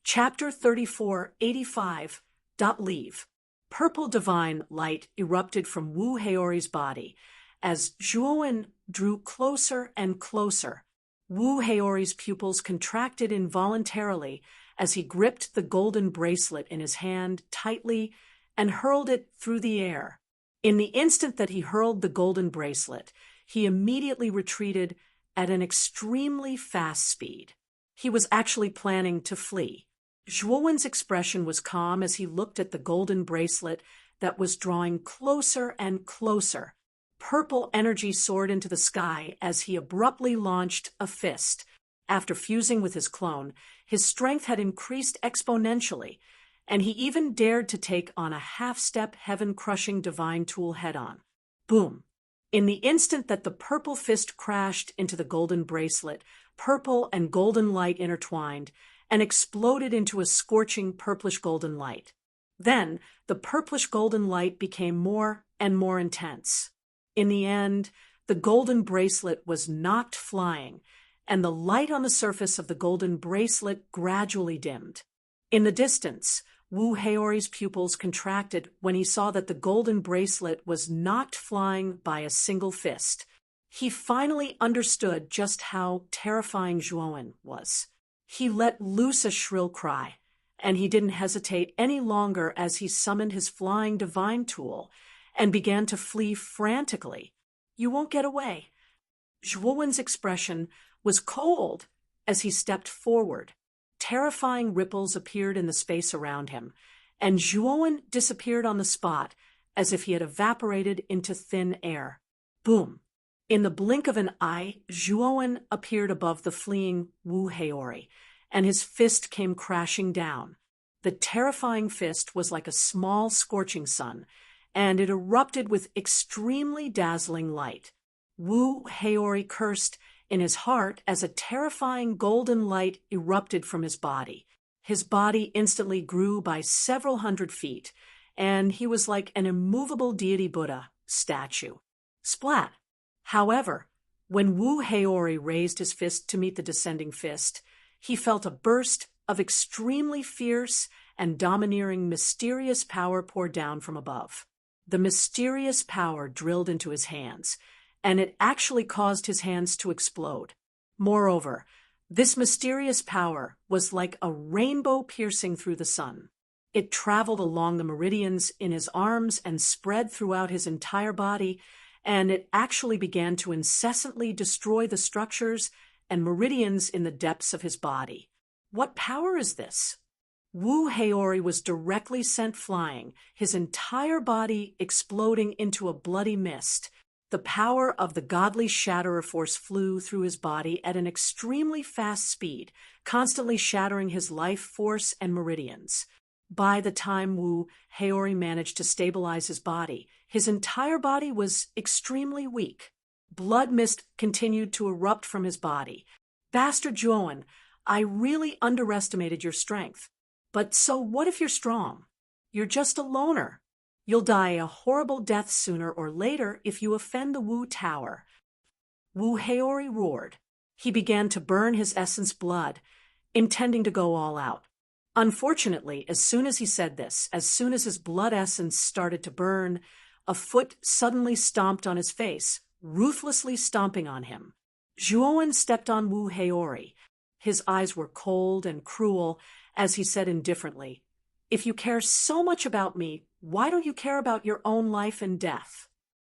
Chapter 3485. Leave. Purple divine light erupted from Wu Haori's body. As Zhuowen drew closer and closer, Wu Haori's pupils contracted involuntarily as he gripped the golden bracelet in his hand tightly and hurled it through the air. In the instant that he hurled the golden bracelet, he immediately retreated at an extremely fast speed. He was actually planning to flee. Zhuowen's expression was calm as he looked at the golden bracelet that was drawing closer and closer. Purple energy soared into the sky as he abruptly launched a fist. After fusing with his clone, his strength had increased exponentially, and he even dared to take on a half-step heaven-crushing divine tool head-on. Boom! In the instant that the purple fist crashed into the golden bracelet, purple and golden light intertwined and exploded into a scorching purplish-golden light. Then, the purplish-golden light became more and more intense. In the end, the golden bracelet was knocked flying, and the light on the surface of the golden bracelet gradually dimmed. In the distance, Wu Haori's pupils contracted when he saw that the golden bracelet was knocked flying by a single fist. He finally understood just how terrifying Zhuowen was. He let loose a shrill cry, and he didn't hesitate any longer as he summoned his flying divine tool and began to flee frantically. "You won't get away." Zhuowen's expression was cold as he stepped forward. Terrifying ripples appeared in the space around him, and Zhuowen disappeared on the spot as if he had evaporated into thin air. Boom! In the blink of an eye, Zhuowen appeared above the fleeing Wu Haori, and his fist came crashing down. The terrifying fist was like a small scorching sun, and it erupted with extremely dazzling light. Wu Haori cursed in his heart as a terrifying golden light erupted from his body. His body instantly grew by several hundred feet, and he was like an immovable deity Buddha statue. Splat! However, when Wu Haori raised his fist to meet the descending fist, he felt a burst of extremely fierce and domineering mysterious power pour down from above. The mysterious power drilled into his hands, and it actually caused his hands to explode. Moreover, this mysterious power was like a rainbow piercing through the sun. It traveled along the meridians in his arms and spread throughout his entire body, and it actually began to incessantly destroy the structures and meridians in the depths of his body. What power is this? Wu Haori was directly sent flying, his entire body exploding into a bloody mist. The power of the godly Shatterer force flew through his body at an extremely fast speed, constantly shattering his life force and meridians. By the time Wu Haori managed to stabilize his body, his entire body was extremely weak. Blood mist continued to erupt from his body. "Bastard Zhuowen, I really underestimated your strength. But so what if you're strong? You're just a loner. You'll die a horrible death sooner or later if you offend the Wu Tower." Wu Haori roared. He began to burn his essence blood, intending to go all out. Unfortunately, as soon as he said this, as soon as his blood essence started to burn, a foot suddenly stomped on his face, ruthlessly stomping on him. Zhuowen stepped on Wu Haori. His eyes were cold and cruel as he said indifferently, "If you care so much about me, why don't you care about your own life and death?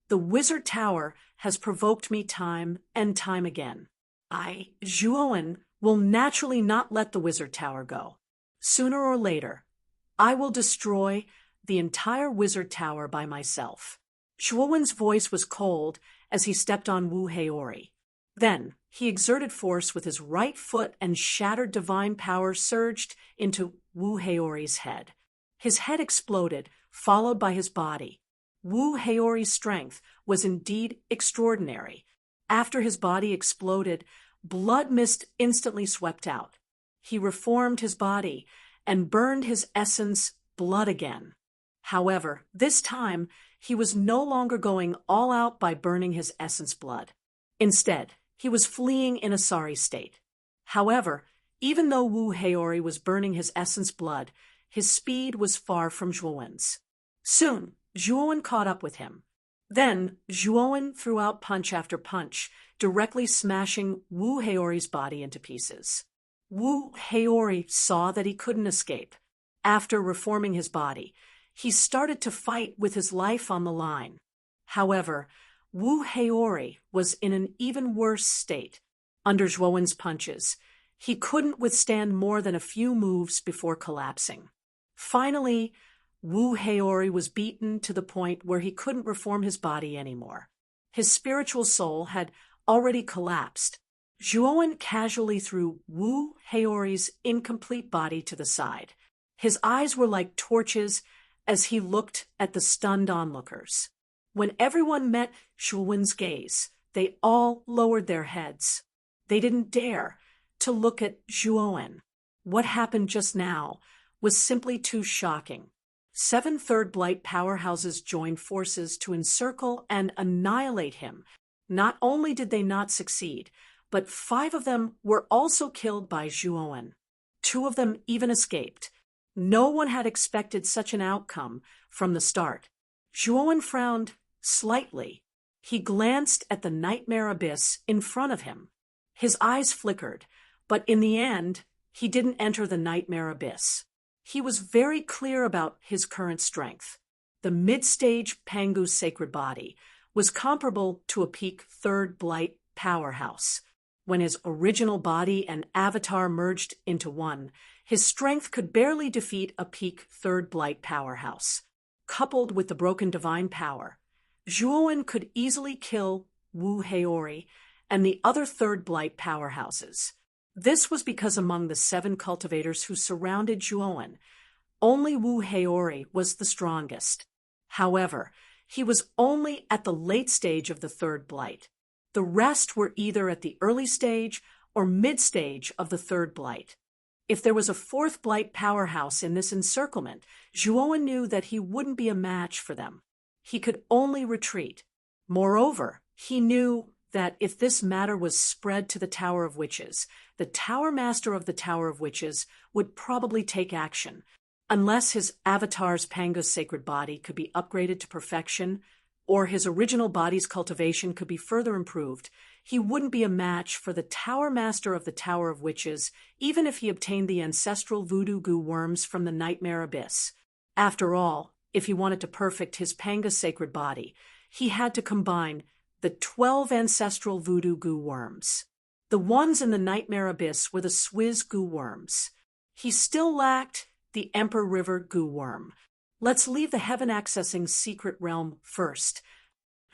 The Wizard Tower has provoked me time and time again. I, Zhuowen, will naturally not let the Wizard Tower go. Sooner or later, I will destroy the entire Wizard Tower by myself." Zhuowen's voice was cold as he stepped on Wu Haori. Then, he exerted force with his right foot and shattered divine power surged into Wu Haori's head. His head exploded, followed by his body. Wu Haori's strength was indeed extraordinary. After his body exploded, blood mist instantly swept out. He reformed his body and burned his essence blood again. However, this time, he was no longer going all out by burning his essence blood. Instead, he was fleeing in a sorry state. However, Even though Wu Heori was burning his essence blood, his speed was far from Zhuowen's. Soon, Zhuowen caught up with him. Then, Zhuowen threw out punch after punch, directly smashing Wu Heori's body into pieces. Wu Heori saw that he couldn't escape. After reforming his body, he started to fight with his life on the line. However, Wu Heori was in an even worse state. Under Zhuowen's punches, he couldn't withstand more than a few moves before collapsing. Finally, Wu Heori was beaten to the point where he couldn't reform his body anymore. His spiritual soul had already collapsed. Zhuowen casually threw Wu Heori's incomplete body to the side. His eyes were like torches as he looked at the stunned onlookers. When everyone met Zhuowen's gaze, they all lowered their heads. They didn't dare to look at Zhuowen. What happened just now was simply too shocking. 7 Third Blight powerhouses joined forces to encircle and annihilate him. Not only did they not succeed, but 5 of them were also killed by Zhuowen. 2 of them even escaped. No one had expected such an outcome from the start. Zhuowen frowned slightly. He glanced at the nightmare abyss in front of him. His eyes flickered, but in the end, he didn't enter the nightmare abyss. He was very clear about his current strength. The mid-stage Pangu's sacred body was comparable to a peak Third Blight powerhouse. When his original body and avatar merged into one, his strength could barely defeat a peak Third Blight powerhouse. Coupled with the broken divine power, Zhuowen could easily kill Wu Heori and the other Third Blight powerhouses. This was because among the 7 cultivators who surrounded Zhuowen, only Wu Heori was the strongest. However, he was only at the late stage of the Third Blight. The rest were either at the early stage or mid-stage of the Third Blight. If there was a 4th Blight powerhouse in this encirclement, Zhuowen knew that he wouldn't be a match for them. He could only retreat. Moreover, he knew that if this matter was spread to the Tower of Witches, the Tower Master of the Tower of Witches would probably take action. Unless his avatar's Panga's sacred body could be upgraded to perfection, or his original body's cultivation could be further improved, he wouldn't be a match for the Tower Master of the Tower of Witches, even if he obtained the ancestral voodoo goo worms from the Nightmare Abyss. After all, if he wanted to perfect his Panga's sacred body, he had to combine the 12 ancestral voodoo goo worms. The ones in the Nightmare Abyss were the Swizz goo worms. He still lacked the Emperor River goo worm. Let's leave the heaven-accessing secret realm first.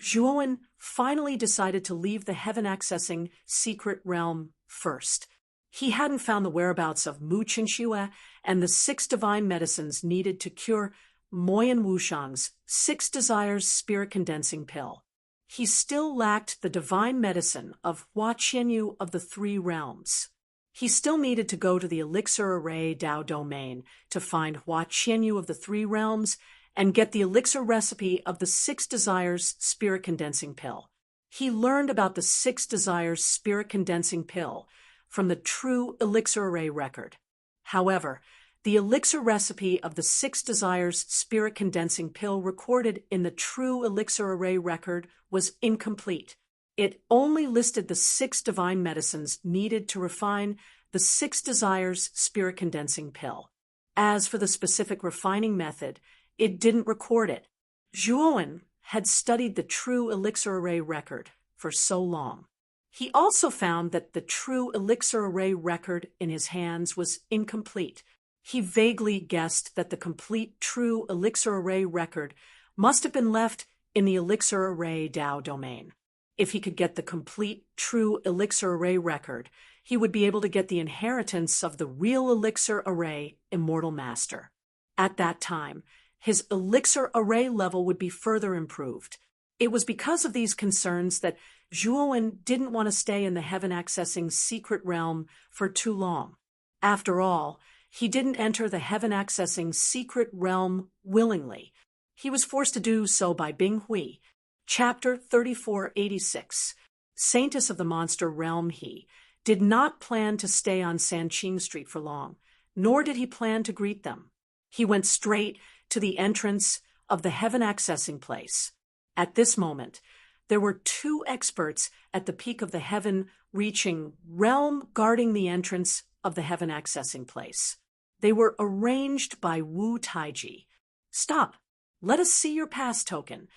Zhuowen finally decided to leave the heaven-accessing secret realm first. He hadn't found the whereabouts of Mu Qinxue and the 6 divine medicines needed to cure Moyan Wushang's 6 Desires spirit-condensing pill. He still lacked the divine medicine of Hua Qianyu of the 3 realms. He still needed to go to the Elixir Array Dao domain to find Hua Qianyu of the 3 realms and get the elixir recipe of the 6 Desires spirit-condensing pill. He learned about the 6 Desires spirit-condensing pill from the True Elixir Array record. However, the elixir recipe of the 6 Desires spirit-condensing pill recorded in the True Elixir Array record was incomplete. It only listed the 6 divine medicines needed to refine the 6 Desires spirit-condensing pill. As for the specific refining method, it didn't record it. Zhuowen had studied the True Elixir Array record for so long. He also found that the True Elixir Array record in his hands was incomplete. He vaguely guessed that the complete True Elixir Array record must have been left in the Elixir Array Dao domain. If he could get the complete True Elixir Array record, he would be able to get the inheritance of the real Elixir Array Immortal Master. At that time, his Elixir Array level would be further improved. It was because of these concerns that Zhuowen didn't want to stay in the heaven-accessing secret realm for too long. After all, he didn't enter the heaven-accessing secret realm willingly. He was forced to do so by Bing Hui. Chapter 3486, Saintess of the Monster Realm He, did not plan to stay on Sanqing Street for long, nor did he plan to greet them. He went straight to the entrance of the heaven accessing place. At this moment, there were 2 experts at the peak of the heaven-reaching realm guarding the entrance of the heaven accessing place. They were arranged by Wu Taiji. "Stop! Let us see your pass token."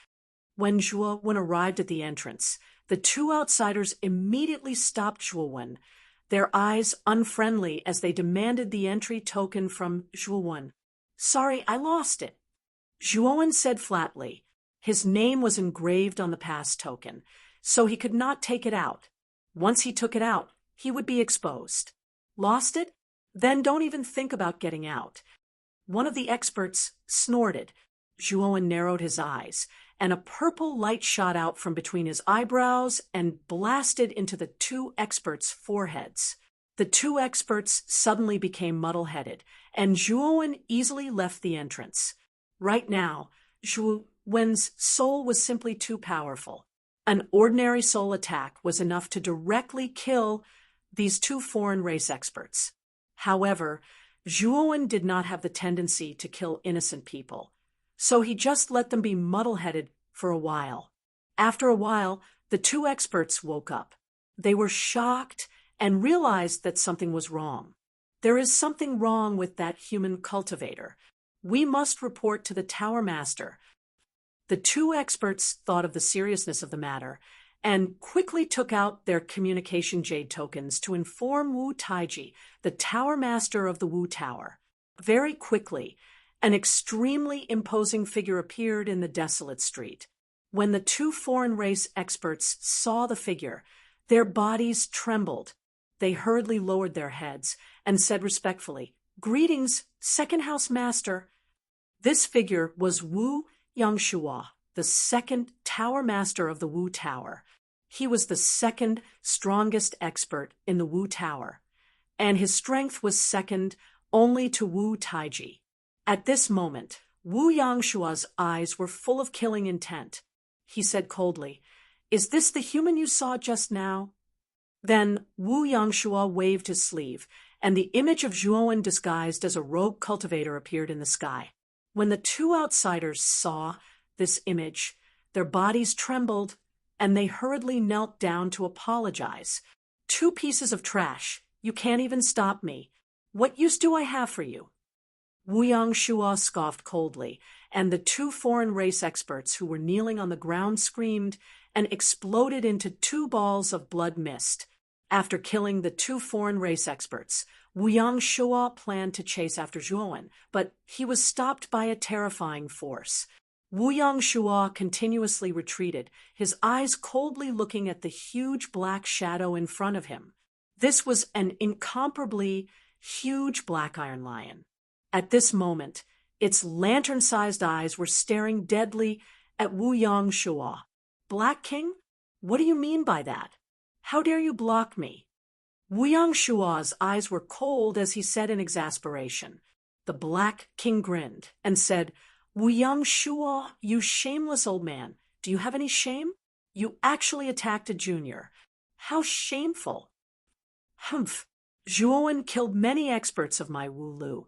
When Zhuo Wen arrived at the entrance, the 2 outsiders immediately stopped Zhuo Wen, their eyes unfriendly as they demanded the entry token from Zhuo Wen. "Sorry, I lost it," Zhuo Wen said flatly. His name was engraved on the pass token, so he could not take it out. Once he took it out, he would be exposed. "Lost it? Then don't even think about getting out." One of the experts snorted. Zhuo Wen narrowed his eyes, and a purple light shot out from between his eyebrows and blasted into the 2 experts' foreheads. The 2 experts suddenly became muddle-headed, and Zhuo Wen easily left the entrance. Right now, Zhuo Wen's soul was simply too powerful. An ordinary soul attack was enough to directly kill these 2 foreign race experts. However, Zhuo Wen did not have the tendency to kill innocent people, so he just let them be muddle-headed for a while. After a while, the 2 experts woke up. They were shocked and realized that something was wrong. "There is something wrong with that human cultivator. We must report to the Tower Master." The 2 experts thought of the seriousness of the matter and quickly took out their communication jade tokens to inform Wu Taiji, the Tower Master of the Wu Tower. Very quickly, an extremely imposing figure appeared in the desolate street. When the 2 foreign race experts saw the figure, their bodies trembled. They hurriedly lowered their heads and said respectfully, "Greetings, Second House Master." This figure was Wu Yangshua, the 2nd Tower Master of the Wu Tower. He was the 2nd strongest expert in the Wu Tower, and his strength was second only to Wu Taiji. At this moment, Wu Yangshua's eyes were full of killing intent. He said coldly, "Is this the human you saw just now?" Then Wu Yangshua waved his sleeve, and the image of Zhuo Wen disguised as a rogue cultivator appeared in the sky. When the 2 outsiders saw this image, their bodies trembled, and they hurriedly knelt down to apologize. "2 pieces of trash. You can't even stop me. What use do I have for you?" Wu Yangshua scoffed coldly, and the 2 foreign race experts who were kneeling on the ground screamed and exploded into 2 balls of blood mist. After killing the 2 foreign race experts, Wu Yangshua planned to chase after Zhuo Wen, but he was stopped by a terrifying force. Wu Yangshua continuously retreated, his eyes coldly looking at the huge black shadow in front of him. This was an incomparably huge black iron lion. At this moment, its lantern-sized eyes were staring deadly at Wu Yangshua. "Black King? What do you mean by that? How dare you block me?" Wu Yangshua's eyes were cold as he said in exasperation. The Black King grinned and said, "Wu Yangshua, you shameless old man, do you have any shame? You actually attacked a junior. How shameful." "Humph, Zhuo Wen killed many experts of my Wu Lu.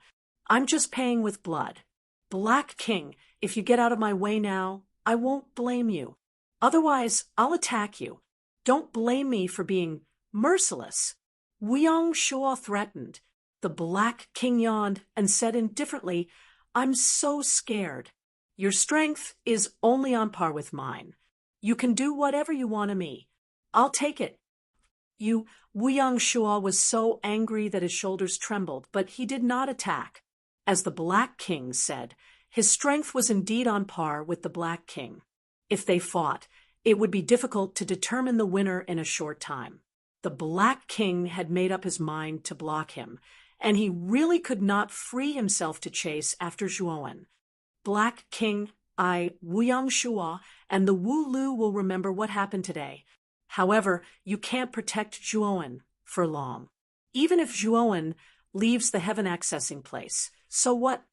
I'm just paying with blood. Black King, if you get out of my way now, I won't blame you. Otherwise, I'll attack you. Don't blame me for being merciless." Wu Yangshua threatened. The Black King yawned and said indifferently, "I'm so scared. Your strength is only on par with mine. You can do whatever you want to me. I'll take it." Wu Yangshua was so angry that his shoulders trembled, but he did not attack. As the Black King said, his strength was indeed on par with the Black King. If they fought, it would be difficult to determine the winner in a short time. The Black King had made up his mind to block him, and he really could not free himself to chase after Zhuo Wen. "Black King, Wu Yangshua, and the Wu Lu will remember what happened today. However, you can't protect Zhuo Wen for long. Even if Zhuo Wen leaves the heaven accessing place, so what?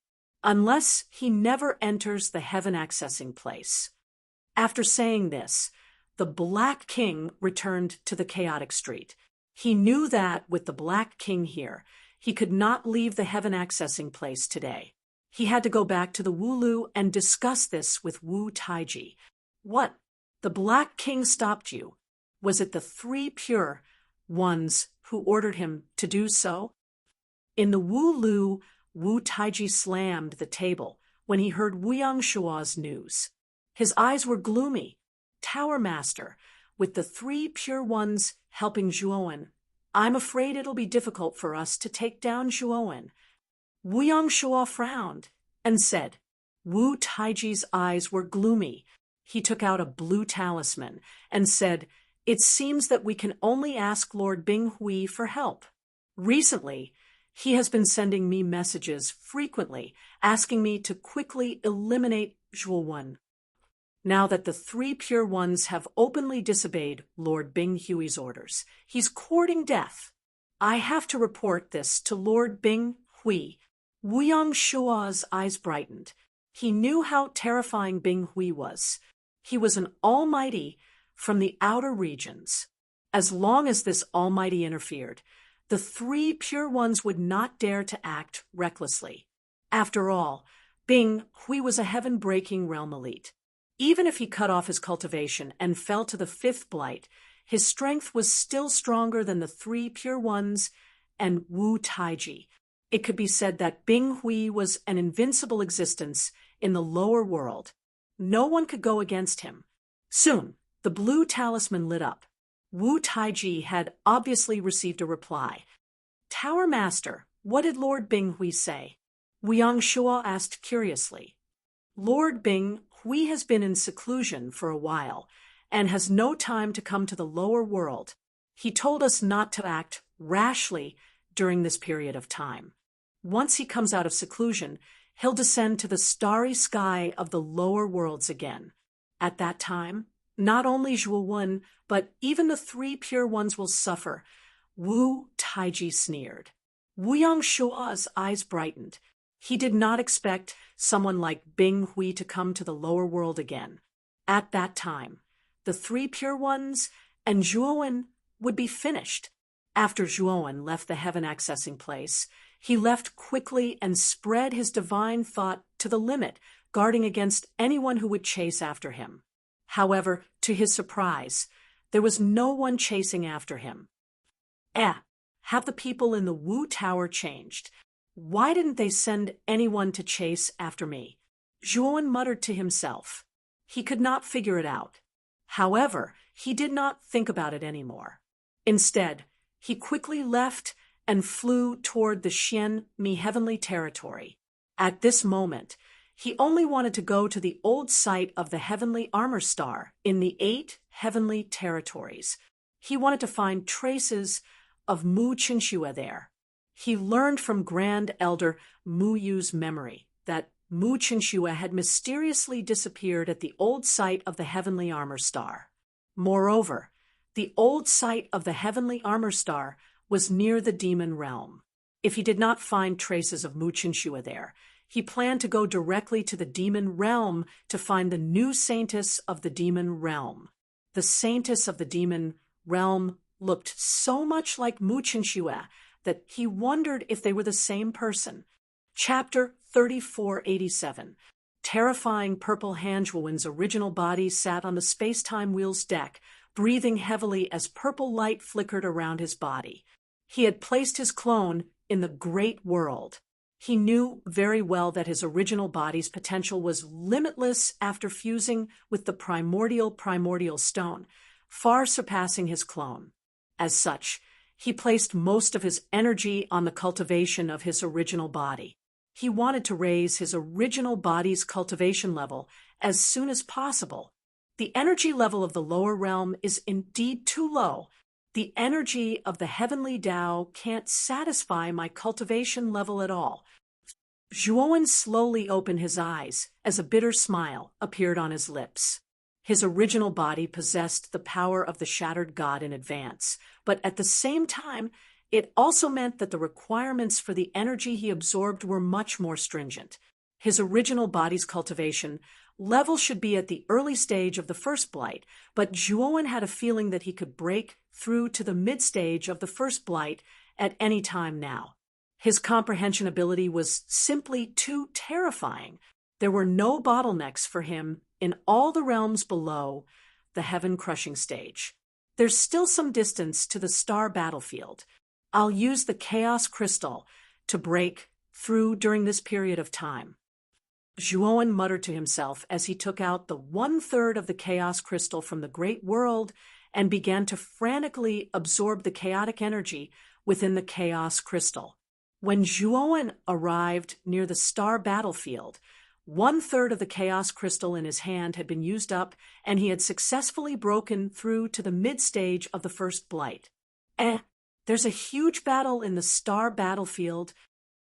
Unless he never enters the heaven accessing place." After saying this, the Black King returned to the chaotic street. He knew that with the Black King here, he could not leave the heaven accessing place today. He had to go back to the Wulu and discuss this with Wu Taiji. What? The Black King stopped you? Was it the three pure ones who ordered him to do so? In the Wulu, Wu Taiji slammed the table when he heard Wu Yangshua's news. His eyes were gloomy. Tower Master, with the three pure ones helping Zhuowen, I'm afraid it'll be difficult for us to take down Zhuowen. Wu Yangshua frowned and said. Wu Taiji's eyes were gloomy. He took out a blue talisman and said, It seems that we can only ask Lord Bing Hui for help. Recently, he has been sending me messages frequently, asking me to quickly eliminate Zhuowen. Now that the three pure ones have openly disobeyed Lord Bing Hui's orders, he's courting death. I have to report this to Lord Bing Hui. Wu Yangshua's eyes brightened. He knew how terrifying Bing Hui was. He was an almighty from the outer regions. As long as this almighty interfered, the three pure ones would not dare to act recklessly. After all, Bing Hui was a heaven-breaking realm elite. Even if he cut off his cultivation and fell to the fifth blight, his strength was still stronger than the three pure ones and Wu Taiji. It could be said that Bing Hui was an invincible existence in the lower world. No one could go against him. Soon, the blue talisman lit up. Wu Taiji had obviously received a reply. Tower Master, what did Lord Bing Hui say? Wu Yangshua asked curiously. Lord Bing Hui has been in seclusion for a while and has no time to come to the lower world. He told us not to act rashly during this period of time. Once he comes out of seclusion, he'll descend to the starry sky of the lower worlds again. At that time, not only Zhuowen, but even the three pure ones will suffer. Wu Taiji sneered. Wu Yangshua's eyes brightened. He did not expect someone like Bing Hui to come to the lower world again. At that time, the three pure ones and Zhuowen would be finished. After Zhuowen left the heaven accessing place, he left quickly and spread his divine thought to the limit, guarding against anyone who would chase after him. However, to his surprise, there was no one chasing after him. Have the people in the Wu Tower changed? Why didn't they send anyone to chase after me? Zhuowen muttered to himself. He could not figure it out. However, he did not think about it anymore. Instead, he quickly left and flew toward the Xian Mi heavenly territory. At this moment, he only wanted to go to the old site of the heavenly armor star in the 8 heavenly territories. He wanted to find traces of Mu Qinxue there. He learned from Grand Elder Mu Yu's memory that Mu Qinxue had mysteriously disappeared at the old site of the heavenly armor star. Moreover, the old site of the heavenly armor star was near the demon realm. If he did not find traces of Mu Qinxue there, he planned to go directly to the demon realm to find the new saintess of the demon realm. The saintess of the demon realm looked so much like Mu Qinxue that he wondered if they were the same person. Chapter 3487. Terrifying purple Hanzhuowen's original body sat on the space-time wheel's deck, breathing heavily as purple light flickered around his body. He had placed his clone in the great world. He knew very well that his original body's potential was limitless after fusing with the primordial stone, far surpassing his clone. As such, he placed most of his energy on the cultivation of his original body. He wanted to raise his original body's cultivation level as soon as possible. The energy level of the lower realm is indeed too low. The energy of the heavenly Tao can't satisfy my cultivation level at all. Zhuowen slowly opened his eyes as a bitter smile appeared on his lips. His original body possessed the power of the shattered god in advance, but at the same time, it also meant that the requirements for the energy he absorbed were much more stringent. His original body's cultivation Level should be at the early stage of the first blight, but Zhuowen had a feeling that he could break through to the mid-stage of the first blight at any time now. His comprehension ability was simply too terrifying. There were no bottlenecks for him in all the realms below the heaven-crushing stage. There's still some distance to the star battlefield. I'll use the Chaos Crystal to break through during this period of time. Zhuowen muttered to himself as he took out the 1/3 of the Chaos Crystal from the Great World and began to frantically absorb the chaotic energy within the Chaos Crystal. When Zhuowen arrived near the star battlefield, 1/3 of the Chaos Crystal in his hand had been used up, and he had successfully broken through to the mid-stage of the first blight. There's a huge battle in the star battlefield.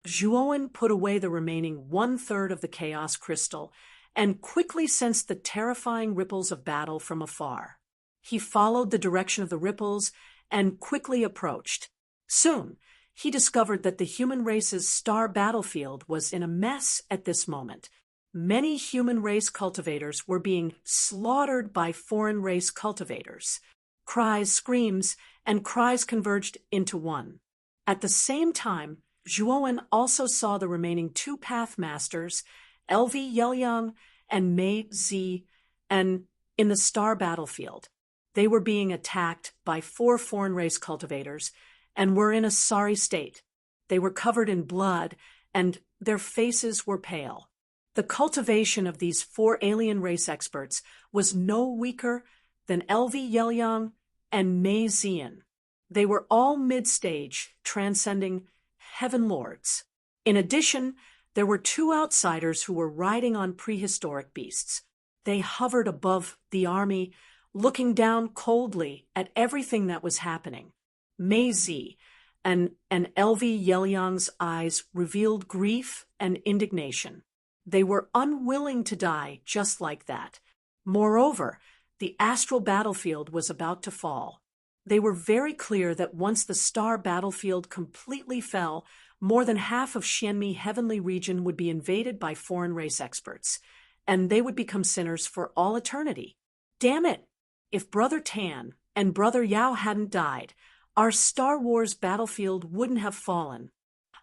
Zhuowen put away the remaining 1/3 of the Chaos Crystal and quickly sensed the terrifying ripples of battle from afar. He followed the direction of the ripples and quickly approached. Soon, he discovered that the human race's star battlefield was in a mess at this moment. Many human race cultivators were being slaughtered by foreign race cultivators. Cries, screams, and cries converged into one. At the same time, Zhuowen also saw the remaining 2 Pathmasters, LV Yelyang and Mei Zi, and in the star battlefield. They were being attacked by 4 foreign race cultivators and were in a sorry state. They were covered in blood, and their faces were pale. The cultivation of these 4 alien race experts was no weaker than LV Yelyang and Mei Zian. They were all mid-stage, transcending heaven lords. In addition, there were 2 outsiders who were riding on prehistoric beasts. They hovered above the army, looking down coldly at everything that was happening. Mei Zi and LV Yelyang's eyes revealed grief and indignation. They were unwilling to die just like that. Moreover, the astral battlefield was about to fall. They were very clear that once the star battlefield completely fell, more than half of Xianmi heavenly region would be invaded by foreign race experts, and they would become sinners for all eternity. Damn it! If Brother Tan and Brother Yao hadn't died, our Star Wars battlefield wouldn't have fallen.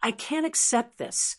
I can't accept this.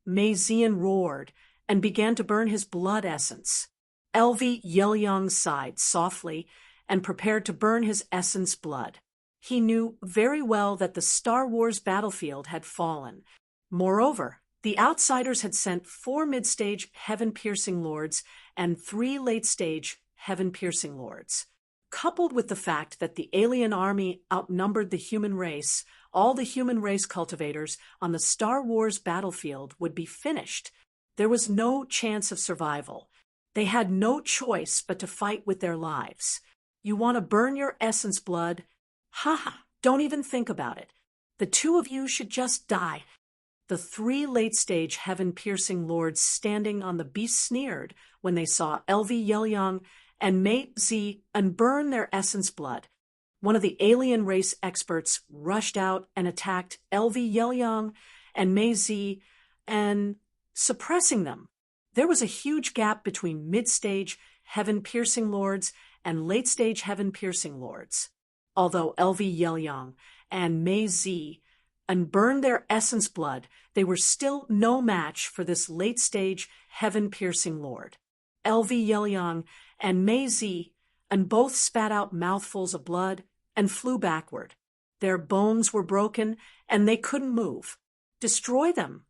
Mei Zian roared and began to burn his blood essence. LV Yelyang sighed softly and prepared to burn his essence blood. He knew very well that the Star Wars battlefield had fallen. Moreover, the outsiders had sent 4 mid-stage heaven-piercing lords and 3 late-stage heaven-piercing lords. Coupled with the fact that the alien army outnumbered the human race, all the human race cultivators on the Star Wars battlefield would be finished. There was no chance of survival. They had no choice but to fight with their lives. You want to burn your essence blood? Ha! Don't even think about it. The 2 of you should just die. The 3 late-stage heaven-piercing lords standing on the beast sneered when they saw LV Yelyang and Mei Zi and burn their essence blood. One of the alien race experts rushed out and attacked LV Yelyang and Mei Zi and suppressing them. There was a huge gap between mid-stage heaven-piercing lords and late-stage heaven-piercing lords. Although LV Yelyang and Mei Zi and burned their essence blood, they were still no match for this late-stage heaven-piercing lord. LV Yelyang and Mei Zi and both spat out mouthfuls of blood and flew backward. Their bones were broken and they couldn't move. Destroy them.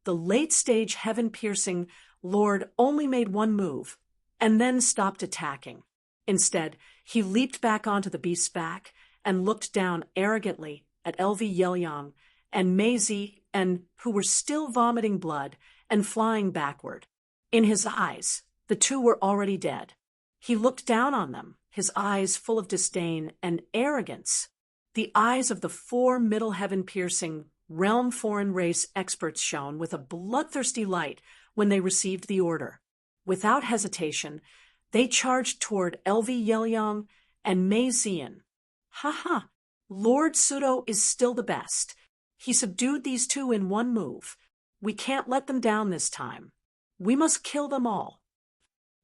The late-stage heaven-piercing lord only made one move and then stopped attacking. Instead, he leaped back onto the beast's back and looked down arrogantly at LV Yelyang and Mei Zi, and who were still vomiting blood and flying backward. In his eyes, the 2 were already dead. He looked down on them, his eyes full of disdain and arrogance. The eyes of the 4 middle heaven-piercing, realm foreign race experts shone with a bloodthirsty light when they received the order. Without hesitation, they charged toward LV Yelyang and Mei Zian. Ha! Lord Pseudo is still the best. He subdued these 2 in one move. We can't let them down this time. We must kill them all.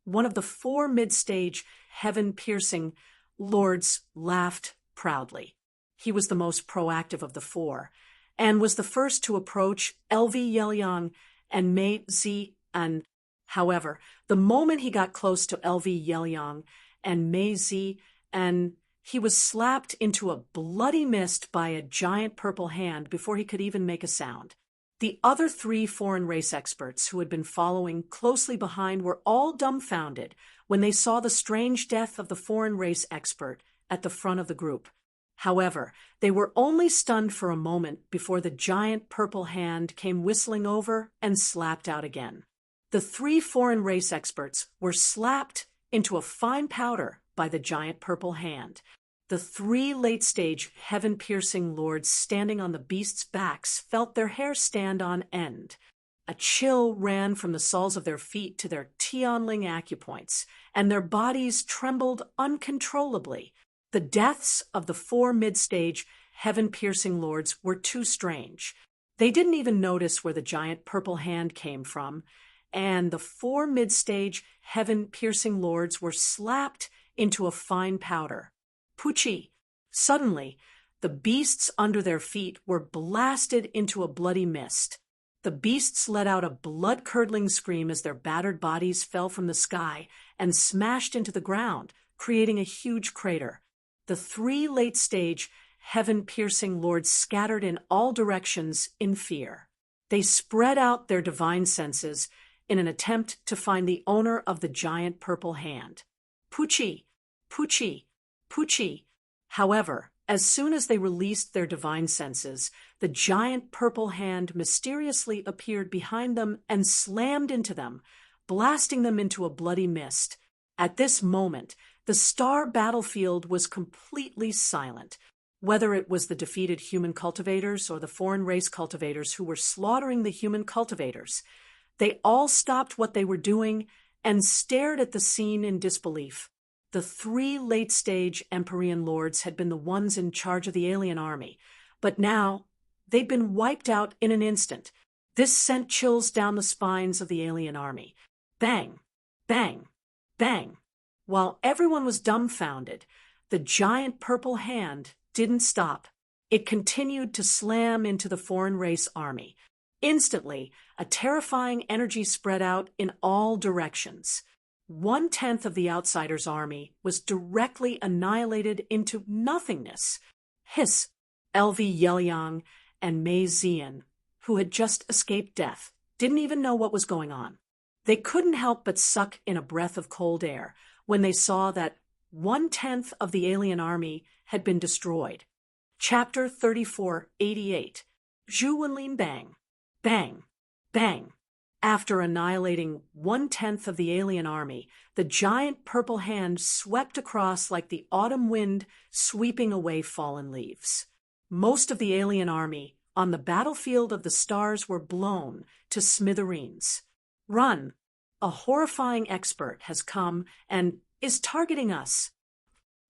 one of the 4 mid-stage, heaven-piercing lords laughed proudly. He was the most proactive of the 4, and was the first to approach LV Yelyang and Mei Zian. However, the moment he got close to LV Yelyang and Mei Zian, he was slapped into a bloody mist by a giant purple hand before he could even make a sound. The other 3 foreign race experts who had been following closely behind were all dumbfounded when they saw the strange death of the foreign race expert at the front of the group. However, they were only stunned for a moment before the giant purple hand came whistling over and slapped out again. The 3 foreign race experts were slapped into a fine powder by the giant purple hand. The 3 late-stage, heaven-piercing lords standing on the beasts' backs felt their hair stand on end. A chill ran from the soles of their feet to their Tianling acupoints, and their bodies trembled uncontrollably. The deaths of the 4 mid-stage, heaven-piercing lords were too strange. They didn't even notice where the giant purple hand came from, and the 4 mid-stage, heaven-piercing lords were slapped into a fine powder. Pucci! Suddenly, the beasts under their feet were blasted into a bloody mist. The beasts let out a blood-curdling scream as their battered bodies fell from the sky and smashed into the ground, creating a huge crater. The 3 late-stage, heaven-piercing lords scattered in all directions in fear. They spread out their divine senses in an attempt to find the owner of the giant purple hand. Pucci! Pucci! Pucci! However, as soon as they released their divine senses, the giant purple hand mysteriously appeared behind them and slammed into them, blasting them into a bloody mist. At this moment, the star battlefield was completely silent. Whether it was the defeated human cultivators or the foreign race cultivators who were slaughtering the human cultivators, they all stopped what they were doing and stared at the scene in disbelief. The 3 late-stage Empyrean lords had been the ones in charge of the alien army, but now they'd been wiped out in an instant. This sent chills down the spines of the alien army. Bang! Bang! Bang! While everyone was dumbfounded, the giant purple hand didn't stop. It continued to slam into the foreign race army. Instantly, a terrifying energy spread out in all directions. 1/10 of the outsiders' army was directly annihilated into nothingness. Hiss! LV Yelyang and Mei Zian, who had just escaped death, didn't even know what was going on. They couldn't help but suck in a breath of cold air when they saw that 1/10 of the alien army had been destroyed. Chapter 3488. Zhu Wenlin Bang! Bang! Bang! After annihilating 1/10 of the alien army, the giant purple hand swept across like the autumn wind sweeping away fallen leaves. Most of the alien army on the battlefield of the stars were blown to smithereens. Run! A horrifying expert has come and is targeting us.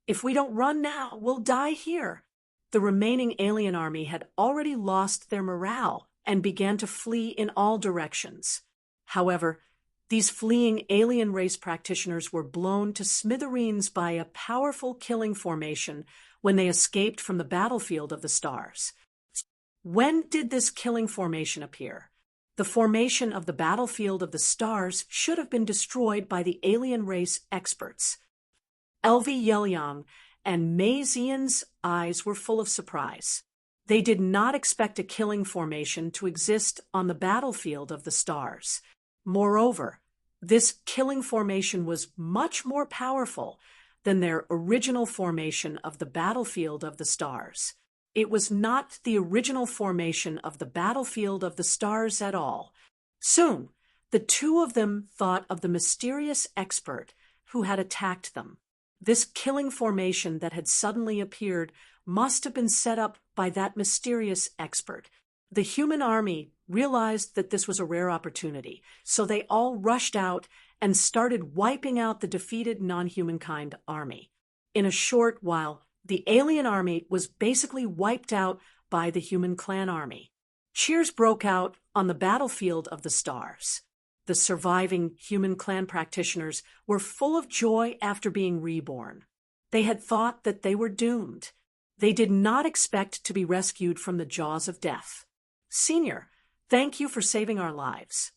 If we don't run now, we'll die here. The remaining alien army had already lost their morale and began to flee in all directions. However, these fleeing alien race practitioners were blown to smithereens by a powerful killing formation when they escaped from the battlefield of the stars. When did this killing formation appear? The formation of the battlefield of the stars should have been destroyed by the alien race experts. LV Yelyang and Mei Zian's eyes were full of surprise. They did not expect a killing formation to exist on the battlefield of the stars. Moreover, this killing formation was much more powerful than their original formation of the battlefield of the stars. It was not the original formation of the battlefield of the stars at all. Soon, the 2 of them thought of the mysterious expert who had attacked them. This killing formation that had suddenly appeared must have been set up by that mysterious expert. The human army realized that this was a rare opportunity, so they all rushed out and started wiping out the defeated non-humankind army. In a short while, the alien army was basically wiped out by the human clan army. Cheers broke out on the battlefield of the stars. The surviving human clan practitioners were full of joy after being reborn. They had thought that they were doomed. They did not expect to be rescued from the jaws of death. Senior, thank you for saving our lives.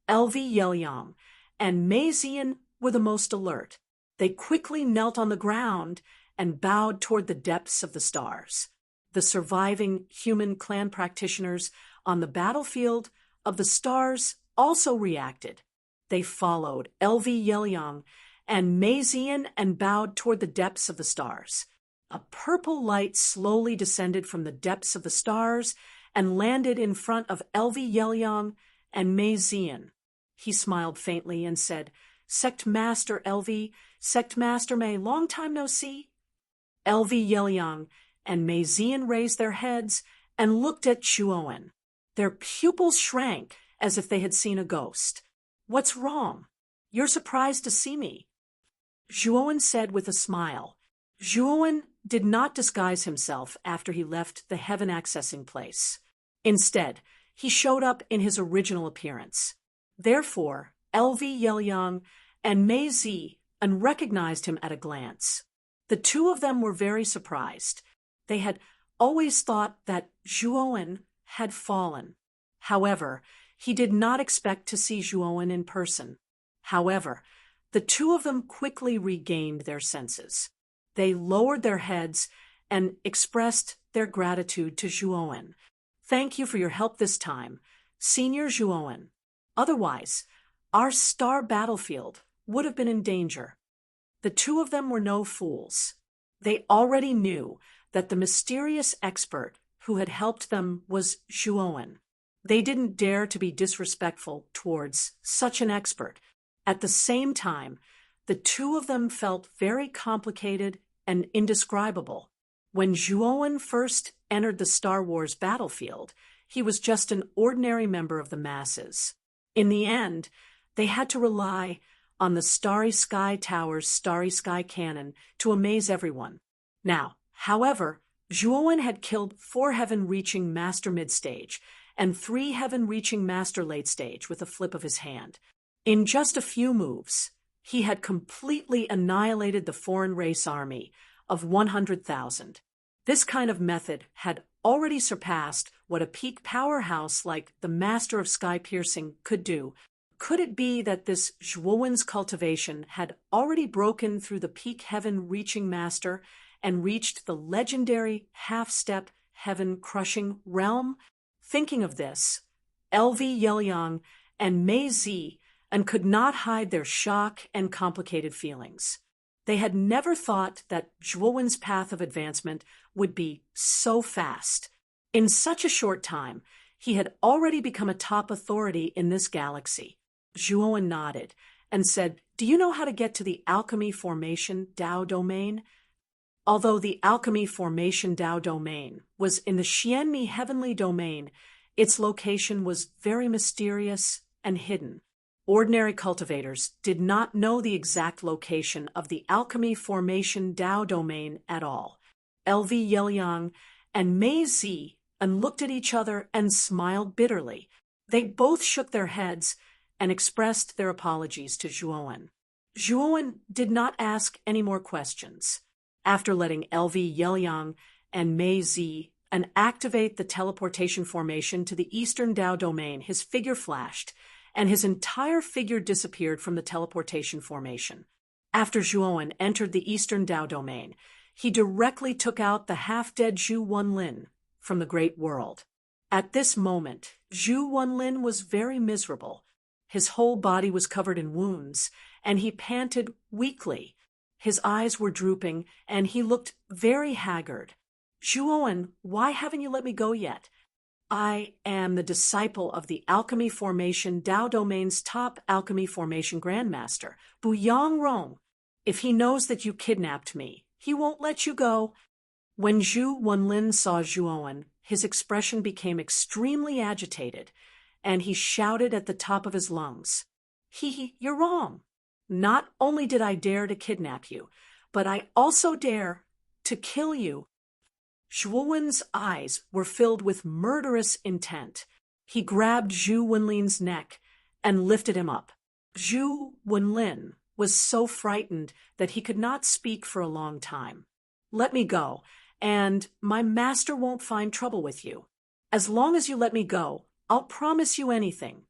LV Yelyang and Mei Zian were the most alert. They quickly knelt on the ground and bowed toward the depths of the stars. The surviving human clan practitioners on the battlefield of the stars also reacted. They followed LV Yelyang and Mei Zian and bowed toward the depths of the stars. A purple light slowly descended from the depths of the stars and landed in front of LV Yelyang and Mei Zian. He smiled faintly and said, "Sect Master LV, Sect Master Mei, long time no see." LV Yelyang and Mei Zian raised their heads and looked at Zhuowen. Their pupils shrank as if they had seen a ghost. "What's wrong? You're surprised to see me," Zhuowen said with a smile. Zhuowen did not disguise himself after he left the heaven accessing place. Instead, he showed up in his original appearance. Therefore, LV Yelyang and Mei Zian recognized him at a glance. The two of them were very surprised. They had always thought that Zhuowen had fallen. However, he did not expect to see Zhuowen in person. However, the two of them quickly regained their senses. They lowered their heads and expressed their gratitude to Zhuowen. "Thank you for your help this time, Senior Zhuowen. Otherwise, our star battlefield would have been in danger." The two of them were no fools. They already knew that the mysterious expert who had helped them was Zhuowen. They didn't dare to be disrespectful towards such an expert. At the same time, the two of them felt very complicated and indescribable. When Zhuowen first entered the Star Wars battlefield, he was just an ordinary member of the masses. In the end, they had to rely on the Starry Sky Tower's Starry Sky Cannon to amaze everyone. Now, however, Zhuowen had killed 4 heaven-reaching Master Mid-Stage and 3 heaven-reaching Master Late-Stage with a flip of his hand. In just a few moves, he had completely annihilated the foreign race army of 100,000. This kind of method had already surpassed what a peak powerhouse like the Master of Sky Piercing could do. Could it be that this Zhuowen's cultivation had already broken through the peak heaven-reaching master and reached the legendary half-step heaven-crushing realm? Thinking of this, LV Yelyang and Mei Zian could not hide their shock and complicated feelings. They had never thought that Zhuowen's path of advancement would be so fast. In such a short time, he had already become a top authority in this galaxy. Zhuowen nodded and said, "Do you know how to get to the Alchemy Formation Dao domain?" Although the Alchemy Formation Dao domain was in the Xianmi Heavenly Domain, its location was very mysterious and hidden. Ordinary cultivators did not know the exact location of the Alchemy Formation Dao domain at all. LV Yelyang and Mei Zian looked at each other and smiled bitterly. They both shook their heads and expressed their apologies to Zhuowen. Zhuowen did not ask any more questions. After letting LV Yelyang and Mei Zian activate the teleportation formation to the Eastern Dao domain, his figure flashed, and his entire figure disappeared from the teleportation formation. After Zhuowen entered the Eastern Dao domain, he directly took out the half-dead Zhu Wenlin from the Great World. At this moment, Zhu Wenlin was very miserable. His whole body was covered in wounds, and he panted weakly. His eyes were drooping, and he looked very haggard. "Zhuowen, why haven't you let me go yet? I am the disciple of the Alchemy Formation Dao Domain's top Alchemy Formation Grandmaster, Buyang Rong. If he knows that you kidnapped me, he won't let you go." When Zhu Wenlin saw Zhuowen, his expression became extremely agitated, and he shouted at the top of his lungs, You're wrong. Not only did I dare to kidnap you, but I also dare to kill you." Zhuowen's eyes were filled with murderous intent. He grabbed Zhu Wenlin's neck and lifted him up. Zhu Wenlin was so frightened that he could not speak for a long time. "Let me go, and my master won't find trouble with you. As long as you let me go, I'll promise you anything."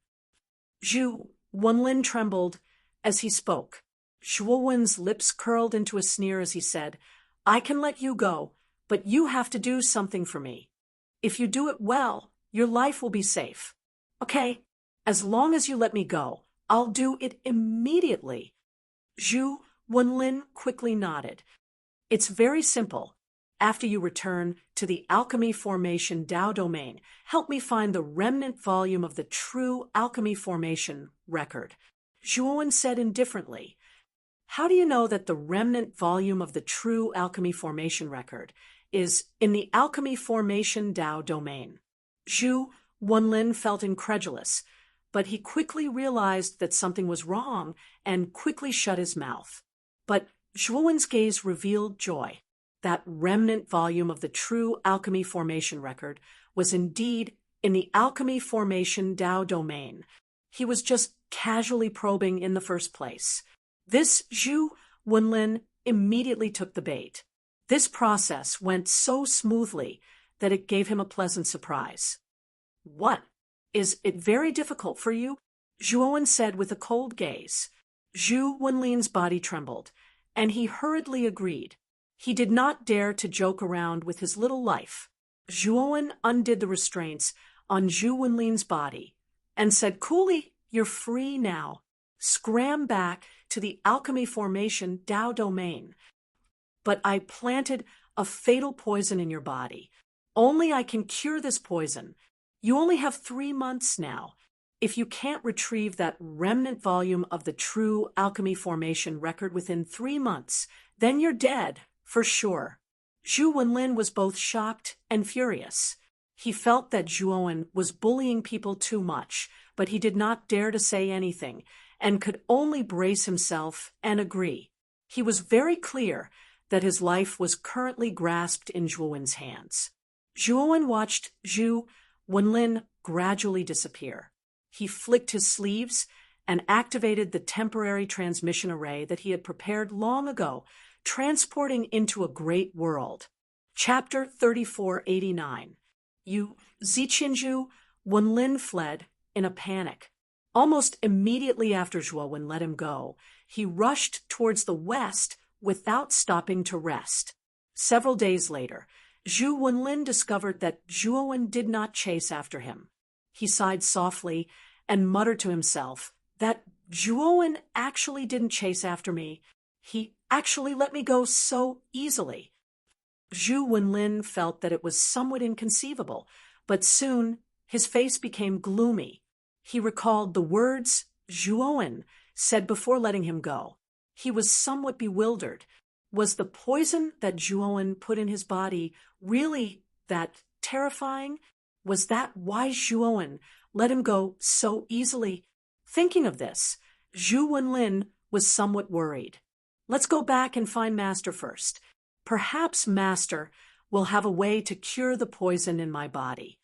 Zhu Wenlin trembled as he spoke. Zhuowen's lips curled into a sneer as he said, "I can let you go, but you have to do something for me. If you do it well, your life will be safe. Okay? As long as you let me go, I'll do it immediately." Zhu Wenlin quickly nodded. "It's very simple. After you return to the Alchemy Formation Dao domain, help me find the remnant volume of the true Alchemy Formation record." Zhuowen said indifferently, "How do you know that the remnant volume of the true Alchemy Formation record is in the Alchemy Formation Dao domain?" Zhu Wenlin felt incredulous, but he quickly realized that something was wrong and quickly shut his mouth. But Zhuowen's gaze revealed joy. That remnant volume of the true Alchemy Formation record was indeed in the Alchemy Formation Dao domain. He was just casually probing in the first place. This Zhu Wenlin immediately took the bait. This process went so smoothly that it gave him a pleasant surprise. "What? Is it very difficult for you?" Zhuowen said with a cold gaze. Zhu Wenlin's body trembled, and he hurriedly agreed. He did not dare to joke around with his little life. Zhuowen undid the restraints on Zhu Wenlin's body and said coolly, "You're free now. Scram back to the Alchemy Formation Dao domain. But I planted a fatal poison in your body. Only I can cure this poison. You only have 3 months now. If you can't retrieve that remnant volume of the true Alchemy Formation record within 3 months, then you're dead, for sure." Zhu Wenlin was both shocked and furious. He felt that Zhuowen was bullying people too much, but he did not dare to say anything, and could only brace himself and agree. He was very clear that his life was currently grasped in Zhuowen's hands. Zhuowen watched Zhu Wenlin gradually disappear. He flicked his sleeves and activated the temporary transmission array that he had prepared long ago, transporting into a great world. Chapter 3489. Zhu Wenlin fled in a panic. Almost immediately after Zhuowen let him go, he rushed towards the west without stopping to rest. Several days later, Zhu Wenlin discovered that Zhuowen did not chase after him. He sighed softly and muttered to himself that Zhuowen actually didn't chase after me. He actually let me go so easily. Zhu Wenlin felt that it was somewhat inconceivable, but soon his face became gloomy. He recalled the words Zhuowen said before letting him go. He was somewhat bewildered. Was the poison that Zhuowen put in his body really that terrifying? Was that why Zhuowen let him go so easily? Thinking of this, Zhu Wenlin was somewhat worried. "Let's go back and find Master first. Perhaps Master will have a way to cure the poison in my body."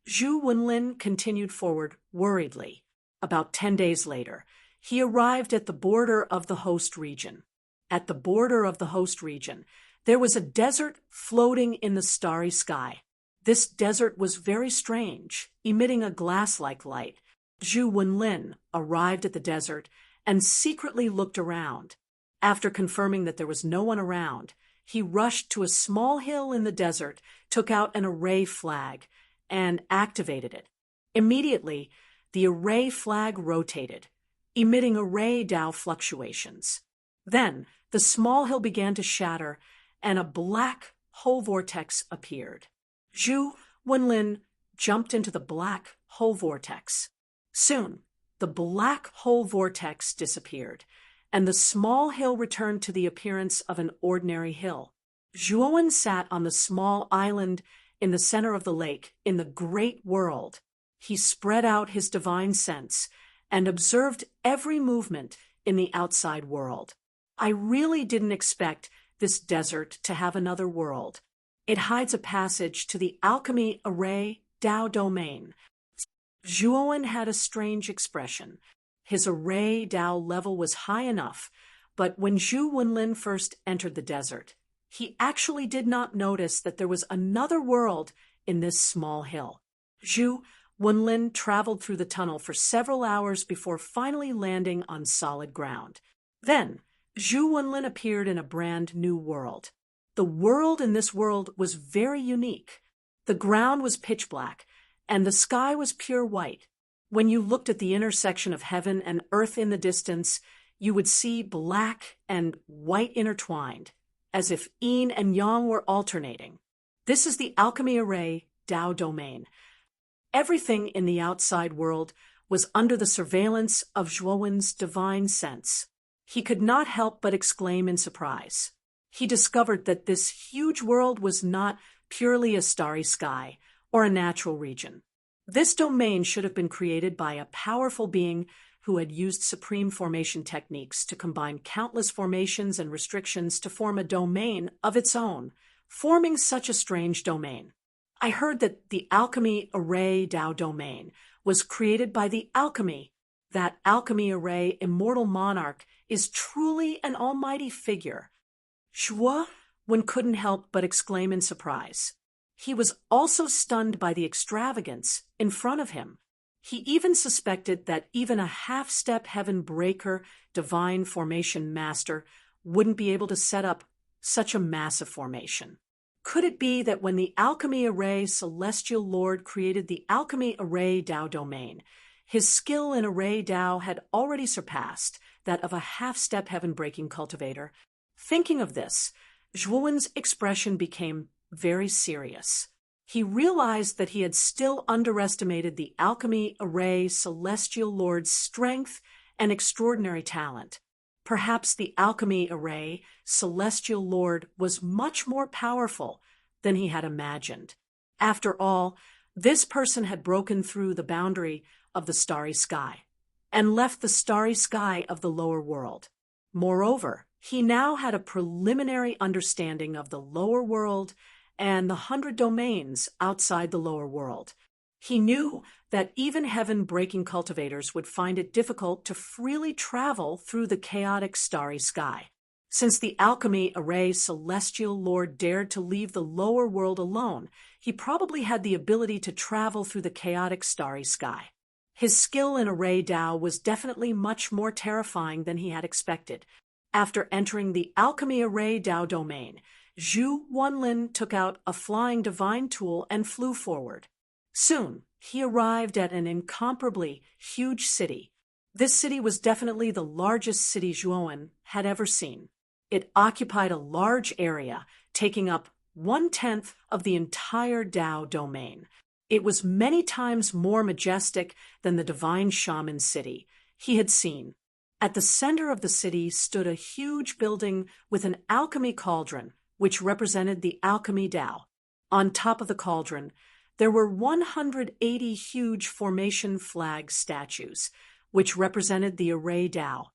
Zhu Wenlin continued forward worriedly. About 10 days later, he arrived at the border of the host region. At the border of the host region, there was a desert floating in the starry sky. This desert was very strange, emitting a glass-like light. Zhu Wenlin arrived at the desert and secretly looked around. After confirming that there was no one around, he rushed to a small hill in the desert, took out an array flag, and activated it. Immediately, the array flag rotated, emitting array Dao fluctuations. Then, the small hill began to shatter, and a black hole vortex appeared. Zhu Wenlin jumped into the black hole vortex. Soon, the black hole vortex disappeared, and the small hill returned to the appearance of an ordinary hill. Zhuowen sat on the small island in the center of the lake in the great world. He spread out his divine sense and observed every movement in the outside world. I really didn't expect this desert to have another world. It hides a passage to the alchemy array Dao domain. Zhuowen had a strange expression. His array Dao level was high enough, but when Zhu Wenlin first entered the desert, he actually did not notice that there was another world in this small hill. Zhu Wenlin traveled through the tunnel for several hours before finally landing on solid ground. Then, Zhu Wenlin appeared in a brand new world. The world in this world was very unique. The ground was pitch black, and the sky was pure white. When you looked at the intersection of heaven and earth in the distance, you would see black and white intertwined, as if yin and yang were alternating. This is the alchemy array Dao domain. Everything in the outside world was under the surveillance of Zhuowen's divine sense. He could not help but exclaim in surprise. He discovered that this huge world was not purely a starry sky or a natural region. This domain should have been created by a powerful being who had used supreme formation techniques to combine countless formations and restrictions to form a domain of its own, forming such a strange domain. I heard that the alchemy array Dao domain was created by the alchemy. That alchemy array immortal monarch is truly an almighty figure. Zhuowen couldn't help but exclaim in surprise. He was also stunned by the extravagance in front of him. He even suspected that even a half-step heaven breaker divine formation master wouldn't be able to set up such a massive formation. Could it be that when the alchemy array celestial lord created the alchemy array Dao domain, his skill in array Dao had already surpassed that of a half-step heaven-breaking cultivator? Thinking of this, Zhuowen's expression became very serious. He realized that he had still underestimated the alchemy array celestial lord's strength and extraordinary talent. Perhaps the alchemy array celestial lord was much more powerful than he had imagined. After all, this person had broken through the boundary of the starry sky and left the starry sky of the lower world. Moreover, he now had a preliminary understanding of the lower world and the 100 domains outside the lower world. He knew that even heaven-breaking cultivators would find it difficult to freely travel through the chaotic starry sky. Since the alchemy array celestial lord dared to leave the lower world alone, he probably had the ability to travel through the chaotic starry sky. His skill in array Dao was definitely much more terrifying than he had expected. After entering the alchemy array Dao domain, Zhu Wenlin took out a flying divine tool and flew forward. Soon, he arrived at an incomparably huge city. This city was definitely the largest city Zhuowen had ever seen. It occupied a large area, taking up 1/10 of the entire Dao domain. It was many times more majestic than the divine shaman city he had seen. At the center of the city stood a huge building with an alchemy cauldron, which represented the alchemy Dao. On top of the cauldron, there were 180 huge formation flag statues, which represented the array Dao.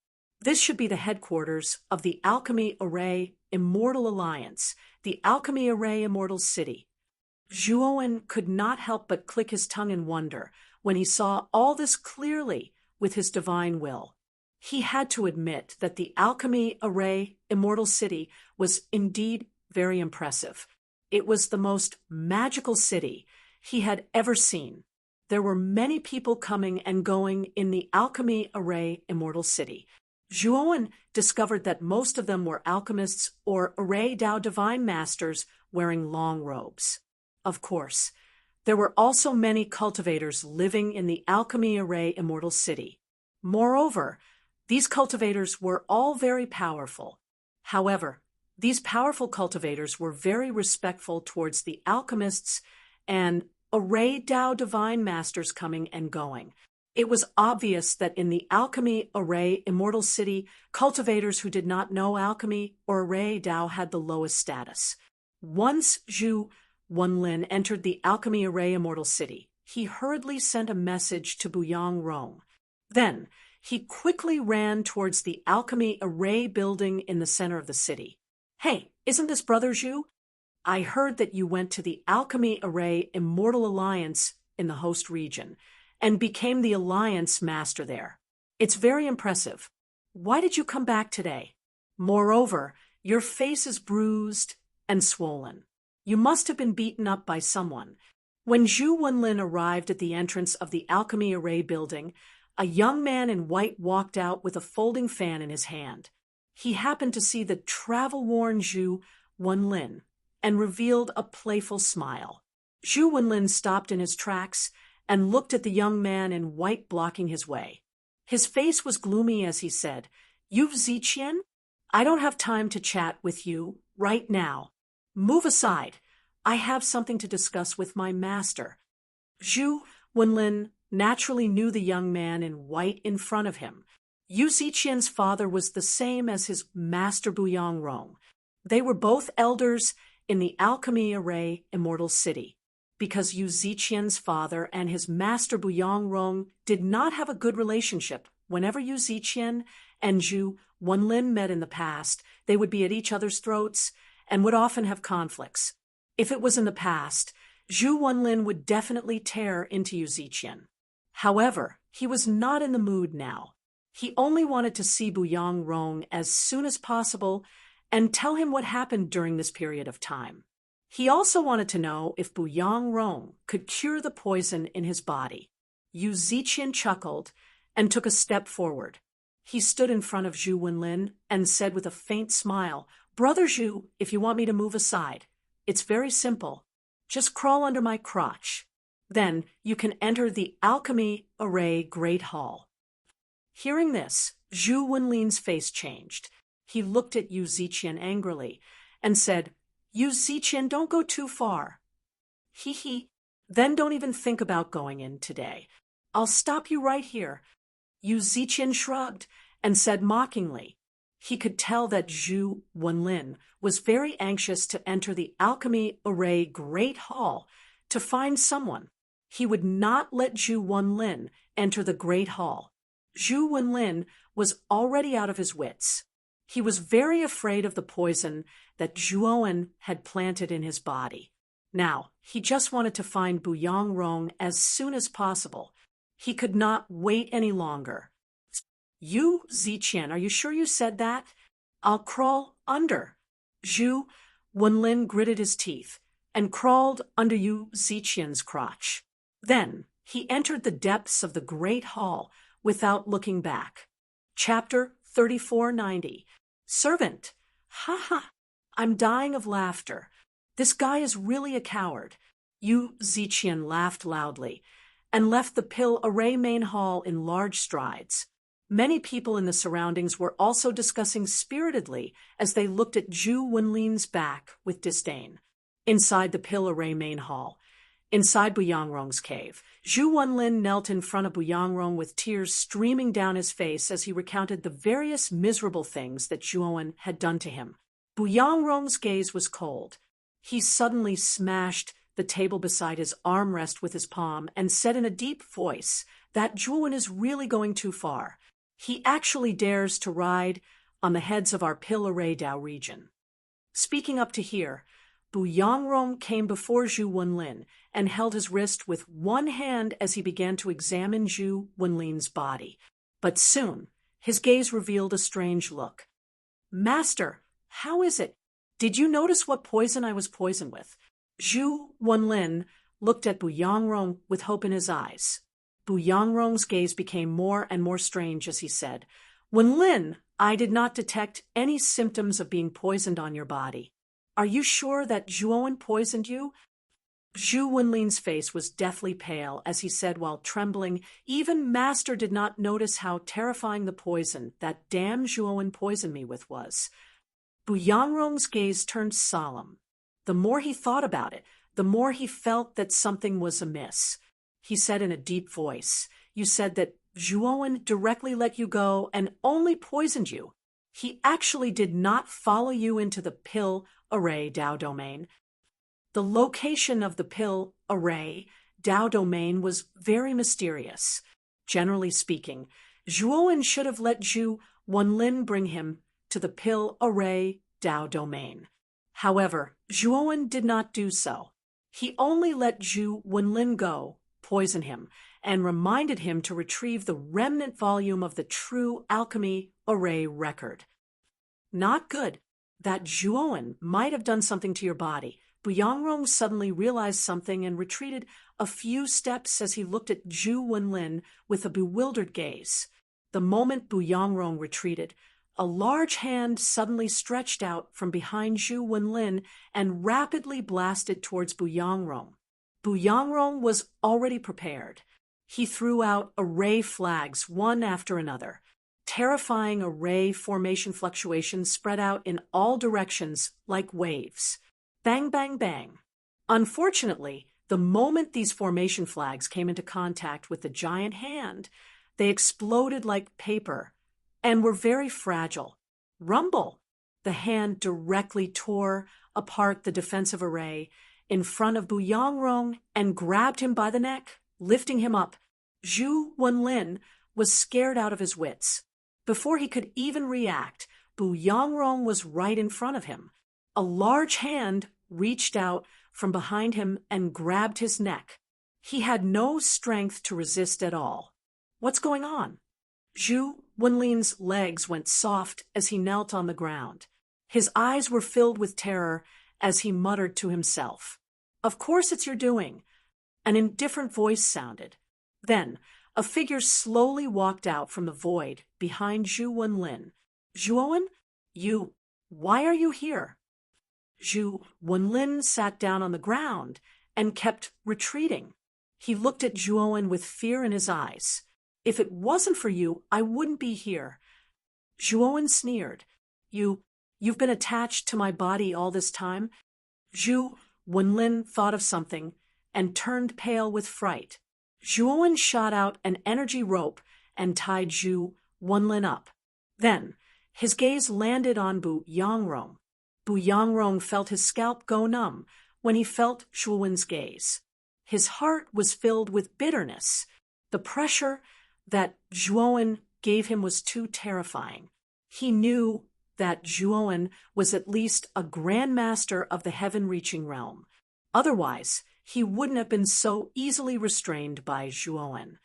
This should be the headquarters of the Alchemy Array Immortal Alliance, the Alchemy Array Immortal City. Zhuowen could not help but click his tongue in wonder when he saw all this clearly with his divine will. He had to admit that the Alchemy Array Immortal City was indeed very impressive. It was the most magical city he had ever seen. There were many people coming and going in the Alchemy Array Immortal City. Zhuowen discovered that most of them were alchemists or array Dao divine masters wearing long robes. Of course, there were also many cultivators living in the Alchemy Array Immortal City. Moreover, these cultivators were all very powerful. However, these powerful cultivators were very respectful towards the alchemists and array Dao divine masters coming and going. It was obvious that in the Alchemy Array Immortal City, cultivators who did not know alchemy or array Dao had the lowest status. Once Zhu Wenlin entered the Alchemy Array Immortal City, he hurriedly sent a message to Buyang Rong. Then, he quickly ran towards the Alchemy Array building in the center of the city. "Hey, isn't this Brother Zhu? I heard that you went to the Alchemy Array Immortal Alliance in the host region, and became the alliance master there. It's very impressive. Why did you come back today? Moreover, your face is bruised and swollen. You must have been beaten up by someone. When Zhu Wenlin arrived at the entrance of the Alchemy Array building, a young man in white walked out with a folding fan in his hand. He happened to see the travel-worn Zhu Wenlin and revealed a playful smile. Zhu Wenlin stopped in his tracks and looked at the young man in white blocking his way. His face was gloomy as he said, "You Ziqian? I don't have time to chat with you right now. Move aside. I have something to discuss with my master." Zhu Wenlin naturally knew the young man in white in front of him. Yu Ziqian's father was the same as his master Buyang Rong. They were both elders in the Alchemy Array Immortal City. Because Yu Ziqian's father and his master Buyang Rong did not have a good relationship, whenever Yu Ziqian and Zhu Wenlin met in the past, they would be at each other's throats and would often have conflicts. If it was in the past, Zhu Wenlin would definitely tear into Yu Ziqian. However, he was not in the mood now. He only wanted to see Buyang Rong as soon as possible and tell him what happened during this period of time. He also wanted to know if Buyang Rong could cure the poison in his body. Yu Ziqian chuckled and took a step forward. He stood in front of Zhu Wenlin and said with a faint smile, "Brother Zhu, if you want me to move aside, it's very simple. Just crawl under my crotch. Then you can enter the Alchemy Array Great Hall." Hearing this, Zhu Wenlin's face changed. He looked at Yu Ziqian angrily and said, "Yu Ziqian, don't go too far." He. Then don't even think about going in today. I'll stop you right here." Yu Ziqian shrugged and said mockingly. He could tell that Zhu Wenlin was very anxious to enter the Alchemy Array Great Hall to find someone. He would not let Zhu Wenlin enter the Great Hall. Zhu Wenlin was already out of his wits. He was very afraid of the poison that Zhuowen had planted in his body. Now, he just wanted to find Buyang Rong as soon as possible. He could not wait any longer. "Yu Ziqian, are you sure you said that? I'll crawl under." Zhu Wenlin gritted his teeth and crawled under Yu Ziqian's crotch. Then he entered the depths of the Great Hall without looking back. Chapter 3490. Servant. Ha ha. I'm dying of laughter. This guy is really a coward. Yu Ziqian laughed loudly and left the Pill Array main hall in large strides. Many people in the surroundings were also discussing spiritedly as they looked at Zhu Wenlin's back with disdain. Inside the Pill Array main hall, inside Buyang Rong's cave, Zhu Wenlin knelt in front of Buyang Rong with tears streaming down his face as he recounted the various miserable things that Zhuowen had done to him. Buyang Rong's gaze was cold. He suddenly smashed the table beside his armrest with his palm and said in a deep voice that Zhuowen is really going too far. He actually dares to ride on the heads of our Pill Array Dao region. Speaking up to here, Buyang Rong came before Zhu Wenlin and held his wrist with one hand as he began to examine Zhu Wenlin's body. But soon, his gaze revealed a strange look. "Master, how is it? Did you notice what poison I was poisoned with?" Zhu Wenlin looked at Buyang Rong with hope in his eyes. Buyang Rong's gaze became more and more strange as he said, "Wenlin, I did not detect any symptoms of being poisoned on your body. Are you sure that Zhuowen poisoned you?" Zhu Wenlin's face was deathly pale as he said while trembling, "Even Master did not notice how terrifying the poison that damn Zhuowen poisoned me with was." Buyang Rong's gaze turned solemn. The more he thought about it, the more he felt that something was amiss. He said in a deep voice, "You said that Zhuowen directly let you go and only poisoned you. He actually did not follow you into the Pill Array Dao domain." The location of the Pill Array Dao domain was very mysterious. Generally speaking, Zhuowen should have let Zhu Wenlin bring him to the Pill Array Dao domain. However, Zhuowen did not do so. He only let Zhu Wenlin go, poison him, and reminded him to retrieve the remnant volume of the True Alchemy Array record. Not good. That Zhuowen might have done something to your body. Bu Yangrong suddenly realized something and retreated a few steps as he looked at Zhu Wenlin with a bewildered gaze. The moment Bu Yangrong retreated, a large hand suddenly stretched out from behind Zhu Wenlin and rapidly blasted towards Bu Yangrong. Bu Yangrong was already prepared. He threw out array flags one after another. Terrifying array formation fluctuations spread out in all directions like waves. Bang, bang, bang. Unfortunately, the moment these formation flags came into contact with the giant hand, they exploded like paper and were very fragile. Rumble! The hand directly tore apart the defensive array in front of Bu Yangrong and grabbed him by the neck, lifting him up. Zhu Wenlin was scared out of his wits. Before he could even react, Bu Yangrong was right in front of him. A large hand reached out from behind him and grabbed his neck. He had no strength to resist at all. What's going on? Zhu Wenlin's legs went soft as he knelt on the ground. His eyes were filled with terror as he muttered to himself. Of course it's your doing. An indifferent voice sounded. Then, a figure slowly walked out from the void behind Zhu Wenlin. Zhuowen, why are you here? Zhu Wenlin sat down on the ground and kept retreating. He looked at Zhuowen with fear in his eyes. If it wasn't for you, I wouldn't be here. Zhuowen sneered. You've been attached to my body all this time? Zhu Wenlin thought of something and turned pale with fright. Zhuowen shot out an energy rope and tied Zhu Wenlin up. Then, his gaze landed on Bu Yangrong. Bu Yangrong felt his scalp go numb when he felt Zhuowen's gaze. His heart was filled with bitterness. The pressure that Zhuowen gave him was too terrifying. He knew that Zhuowen was at least a grandmaster of the heaven-reaching realm. Otherwise, he wouldn't have been so easily restrained by Zhuowen.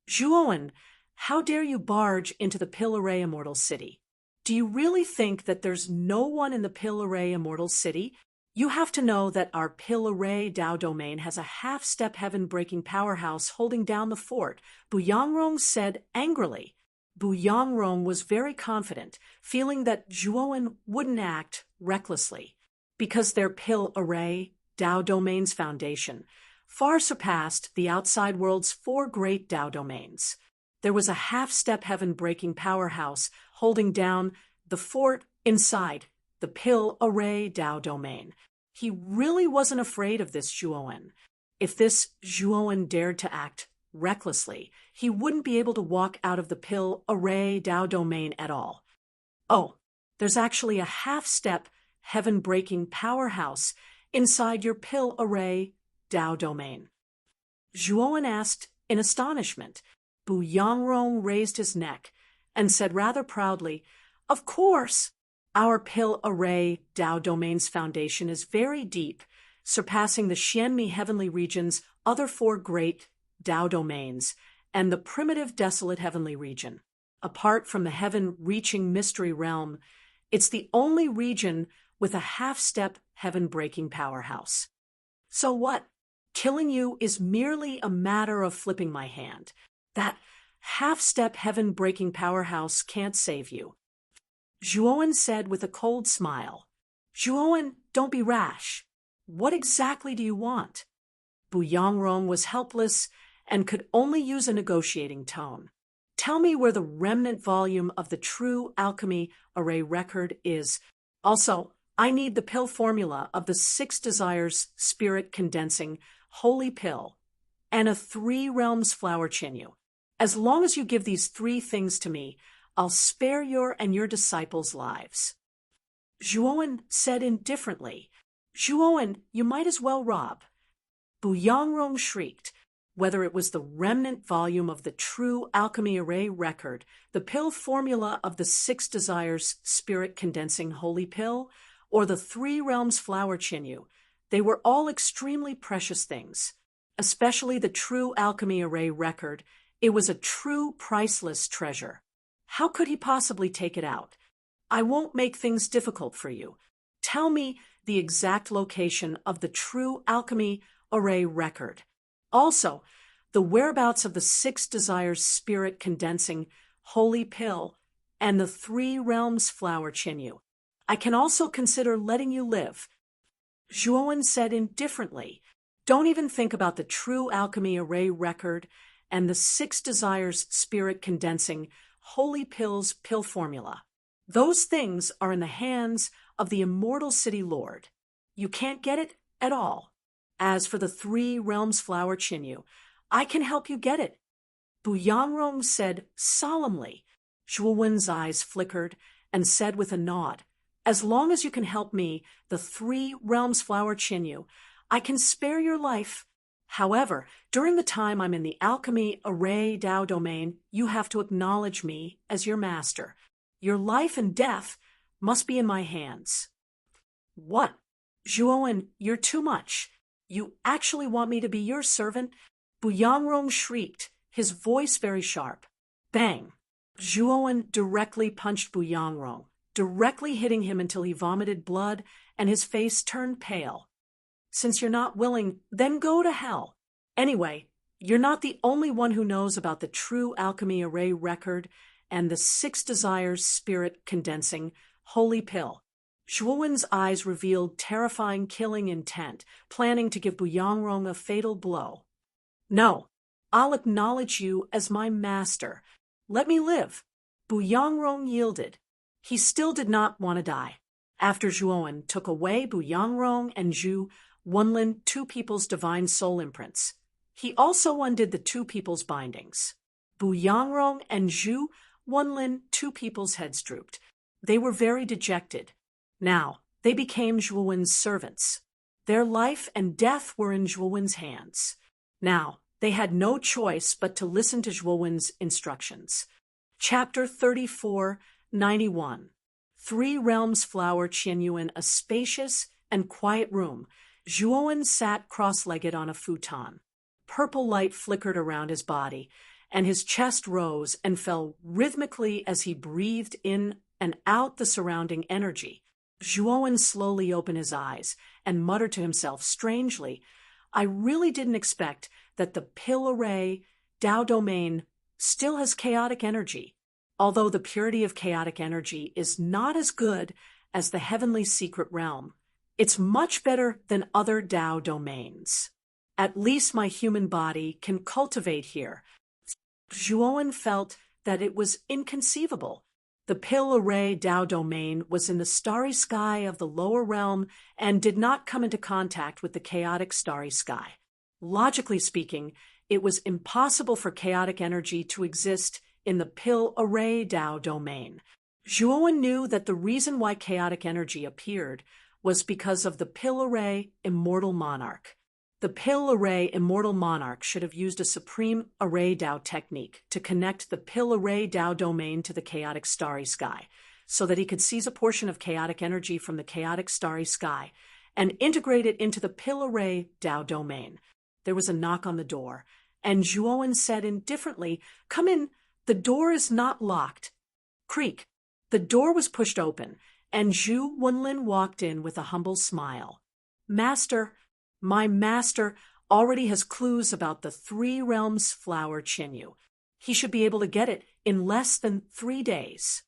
Zhuowen, how dare you barge into the Pill Array Immortal City? Do you really think that there's no one in the Pill Array Immortal City? You have to know that our Pill Array Dao domain has a half-step heaven-breaking powerhouse holding down the fort, Bu Yangrong said angrily. Bu Yangrong was very confident, feeling that Zhuowen wouldn't act recklessly, because their Pill Array Dao domain's foundation far surpassed the outside world's 4 great Dao domains. There was a half-step heaven-breaking powerhouse holding down the fort inside the Pill Array Dao domain. He really wasn't afraid of this Zhuowen. If this Zhuowen dared to act recklessly, he wouldn't be able to walk out of the Pill Array Dao domain at all. Oh, there's actually a half-step heaven-breaking powerhouse inside your Pill Array Dao domain. Zhuowen asked in astonishment. Bu Yangrong raised his neck and said rather proudly, Of course! Our Pill Array Dao domain's foundation is very deep, surpassing the Xianmi heavenly region's other 4 great Dao domains and the primitive desolate heavenly region. Apart from the heaven-reaching mystery realm, it's the only region with a half-step heaven-breaking powerhouse. So what? Killing you is merely a matter of flipping my hand. That half-step heaven-breaking powerhouse can't save you. Zhuowen said with a cold smile. Zhuowen, don't be rash. What exactly do you want? Bu Yangrong was helpless and could only use a negotiating tone. Tell me where the remnant volume of the True Alchemy Array record is. Also, I need the pill formula of the 6 desires spirit condensing holy pill and a 3 realms flower chinyu. As long as you give these 3 things to me, I'll spare your and your disciples' lives. Zhuowen said indifferently. Zhuowen, you might as well rob. Bu Yangrong shrieked. Whether it was the remnant volume of the True Alchemy Array record, the pill formula of the 6 desires spirit condensing holy pill, or the 3 realms flower chinyu, they were all extremely precious things. especially the True Alchemy Array record. It was a true priceless treasure. How could he possibly take it out? I won't make things difficult for you. Tell me the exact location of the True Alchemy Array record. Also, the whereabouts of the 6 Desires Spirit Condensing Holy Pill and the 3 Realms Flower Chinyu. I can also consider letting you live. Zhuowen said indifferently. Don't even think about the True Alchemy Array record and the 6 Desires Spirit Condensing Holy Pills pill formula. Those things are in the hands of the Immortal City Lord. You can't get it at all. As for the 3 Realms Flower Chinyu, I can help you get it. Bu Yangrong said solemnly. Zhuowen's eyes flickered and said with a nod, as long as you can help me, the 3 Realms Flower Chinyu, I can spare your life. However, during the time I'm in the Alchemy Array Dao domain, you have to acknowledge me as your master. Your life and death must be in my hands. What? Zhuowen, you're too much. You actually want me to be your servant? Bu Yangrong shrieked, his voice very sharp. Bang! Zhuowen directly punched Bu Yangrong, directly hitting him until he vomited blood and his face turned pale. Since you're not willing, then go to hell. Anyway, you're not the only one who knows about the True Alchemy Array record and the 6 Desires Spirit Condensing Holy Pill. Zhuowen's eyes revealed terrifying killing intent, planning to give Bu Yangrong a fatal blow. No, I'll acknowledge you as my master. Let me live. Bu Yangrong yielded. He still did not want to die. After Zhuowen took away Bu Yangrong and Zhu Wenlin, 2 people's divine soul imprints, he also undid the 2 people's bindings. Bu Yangrong and Zhu Wenlin, 2 people's heads drooped. They were very dejected. Now, they became Zhuowen's servants. Their life and death were in Zhuowen's hands. Now, they had no choice but to listen to Zhuowen's instructions. Chapter 3491. 3 Realms Flower Chinyu. In a spacious and quiet room, Zhuowen sat cross-legged on a futon. Purple light flickered around his body, and his chest rose and fell rhythmically as he breathed in and out the surrounding energy. Zhuowen slowly opened his eyes and muttered to himself strangely, I really didn't expect that the Pill Array Dao domain still has chaotic energy, although the purity of chaotic energy is not as good as the Heavenly Secret Realm. It's much better than other Dao domains. At least my human body can cultivate here. Zhuowen felt that it was inconceivable. The Pill Array Dao domain was in the starry sky of the lower realm and did not come into contact with the chaotic starry sky. Logically speaking, it was impossible for chaotic energy to exist in the Pill Array Dao domain. Zhuowen knew that the reason why chaotic energy appeared was because of the Pill Array Immortal Monarch. The Pill Array Immortal Monarch should have used a Supreme Array Dao technique to connect the Pill Array Dao domain to the chaotic starry sky, so that he could seize a portion of chaotic energy from the chaotic starry sky and integrate it into the Pill Array Dao domain. There was a knock on the door, and Zhuowen said indifferently, Come in, the door is not locked. Creak. The door was pushed open, and Zhu Wenlin walked in with a humble smile. Master, my master already has clues about the 3 Realms Flower Chinyu. He should be able to get it in less than 3 days.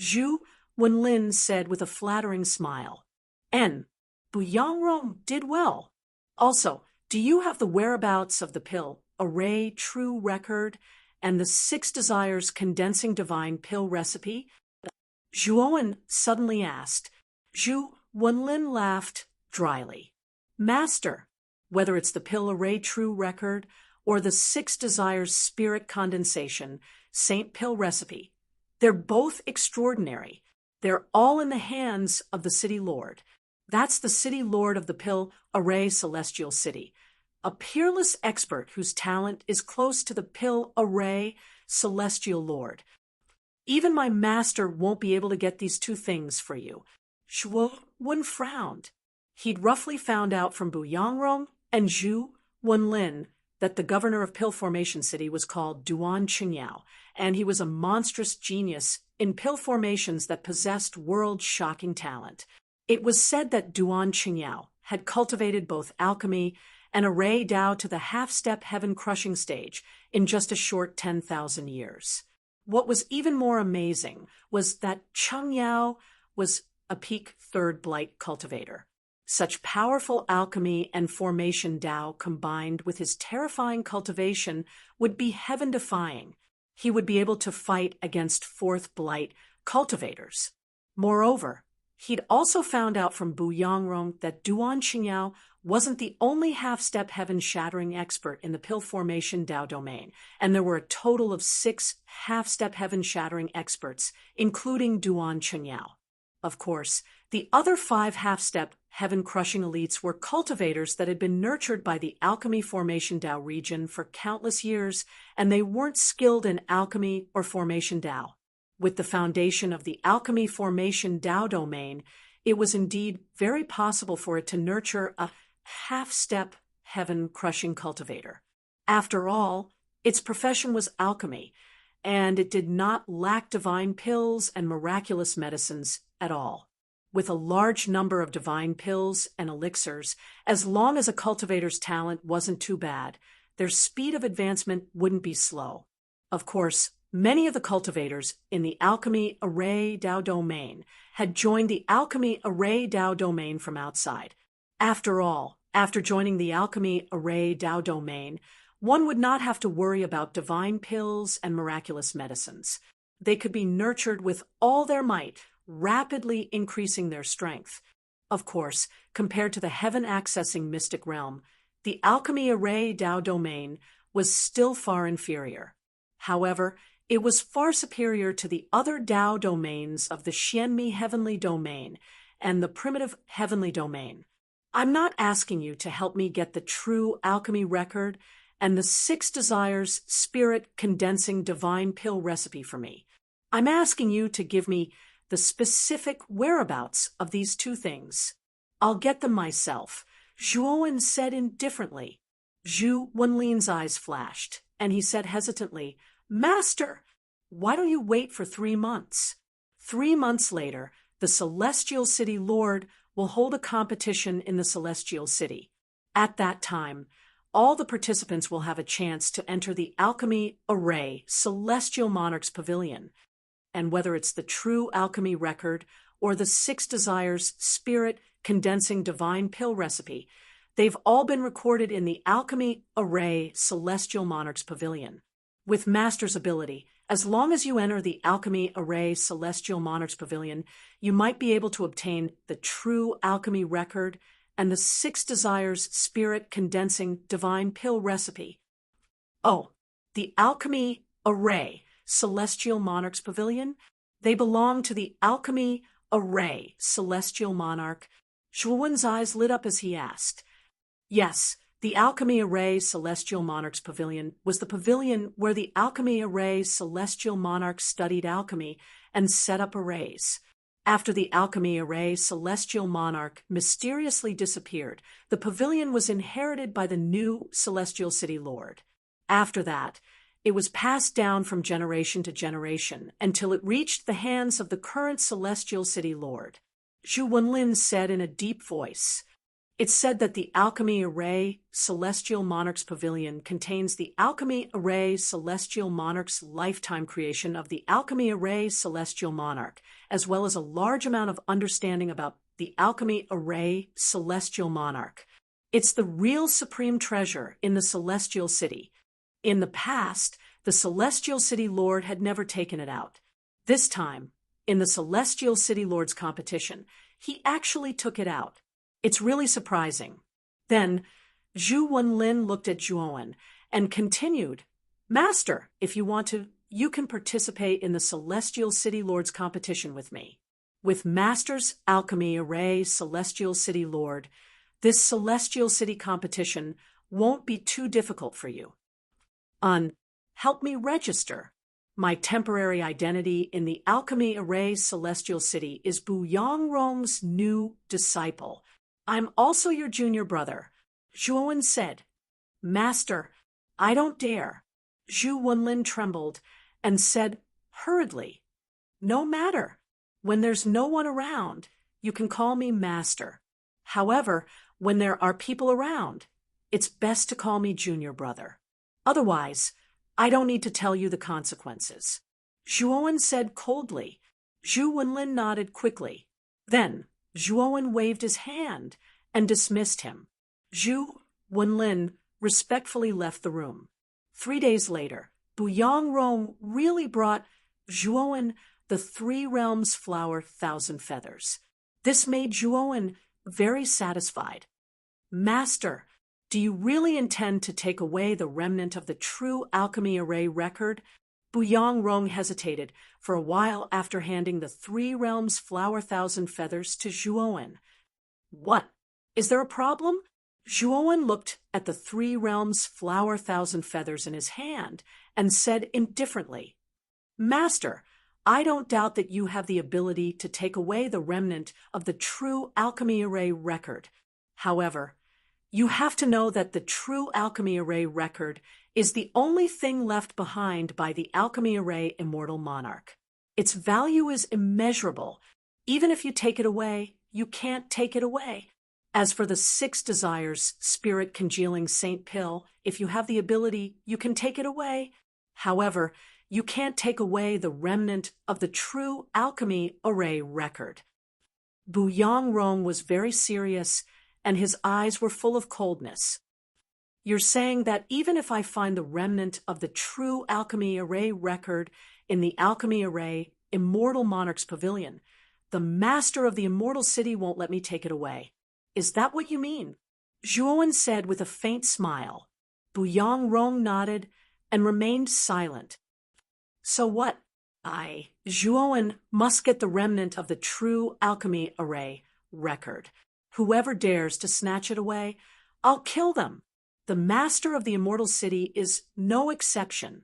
Zhu Wenlin said with a flattering smile. Bu Yangrong did well. Also, do you have the whereabouts of the Pill Array True Record and the 6 Desires Condensing Divine Pill Recipe? Zhuowen suddenly asked. Zhu Wenlin laughed dryly. Master, whether it's the Pill Array True Record or the 6 Desires Spirit Condensation Saint Pill Recipe, they're both extraordinary. They're all in the hands of the City Lord. That's the City Lord of the Pill Array Celestial City, a peerless expert whose talent is close to the Pill Array Celestial Lord. Even my master won't be able to get these 2 things for you. Zhuowen frowned. He'd roughly found out from Bu Yangrong and Zhu Wenlin that the governor of Pill Formation City was called Duan Qingyao, and he was a monstrous genius in pill formations that possessed world-shocking talent. It was said that Duan Qingyao had cultivated both alchemy and array Dao to the half-step heaven-crushing stage in just a short 10,000 years. What was even more amazing was that Qingyao was a peak third blight cultivator. Such powerful alchemy and formation Dao combined with his terrifying cultivation would be heaven-defying. He would be able to fight against fourth blight cultivators. Moreover, he'd also found out from Bu Yangrong that Duan Qingyao wasn't the only half-step heaven-shattering expert in the pill formation Dao domain, and there were a total of 6 half-step heaven-shattering experts, including Duan Qingyao. Of course, the other 5 half-step heaven-crushing elites were cultivators that had been nurtured by the alchemy formation Dao region for countless years, and they weren't skilled in alchemy or formation Dao. With the foundation of the alchemy formation Dao domain, it was indeed very possible for it to nurture a half-step heaven-crushing cultivator. After all, its profession was alchemy, and it did not lack divine pills and miraculous medicines at all. With a large number of divine pills and elixirs, as long as a cultivator's talent wasn't too bad, their speed of advancement wouldn't be slow. Of course, many of the cultivators in the Alchemy Array Dao domain had joined the Alchemy Array Dao domain from outside. After all, after joining the Alchemy Array Dao domain, one would not have to worry about divine pills and miraculous medicines. They could be nurtured with all their might, rapidly increasing their strength. Of course, compared to the heaven-accessing mystic realm, the Alchemy Array Dao domain was still far inferior. However, it was far superior to the other Dao domains of the Xianmi Heavenly Domain and the Primitive Heavenly Domain. I'm not asking you to help me get the true alchemy record and the 6 desires spirit condensing divine pill recipe for me. I'm asking you to give me the specific whereabouts of these 2 things. I'll get them myself, Zhuowen said indifferently. Zhu Wenlin's eyes flashed, and he said hesitantly, "Master, why don't you wait for 3 months? 3 months later, the Celestial City Lord will hold a competition in the Celestial City. At that time, all the participants will have a chance to enter the Alchemy Array Celestial Monarch's Pavilion. And whether it's the true alchemy record or the 6 desires spirit condensing divine pill recipe, they've all been recorded in the Alchemy Array Celestial Monarch's Pavilion. With Master's ability, as long as you enter the Alchemy Array Celestial Monarch's Pavilion, you might be able to obtain the true alchemy record and the 6 desires spirit condensing divine pill recipe." Oh, the Alchemy Array Celestial Monarch's Pavilion? They belong to the Alchemy Array Celestial Monarch. Zhuowen's eyes lit up as he asked. Yes, the Alchemy Array Celestial Monarch's Pavilion was the pavilion where the Alchemy Array Celestial Monarch studied alchemy and set up arrays. After the Alchemy Array Celestial Monarch mysteriously disappeared, the pavilion was inherited by the new Celestial City Lord. After that, it was passed down from generation to generation until it reached the hands of the current Celestial City Lord. Zhu Wenlin said in a deep voice, "It's said that the Alchemy Array Celestial Monarch's Pavilion contains the Alchemy Array Celestial Monarch's lifetime creation of the Alchemy Array Celestial Monarch, as well as a large amount of understanding about the Alchemy Array Celestial Monarch. It's the real supreme treasure in the Celestial City. In the past, the Celestial City Lord had never taken it out. This time, in the Celestial City Lord's competition, he actually took it out. It's really surprising." Then, Zhu Wenlin looked at Zhuowen and continued, "Master, if you want to, you can participate in the Celestial City Lord's competition with me. With Master's Alchemy Array Celestial City Lord, this Celestial City competition won't be too difficult for you. Help me register. My temporary identity in the Alchemy Array Celestial City is Bu Yangrong's new disciple. I'm also your junior brother," Zhuowen said. Master, I don't dare. Zhu Wenlin trembled and said hurriedly, No matter. When there's no one around, you can call me master. However, when there are people around, it's best to call me junior brother. Otherwise, I don't need to tell you the consequences. Zhuowen said coldly. Zhu Wenlin nodded quickly. Then, Zhuowen waved his hand and dismissed him. Zhu Wenlin respectfully left the room. 3 days later, Buyang Rong really brought Zhuowen the 3 realms flower 1,000 feathers. This made Zhuowen very satisfied. Master, do you really intend to take away the remnant of the true alchemy array record? Buyang Rong hesitated for a while after handing the 3 realms flower 1,000 feathers to Zhuowen. What? Is there a problem? Zhuowen looked at the 3 realms flower 1,000 feathers in his hand and said indifferently, Master, I don't doubt that you have the ability to take away the remnant of the true alchemy array record. However, you have to know that the true alchemy array record is the only thing left behind by the alchemy array immortal monarch. Its value is immeasurable. Even if you take it away, you can't take it away. As for the 6 desires, spirit congealing Saint Pill, if you have the ability, you can take it away. However, you can't take away the remnant of the true alchemy array record. Buyang Rong was very serious, and his eyes were full of coldness. You're saying that even if I find the remnant of the true alchemy array record in the alchemy array immortal monarch's pavilion, the master of the immortal city won't let me take it away. Is that what you mean? Zhuowen said with a faint smile. Buyang Rong nodded and remained silent. So what? Zhuowen must get the remnant of the true alchemy array record. Whoever dares to snatch it away, I'll kill them. The master of the immortal city is no exception.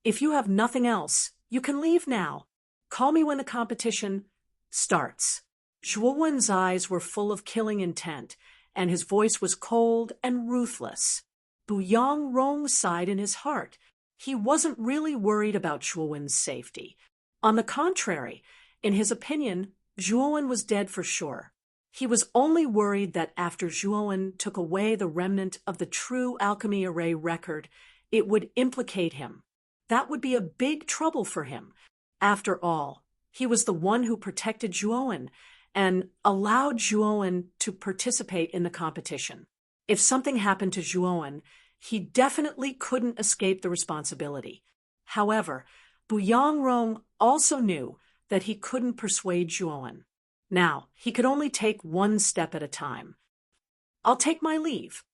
If you have nothing else, you can leave now. Call me when the competition starts. Zhuowen's eyes were full of killing intent, and his voice was cold and ruthless. Buyang Rong sighed in his heart. He wasn't really worried about Zhuowen's safety. On the contrary, in his opinion, Zhuowen was dead for sure. He was only worried that after Zhuowen took away the remnant of the true alchemy array record, it would implicate him. That would be a big trouble for him. After all, he was the one who protected Zhuowen and allowed Zhuowen to participate in the competition. If something happened to Zhuowen, he definitely couldn't escape the responsibility. However, Buyang Rong also knew that he couldn't persuade Zhuowen. Now, he could only take one step at a time. I'll take my leave.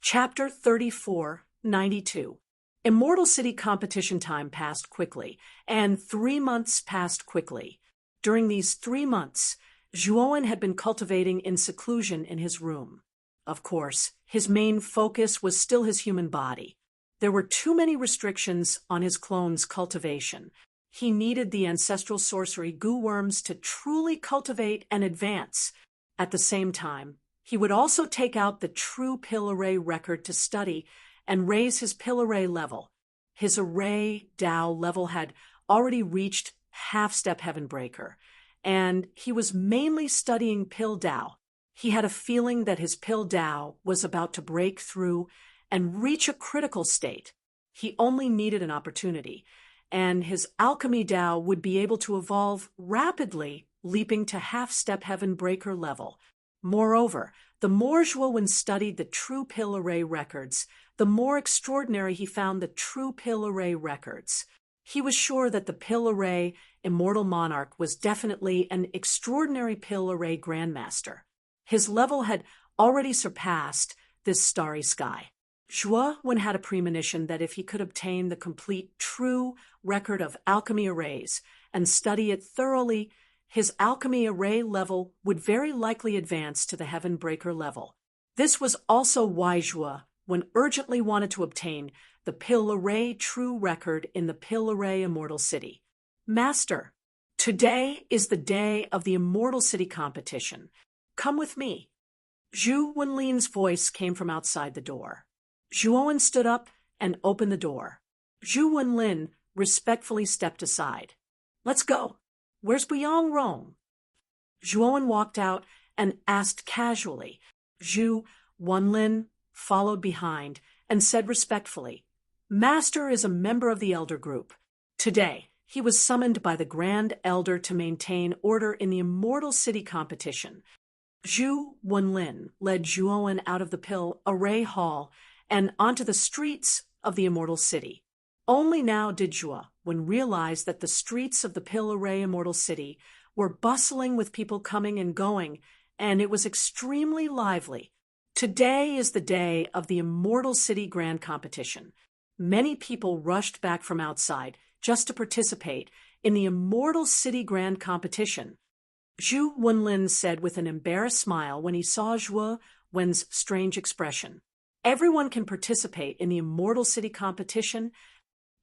Chapter 3492. Immortal City competition time passed quickly, and 3 months passed quickly. During these 3 months, Zhuowen had been cultivating in seclusion in his room. Of course, his main focus was still his human body. There were too many restrictions on his clone's cultivation. He needed the ancestral sorcery goo worms to truly cultivate and advance. At the same time, he would also take out the true pill array record to study and raise his pill array level. His array Dao level had already reached half-step heaven breaker, and he was mainly studying pill Dao. He had a feeling that his pill Dao was about to break through and reach a critical state. He only needed an opportunity, and his alchemy Dao would be able to evolve rapidly, leaping to half-step heaven breaker level. Moreover, the more Zhuowen studied the true pill array records, the more extraordinary he found the true pill array records. He was sure that the pill array immortal monarch was definitely an extraordinary pill array grandmaster. His level had already surpassed this starry sky. Zhuowen had a premonition that if he could obtain the complete true record of alchemy arrays and study it thoroughly, his alchemy array level would very likely advance to the heaven breaker level. This was also why Zhuowen urgently wanted to obtain the pill array true record in the pill array immortal city. Master, today is the day of the immortal city competition. Come with me. Zhu Wenlin's voice came from outside the door. Zhuowen stood up and opened the door. Zhu Wenlin respectfully stepped aside. Let's go. Where's Buyong Rong? Zhuowen walked out and asked casually. Zhu Wenlin followed behind and said respectfully, Master is a member of the Elder Group. Today, he was summoned by the Grand Elder to maintain order in the Immortal City competition. Zhu Wenlin led Zhuowen out of the Pill Array Hall and onto the streets of the Immortal City. Only now did Zhuowen realize that the streets of the Pill Array Immortal City were bustling with people coming and going, and it was extremely lively. Today is the day of the Immortal City Grand Competition. Many people rushed back from outside just to participate in the Immortal City Grand Competition. Zhu Wenlin said with an embarrassed smile when he saw Zhuo Wen's strange expression. Everyone can participate in the Immortal City competition?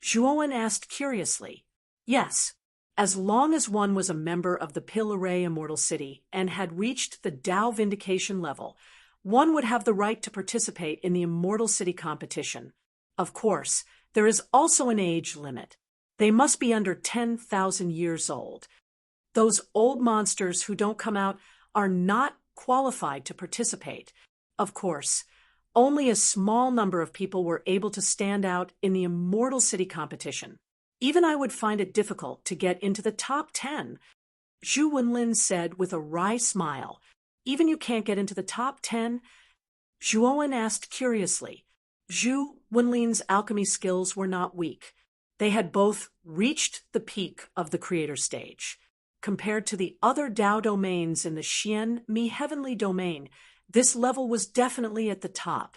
Zhuowen asked curiously. Yes, as long as one was a member of the Pill Array Immortal City and had reached the Dao Vindication level, one would have the right to participate in the Immortal City competition. Of course, there is also an age limit. They must be under 10,000 years old. Those old monsters who don't come out are not qualified to participate. Of course, only a small number of people were able to stand out in the Immortal City competition. Even I would find it difficult to get into the top 10. Zhu Wenlin said with a wry smile. Even you can't get into the top 10? Zhuowen asked curiously. Zhu Wenlin's alchemy skills were not weak. They had both reached the peak of the creator stage. Compared to the other Dao domains in the Xian Mi Heavenly domain, this level was definitely at the top.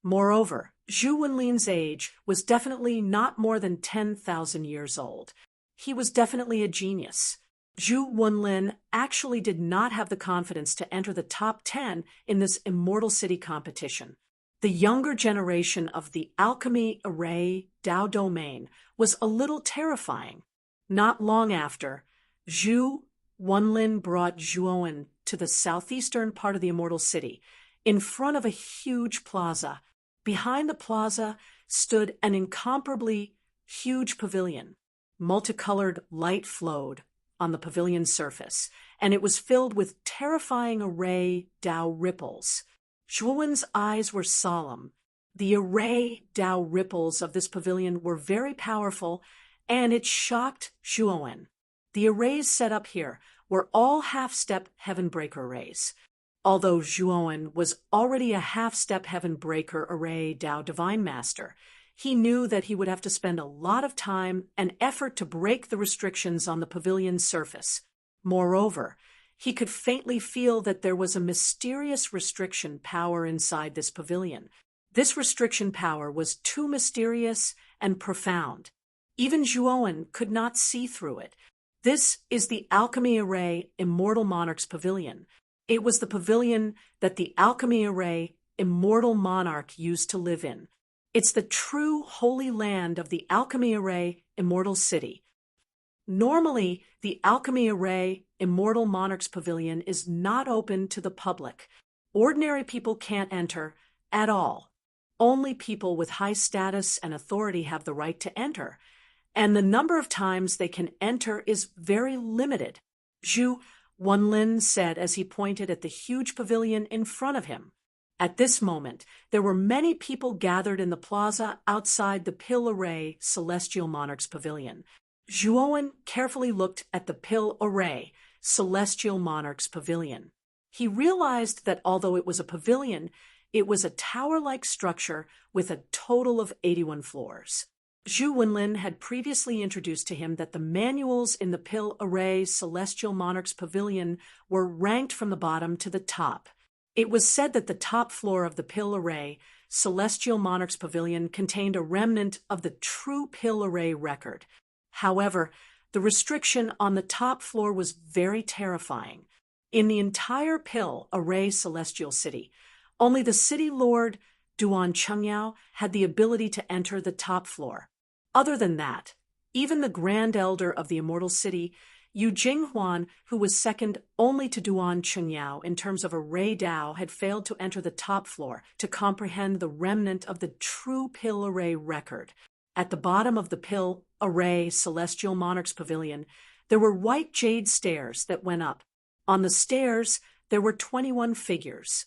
Moreover, Zhu Wenlin's age was definitely not more than 10,000 years old. He was definitely a genius. Zhu Wenlin actually did not have the confidence to enter the top 10 in this Immortal City competition. The younger generation of the Alchemy Array Dao domain was a little terrifying. Not long after, Zhu Wenlin brought Zhuowen to the southeastern part of the Immortal City, in front of a huge plaza. Behind the plaza stood an incomparably huge pavilion. Multicolored light flowed on the pavilion's surface, and it was filled with terrifying array Dao ripples. Zhuowen's eyes were solemn. The array Dao ripples of this pavilion were very powerful, and it shocked Zhuowen. The arrays set up here were all half-step Heaven Breaker arrays. Although Zhuowen was already a half-step Heaven Breaker array Dao Divine Master, he knew that he would have to spend a lot of time and effort to break the restrictions on the pavilion's surface. Moreover, he could faintly feel that there was a mysterious restriction power inside this pavilion. This restriction power was too mysterious and profound. Even Zhuowen could not see through it. This is the Alchemy Array Immortal Monarch's Pavilion. It was the pavilion that the Alchemy Array Immortal Monarch used to live in. It's the true holy land of the Alchemy Array Immortal City. Normally, the Alchemy Array Immortal Monarch's Pavilion is not open to the public. Ordinary people can't enter at all. Only people with high status and authority have the right to enter, and the number of times they can enter is very limited. Zhu Wenlin said as he pointed at the huge pavilion in front of him. At this moment, there were many people gathered in the plaza outside the Pill Array Celestial Monarch's Pavilion. Zhuowen carefully looked at the Pill Array Celestial Monarch's Pavilion. He realized that although it was a pavilion, it was a tower-like structure with a total of 81 floors. Zhu Wenlin had previously introduced to him that the manuals in the Pill Array Celestial Monarch's Pavilion were ranked from the bottom to the top. It was said that the top floor of the Pill Array Celestial Monarch's Pavilion contained a remnant of the true Pill Array record. However, the restriction on the top floor was very terrifying. In the entire Pill Array Celestial City, only the city lord Duan Chengyao had the ability to enter the top floor. Other than that, Even the Grand Elder of the Immortal City, Yu Jinghuan, who was second only to Duan Chengyao in terms of array Dao, had failed to enter the top floor to comprehend the remnant of the true Pill Array record. At the bottom of the Pill Array Celestial Monarch's Pavilion, there were white jade stairs that went up. On the stairs, there were 21 figures.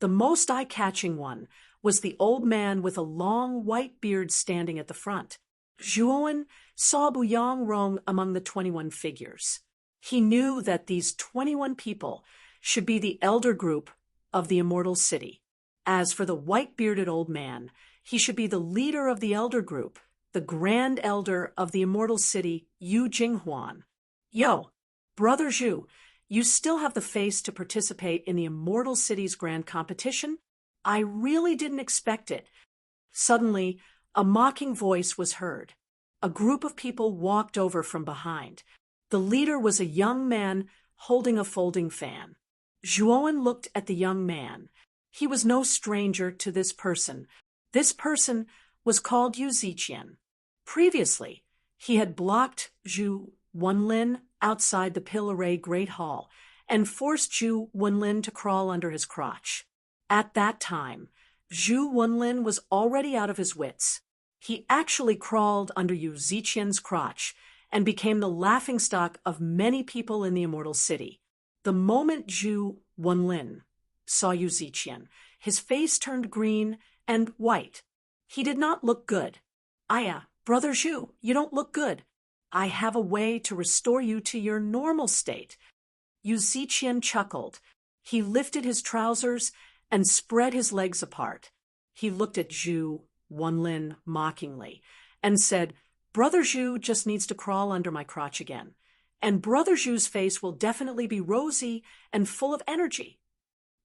The most eye-catching one was the old man with a long white beard standing at the front. Zhuowen saw Buyang Rong among the 21 figures. He knew that these 21 people should be the elder group of the Immortal City. As for the white-bearded old man, he should be the leader of the elder group, the Grand Elder of the Immortal City, Yu Jinghuan. Yo, Brother Zhu, you still have the face to participate in the Immortal City's grand competition? I really didn't expect it. Suddenly, a mocking voice was heard. A group of people walked over from behind. The leader was a young man holding a folding fan. Zhuowen looked at the young man. He was no stranger to this person. This person was called Yu Ziqian. Previously, he had blocked Zhu Wenlin outside the Pill Array Great Hall and forced Zhu Wenlin to crawl under his crotch. At that time, Zhu Wenlin was already out of his wits. He actually crawled under Yu Ziqian's crotch and became the laughingstock of many people in the Immortal City. The moment Zhu Wenlin saw Yu Ziqian, his face turned green and white. He did not look good. Aya, Brother Zhu, you don't look good. I have a way to restore you to your normal state. Yu Ziqian chuckled. He lifted his trousers and spread his legs apart. He looked at Zhu Wenlin mockingly and said, Brother Zhu just needs to crawl under my crotch again, and Brother Zhu's face will definitely be rosy and full of energy.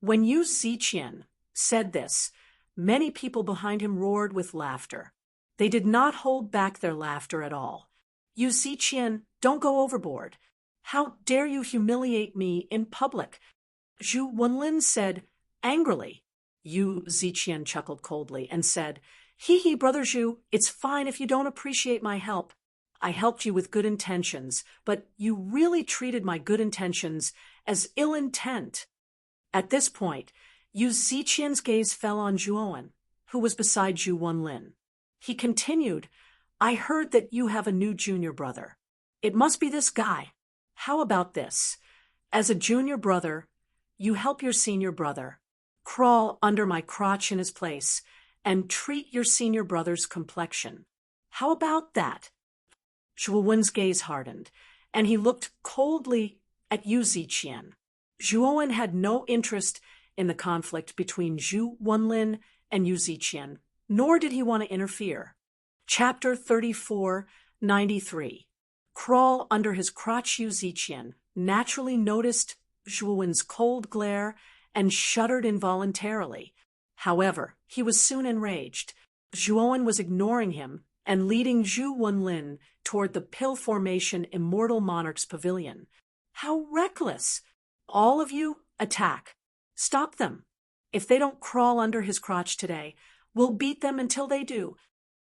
When Yu Ziqian said this, many people behind him roared with laughter. They did not hold back their laughter at all. Yu Ziqian, don't go overboard. How dare you humiliate me in public? Zhu Wenlin said angrily. Yu Ziqian chuckled coldly and said, Hee, Brother Zhu, it's fine if you don't appreciate my help. I helped you with good intentions, but you really treated my good intentions as ill intent. At this point, Yu Ziqian's gaze fell on Zhuowen, who was beside Zhu Wenlin. He continued, I heard that you have a new junior brother. It must be this guy. How about this? As a junior brother, you help your senior brother, crawl under my crotch in his place, and treat your senior brother's complexion. How about that? Zhuowen's gaze hardened, and he looked coldly at Yu Ziqian. Zhuowen had no interest in the conflict between Zhu Wenlin and Yu Ziqian, nor did he want to interfere. Chapter 3493. Crawl under his crotch. Yu Ziqian naturally noticed Zhuowen's cold glare and shuddered involuntarily. However, he was soon enraged. Zhuowen was ignoring him and leading Zhu Wenlin toward the Pill Formation Immortal Monarch's Pavilion. How reckless! All of you, attack. Stop them. If they don't crawl under his crotch today, we'll beat them until they do.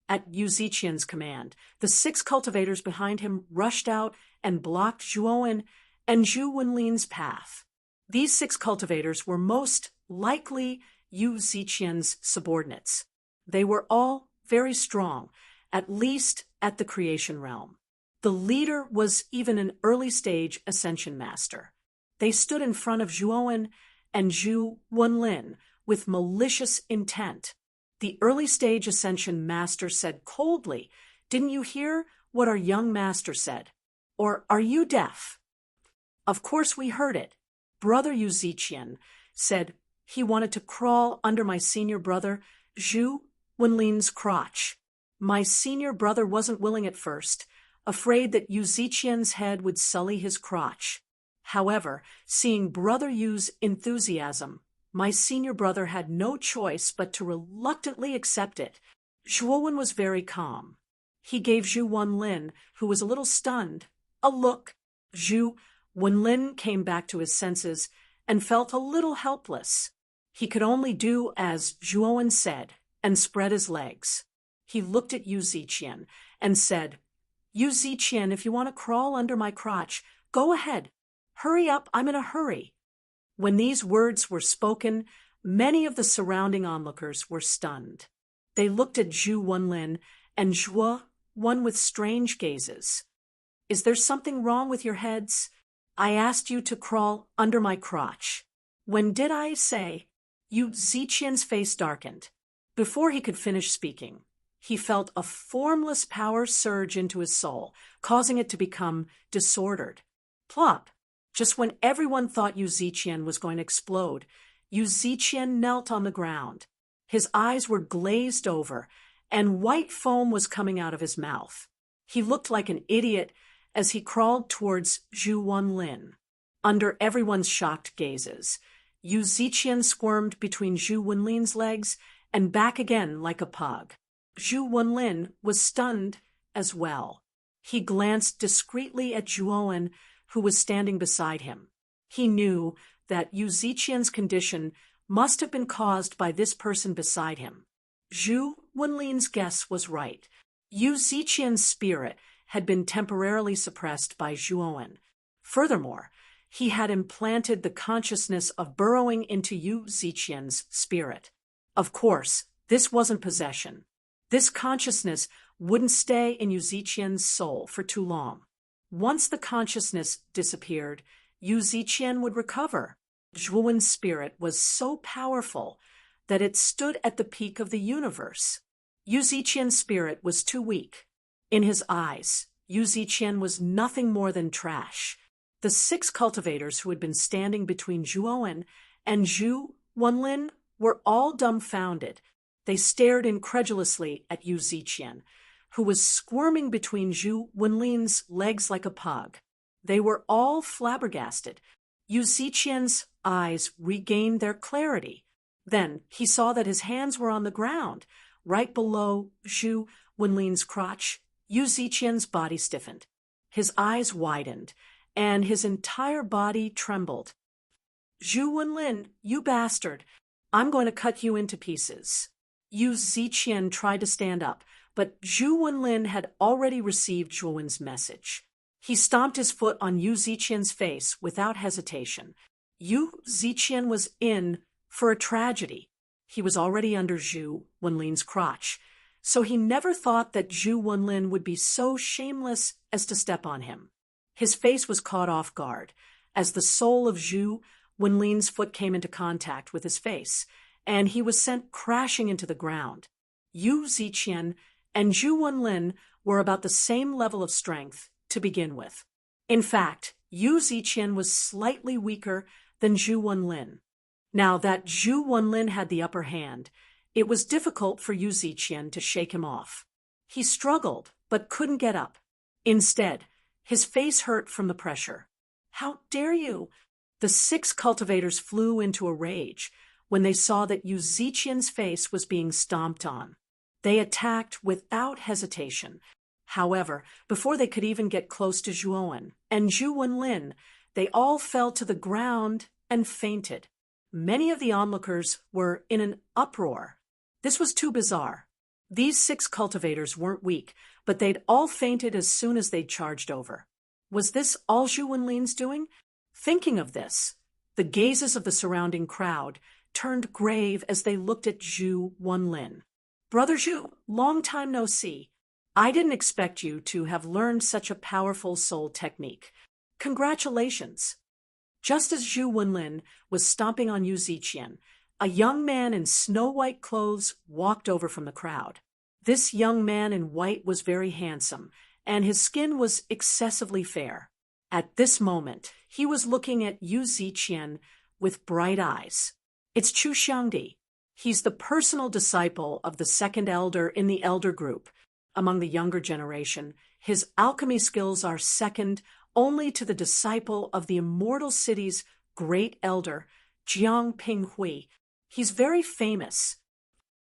At Yu Ziqian's command, the 6 cultivators behind him rushed out and blocked Zhuowen and Zhu Wenlin's path. These 6 cultivators were most likely Yu Ziqian's subordinates. They were all very strong, at least at the creation realm. The leader was even an early-stage ascension master. They stood in front of Zhuowen and Zhu Wenlin with malicious intent. The early-stage ascension master said coldly, Didn't you hear what our young master said? Or are you deaf? Of course we heard it. Brother Yu Ziqian said he wanted to crawl under my senior brother, Zhu Wenlin's crotch. My senior brother wasn't willing at first, afraid that Yu Ziqian's head would sully his crotch. However, seeing Brother Yu's enthusiasm, my senior brother had no choice but to reluctantly accept it. Zhuowen was very calm. He gave Zhu Wenlin, who was a little stunned, a look. Zhu Wenlin came back to his senses and felt a little helpless. He could only do as Zhuowen said and spread his legs. He looked at Yu Ziqian and said, "You Ziqian, if you want to crawl under my crotch, go ahead. Hurry up, I'm in a hurry." When these words were spoken, many of the surrounding onlookers were stunned. They looked at Zhu Wenlin and Zhuo, one with strange gazes. "Is there something wrong with your heads? I asked you to crawl under my crotch. When did I say?" Yu Ziqian's face darkened. Before he could finish speaking, he felt a formless power surge into his soul, causing it to become disordered. Plop! Just when everyone thought Yu Ziqian was going to explode, Yu Ziqian knelt on the ground. His eyes were glazed over, and white foam was coming out of his mouth. He looked like an idiot as he crawled towards Zhu Wenlin. Under everyone's shocked gazes, Yu Ziqian squirmed between Zhu Wenlin's legs and back again like a pug. Zhu Wenlin was stunned as well. He glanced discreetly at Zhuowen, who was standing beside him. He knew that Yu Ziqian's condition must have been caused by this person beside him. Zhu Wenlin's guess was right. Yu Ziqian's spirit had been temporarily suppressed by Zhuowen. Furthermore, he had implanted the consciousness of burrowing into Yu Ziqian's spirit. Of course, this wasn't possession. This consciousness wouldn't stay in Yu Ziqian's soul for too long. Once the consciousness disappeared, Yu Ziqian would recover. Zhuowen's spirit was so powerful that it stood at the peak of the universe. Yu Ziqian's spirit was too weak. In his eyes, Yu Ziqian was nothing more than trash. The 6 cultivators who had been standing between Zhuowen and Zhu Wenlin were all dumbfounded. They stared incredulously at Yu Ziqian, who was squirming between Zhu Wenlin's legs like a pug. They were all flabbergasted. Yu Ziqian's eyes regained their clarity. Then he saw that his hands were on the ground, right below Zhu Wenlin's crotch. Yu Ziqian's body stiffened. His eyes widened, and his entire body trembled. "Zhu Wenlin, you bastard! I'm going to cut you into pieces." Yu Ziqian tried to stand up, but Zhu Wenlin had already received Zhuowen's message. He stomped his foot on Yu Ziqian's face without hesitation. Yu Ziqian was in for a tragedy. He was already under Zhu Wenlin's crotch, so he never thought that Zhu Wenlin would be so shameless as to step on him. His face was caught off guard as the sole of Zhu Wenlin's foot came into contact with his face, and he was sent crashing into the ground. Yu Ziqian and Zhu Wenlin were about the same level of strength to begin with. In fact, Yu Ziqian was slightly weaker than Zhu Wenlin. Now that Zhu Wenlin had the upper hand, it was difficult for Yu Ziqian to shake him off. He struggled, but couldn't get up. Instead, his face hurt from the pressure. "How dare you!" The 6 cultivators flew into a rage when they saw that Yu Ziqian's face was being stomped on. They attacked without hesitation. However, before they could even get close to Zhuowen and Zhu Wenlin, they all fell to the ground and fainted. Many of the onlookers were in an uproar. This was too bizarre. These 6 cultivators weren't weak, but they'd all fainted as soon as they'd charged over. Was this all Zhu Wenlin's doing? Thinking of this, the gazes of the surrounding crowd turned grave as they looked at Zhu Wenlin. "Brother Zhu, long time no see. I didn't expect you to have learned such a powerful soul technique. Congratulations." Just as Zhu Wenlin was stomping on Yu Ziqian, a young man in snow-white clothes walked over from the crowd. This young man in white was very handsome, and his skin was excessively fair. At this moment, he was looking at Yu Ziqian with bright eyes. "It's Chu Xiangdi. He's the personal disciple of the 2nd elder in the elder group. Among the younger generation, his alchemy skills are second only to the disciple of the immortal city's great elder, Jiang Pinghui. He's very famous.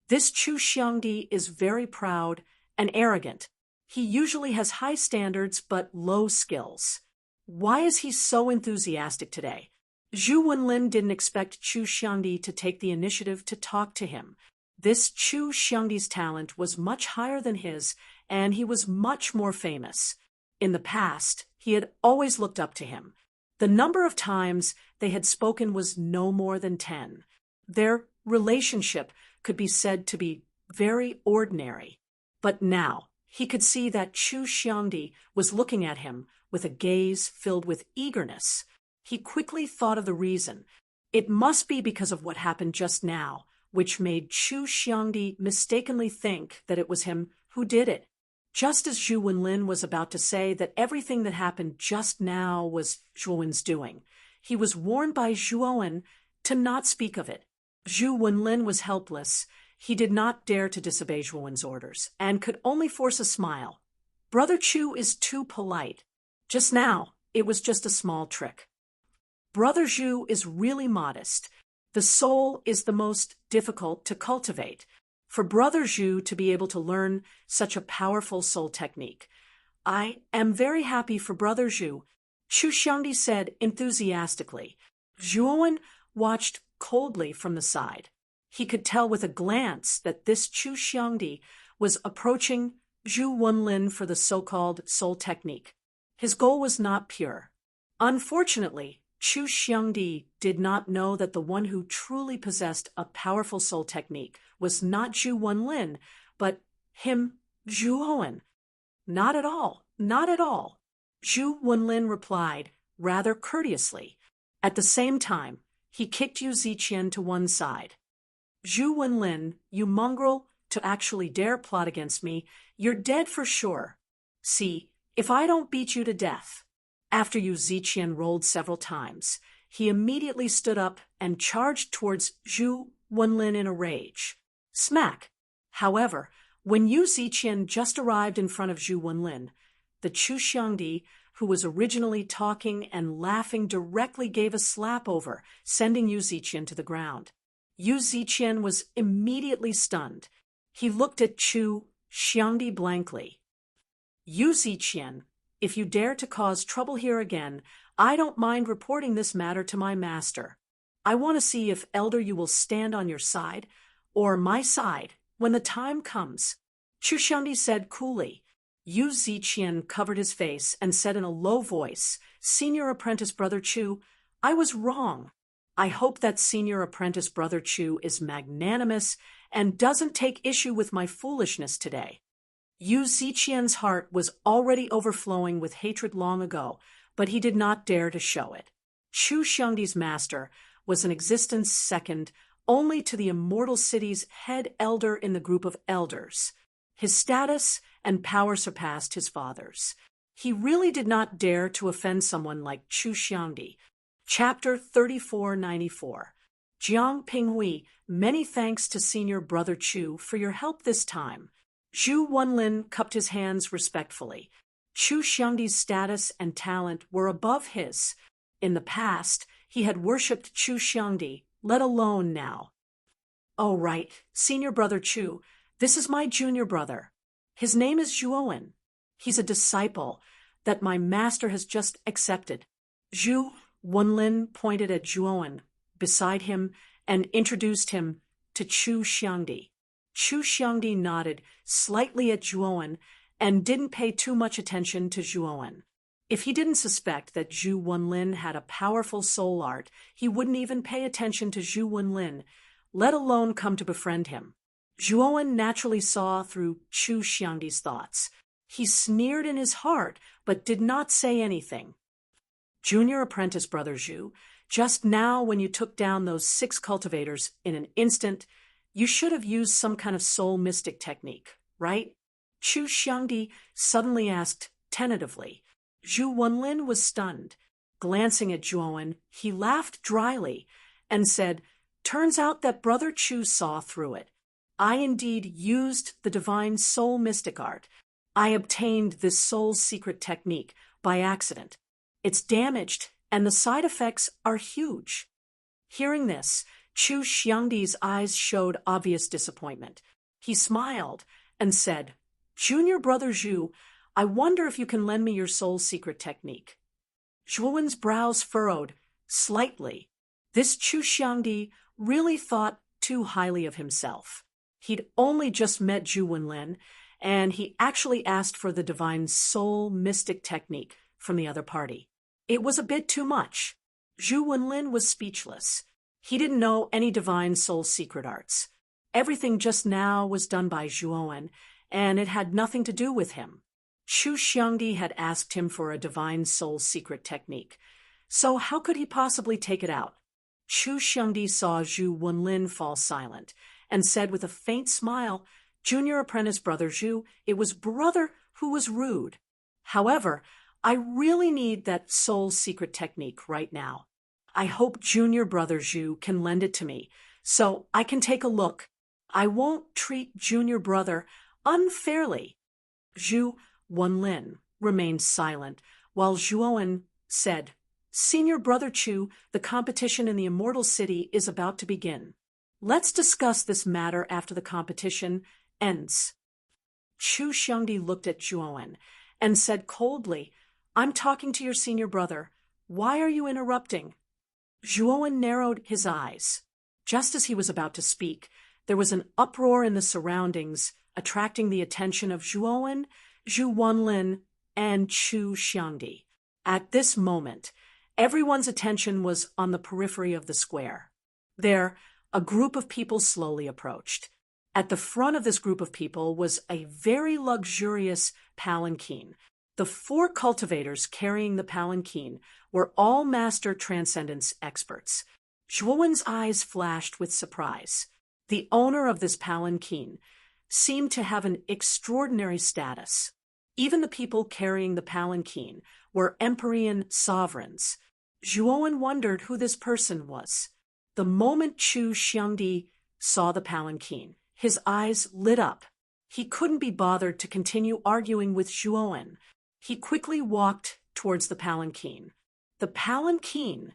This Chu Xiangdi is very proud and arrogant. He usually has high standards but low skills. Why is he so enthusiastic today?" Zhu Wenlin didn't expect Chu Xiangdi to take the initiative to talk to him. This Chu Xiangdi's talent was much higher than his, and he was much more famous. In the past, he had always looked up to him. The number of times they had spoken was no more than 10. Their relationship could be said to be very ordinary. But now, he could see that Chu Xiangdi was looking at him with a gaze filled with eagerness. He quickly thought of the reason. It must be because of what happened just now, which made Chu Xiangdi mistakenly think that it was him who did it. Just as Zhu Wenlin was about to say that everything that happened just now was Zhu Wen's doing, he was warned by Zhu Wen to not speak of it. Zhu Wenlin was helpless. He did not dare to disobey Zhu Wen's orders, and could only force a smile. Brother Chu is too polite. Just now, it was just a small trick. Brother Zhu is really modest. The soul is the most difficult to cultivate. For Brother Zhu to be able to learn such a powerful soul technique, I am very happy for Brother Zhu, Chu Xiangdi said enthusiastically. Zhu Wen watched coldly from the side. He could tell with a glance that this Chu Xiangdi was approaching Zhu Wenlin for the so-called soul technique. His goal was not pure. Unfortunately, Chu Xiangdi did not know that the one who truly possessed a powerful soul technique was not Zhu Wenlin, but him, Zhu Wen. Not at all, not at all. Zhu Wenlin replied, rather courteously. At the same time, he kicked Yu Ziqian to one side. Zhu Wenlin, you mongrel, to actually dare plot against me, you're dead for sure. See, if I don't beat you to death. After Yu Ziqian rolled several times, he immediately stood up and charged towards Zhu Wenlin in a rage. Smack! However, when Yu Ziqian just arrived in front of Zhu Wenlin, the Chu Xiangdi, who was originally talking and laughing, directly gave a slap over, sending Yu Ziqian to the ground. Yu Ziqian was immediately stunned. He looked at Chu Xiangdi blankly. Yu Ziqian, if you dare to cause trouble here again, I don't mind reporting this matter to my master. I want to see if Elder you will stand on your side, or my side, when the time comes. Chu Xiangdi said coolly. Yu Ziqian covered his face and said in a low voice, Senior Apprentice Brother Chu, I was wrong. I hope that Senior Apprentice Brother Chu is magnanimous and doesn't take issue with my foolishness today. Yu Ziqian's heart was already overflowing with hatred long ago, but he did not dare to show it. Chu Xiangdi's master was an existence second only to the immortal city's head elder in the group of elders. His status and power surpassed his father's. He really did not dare to offend someone like Chu Xiangdi. Chapter 3494. Jiang Pinghui, many thanks to Senior Brother Chu for your help this time. Zhu Wenlin cupped his hands respectfully. Chu Xiangdi's status and talent were above his. In the past, he had worshipped Chu Xiangdi, let alone now. Oh, right, Senior Brother Chu, this is my junior brother. His name is Zhu Wen. He's a disciple that my master has just accepted. Zhu Wenlin pointed at Zhu Wen beside him and introduced him to Chu Xiangdi. Chu Xiangdi nodded slightly at Zhu Wen and didn't pay too much attention to Zhu Wen. If he didn't suspect that Zhu Wenlin had a powerful soul art, he wouldn't even pay attention to Zhu Wenlin, let alone come to befriend him. Zhu Wen naturally saw through Chu Xiangdi's thoughts. He sneered in his heart, but did not say anything. Junior Apprentice Brother Zhu, just now when you took down those 6 cultivators in an instant, you should have used some kind of soul mystic technique, right? Chu Xiangdi suddenly asked tentatively. Zhu Wenlin was stunned. Glancing at Zhu Wen, he laughed dryly and said, Turns out that Brother Chu saw through it. I indeed used the divine soul mystic art. I obtained this soul secret technique by accident. It's damaged, and the side effects are huge. Hearing this, Chu Xiangdi's eyes showed obvious disappointment. He smiled and said, Junior Brother Zhu, I wonder if you can lend me your soul secret technique. Zhu Wen's brows furrowed slightly. This Chu Xiangdi really thought too highly of himself. He'd only just met Zhu Wenlin, and he actually asked for the divine soul mystic technique from the other party. It was a bit too much. Zhu Wenlin was speechless. He didn't know any divine soul secret arts. Everything just now was done by Zhuowen, and it had nothing to do with him. Chu Xiangdi had asked him for a divine soul secret technique, so how could he possibly take it out? Chu Xiangdi saw Zhu Wenlin fall silent, and said with a faint smile, "Junior apprentice Brother Zhu, it was brother who was rude. However, I really need that soul secret technique right now. I hope Junior Brother Zhu can lend it to me, so I can take a look. I won't treat Junior Brother unfairly." Zhu Wenlin remained silent, while Zhuowen said, "Senior Brother Chu, the competition in the Immortal City is about to begin. Let's discuss this matter after the competition ends." Chu Xiangdi looked at Zhuowen and said coldly, "I'm talking to your senior brother. Why are you interrupting?" Zhuowen narrowed his eyes. Just as he was about to speak, there was an uproar in the surroundings, attracting the attention of Zhuowen, Zhu Wenlin, and Chu Xiangdi. At this moment, everyone's attention was on the periphery of the square. There, a group of people slowly approached. At the front of this group of people was a very luxurious palanquin. The 4 cultivators carrying the palanquin were all master transcendence experts. Zhuowen's eyes flashed with surprise. The owner of this palanquin seemed to have an extraordinary status. Even the people carrying the palanquin were Empyrean sovereigns. Zhuowen wondered who this person was. The moment Chu Xiangdi saw the palanquin, his eyes lit up. He couldn't be bothered to continue arguing with Zhuowen. He quickly walked towards the palanquin. The palanquin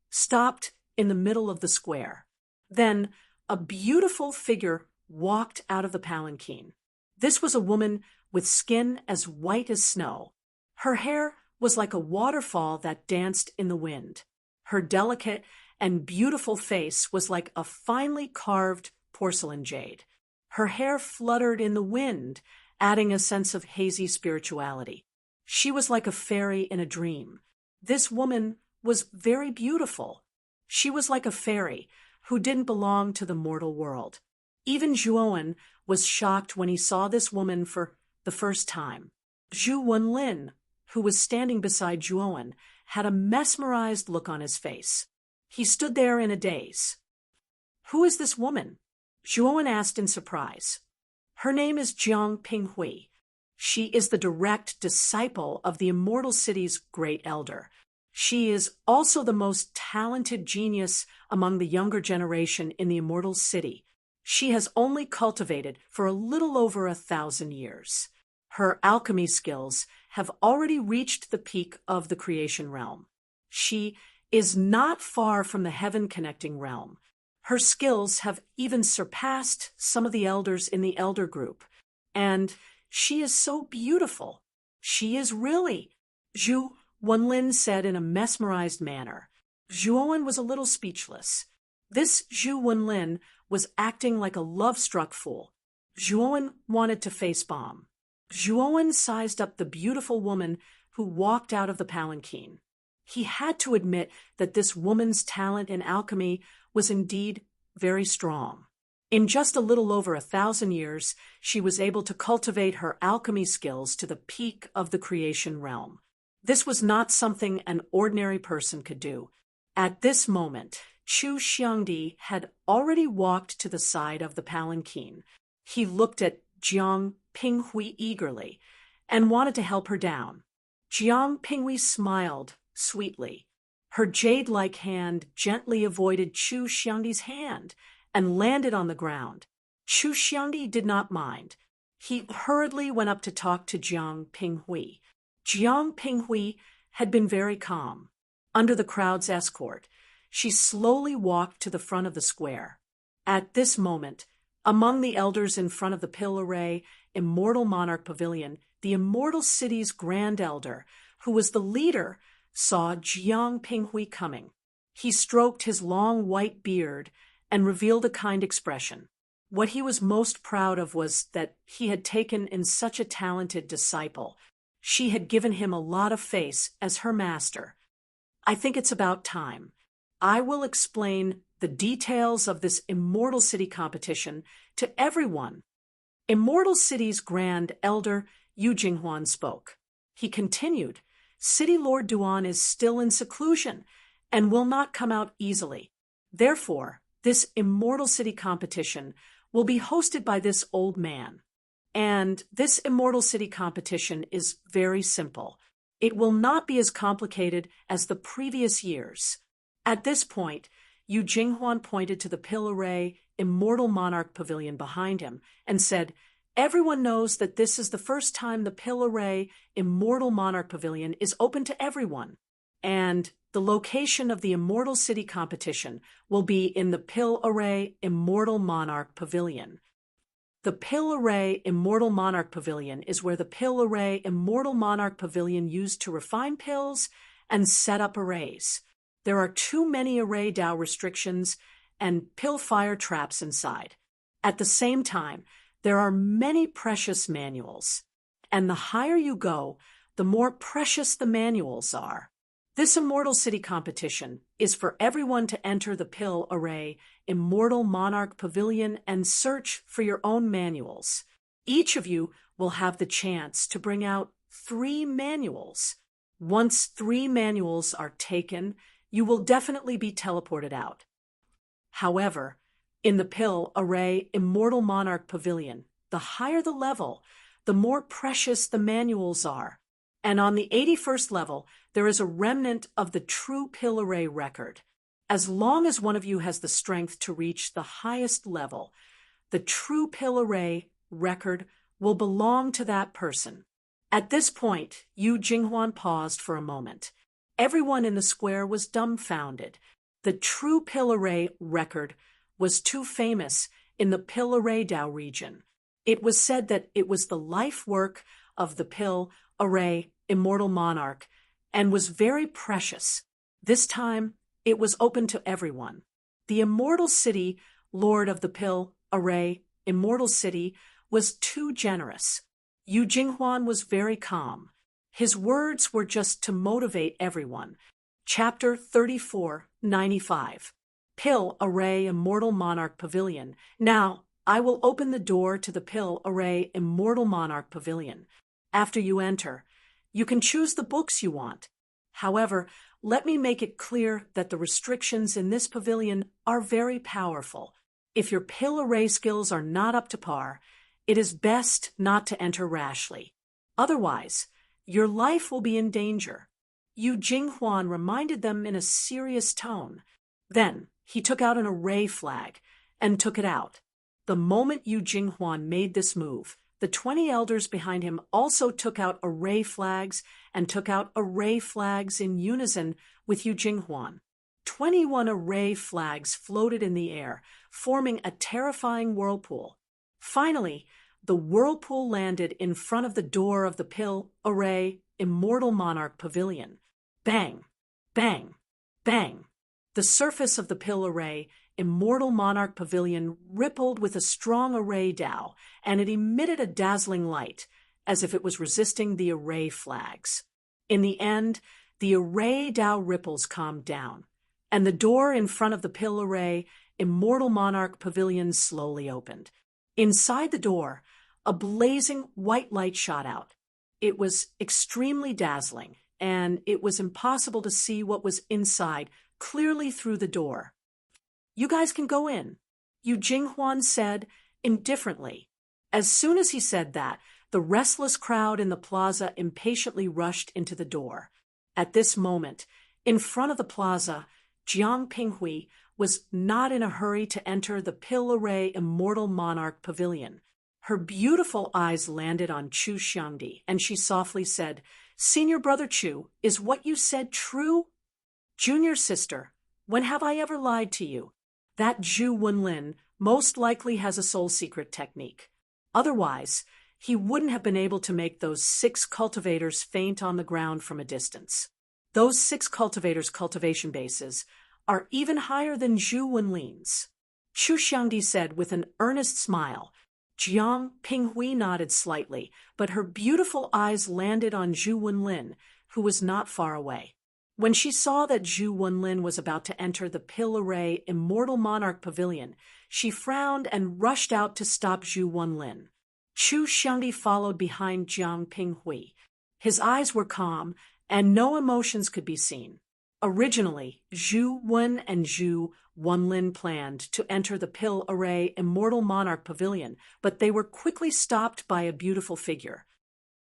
stopped in the middle of the square. Then a beautiful figure walked out of the palanquin. This was a woman with skin as white as snow. Her hair was like a waterfall that danced in the wind. Her delicate and beautiful face was like a finely carved porcelain jade. Her hair fluttered in the wind, adding a sense of hazy spirituality. She was like a fairy in a dream. This woman was very beautiful. She was like a fairy who didn't belong to the mortal world. Even Zhuowen was shocked when he saw this woman for the first time. Zhu Wenlin, who was standing beside Zhuowen, had a mesmerized look on his face. He stood there in a daze. "Who is this woman?" Zhuowen asked in surprise. "Her name is Jiang Pinghui. She is the direct disciple of the Immortal City's great elder. She is also the most talented genius among the younger generation in the Immortal City. She has only cultivated for a little over 1,000 years. Her alchemy skills have already reached the peak of the creation realm. She is not far from the heaven-connecting realm. Her skills have even surpassed some of the elders in the elder group. And she is so beautiful. She is really," Zhu Wenlin said in a mesmerized manner. Zhuowen was a little speechless. This Zhu Wenlin was acting like a love-struck fool. Zhuowen wanted to face-bomb. Zhuowen sized up the beautiful woman who walked out of the palanquin. He had to admit that this woman's talent in alchemy was indeed very strong. In just a little over 1,000 years, she was able to cultivate her alchemy skills to the peak of the creation realm. This was not something an ordinary person could do. At this moment, Chu Xiangdi had already walked to the side of the palanquin. He looked at Jiang Pinghui eagerly and wanted to help her down. Jiang Pinghui smiled sweetly. Her jade-like hand gently avoided Chu Xiangdi's hand and landed on the ground. Chu Xiangdi did not mind. He hurriedly went up to talk to Jiang Pinghui. Jiang Pinghui had been very calm. Under the crowd's escort, she slowly walked to the front of the square. At this moment, among the elders in front of the Pill-Array Immortal Monarch Pavilion, the Immortal City's Grand Elder, who was the leader, saw Jiang Pinghui coming. He stroked his long white beard and revealed a kind expression. What he was most proud of was that he had taken in such a talented disciple. She had given him a lot of face as her master. I think it's about time. I will explain the details of this Immortal City competition to everyone. Immortal City's Grand Elder Yu Jinghuan spoke. He continued, City Lord Duan is still in seclusion and will not come out easily. Therefore, this Immortal City competition will be hosted by this old man. And this Immortal City competition is very simple. It will not be as complicated as the previous years. At this point, Yu Jinghuan pointed to the Pill Array Immortal Monarch Pavilion behind him and said, Everyone knows that this is the first time the Pill Array Immortal Monarch Pavilion is open to everyone. And the location of the Immortal City competition will be in the Pill Array Immortal Monarch Pavilion. The Pill Array Immortal Monarch Pavilion is where the Pill Array Immortal Monarch Pavilion used to refine pills and set up arrays. There are too many array Dao restrictions and pill fire traps inside. At the same time, there are many precious manuals. And the higher you go, the more precious the manuals are. This Immortal City competition is for everyone to enter the Pill Array Immortal Monarch Pavilion and search for your own manuals. Each of you will have the chance to bring out 3 manuals. Once 3 manuals are taken, you will definitely be teleported out. However, in the Pill Array Immortal Monarch Pavilion, the higher the level, the more precious the manuals are. And on the 81st level, there is a remnant of the true Pill Array record. As long as one of you has the strength to reach the highest level, the true Pill Array record will belong to that person. At this point, Yu Jinghuan paused for a moment. Everyone in the square was dumbfounded. The true Pill Array record was too famous in the Pill Array Dao region. It was said that it was the life work of the Pill Array Immortal Monarch and was very precious. This time, it was open to everyone. The Immortal City, Lord of the Pill Array Immortal City, was too generous. Yu Jinghuan was very calm. His words were just to motivate everyone. Chapter 3495. Pill Array Immortal Monarch Pavilion. Now, I will open the door to the Pill Array Immortal Monarch Pavilion. After you enter, you can choose the books you want. However, let me make it clear that the restrictions in this pavilion are very powerful. If your Pill Array skills are not up to par, it is best not to enter rashly. Otherwise, your life will be in danger. Yu Jinghuan reminded them in a serious tone. Then, he took out an array flag and took it out. The moment Yu Jinghuan made this move, the 20 elders behind him also took out array flags and took out array flags in unison with Yu Jinghuan. 21 array flags floated in the air, forming a terrifying whirlpool. Finally, the whirlpool landed in front of the door of the Pill Array Immortal Monarch Pavilion. Bang! Bang! Bang! The surface of the Pill Array Immortal Monarch Pavilion rippled with a strong array Dao, and it emitted a dazzling light, as if it was resisting the array flags. In the end, the array Dao ripples calmed down, and the door in front of the Pill Array Immortal Monarch Pavilion slowly opened. Inside the door, a blazing white light shot out. It was extremely dazzling, and it was impossible to see what was inside clearly through the door. You guys can go in, Yu Jinghuan said indifferently. As soon as he said that, the restless crowd in the plaza impatiently rushed into the door. At this moment, in front of the plaza, Jiang Pinghui was not in a hurry to enter the Pill Array Immortal Monarch Pavilion. Her beautiful eyes landed on Chu Xiangdi, and she softly said, Senior Brother Chu, is what you said true? Junior sister, when have I ever lied to you? That Zhu Wenlin most likely has a soul secret technique. Otherwise, he wouldn't have been able to make those 6 cultivators faint on the ground from a distance. Those 6 cultivators' cultivation bases are even higher than Zhu Wenlin's. Chu Xiangdi said with an earnest smile. Jiang Pinghui nodded slightly, but her beautiful eyes landed on Zhu Wenlin, who was not far away. When she saw that Zhu Wenlin was about to enter the Pill Array Immortal Monarch Pavilion, she frowned and rushed out to stop Zhu Wenlin. Chu Xiangdi followed behind Jiang Pinghui. His eyes were calm, and no emotions could be seen. Originally, Zhu Wen and Zhu Wenlin planned to enter the Pill Array Immortal Monarch Pavilion, but they were quickly stopped by a beautiful figure.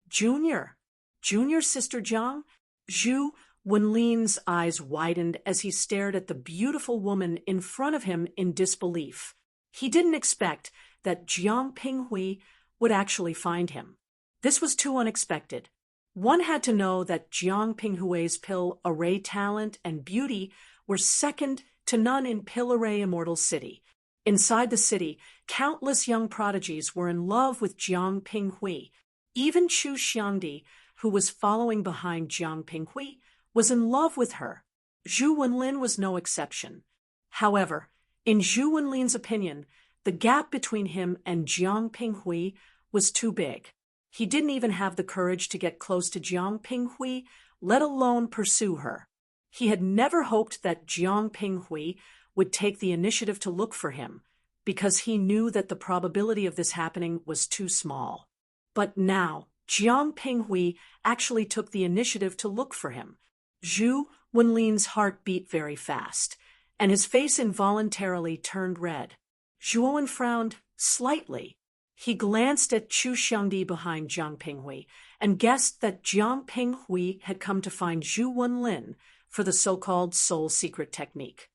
Junior Sister Jiang? Zhu Wenlin's eyes widened as he stared at the beautiful woman in front of him in disbelief. He didn't expect that Jiang Pinghui would actually find him. This was too unexpected. One had to know that Jiang Pinghui's Pill Array talent and beauty were second to none in Pill Array Immortal City. Inside the city, countless young prodigies were in love with Jiang Pinghui. Even Chu Xiangdi, who was following behind Jiang Pinghui, was in love with her. Zhu Wenlin was no exception. However, in Zhu Wenlin's opinion, the gap between him and Jiang Pinghui was too big. He didn't even have the courage to get close to Jiang Pinghui, let alone pursue her. He had never hoped that Jiang Pinghui would take the initiative to look for him, because he knew that the probability of this happening was too small. But now, Jiang Pinghui actually took the initiative to look for him. Zhu Wenlin's heart beat very fast, and his face involuntarily turned red. Zhu Wen frowned slightly. He glanced at Chu Xiangdi behind Jiang Pinghui and guessed that Jiang Pinghui had come to find Zhu Wenlin for the so-called soul secret technique.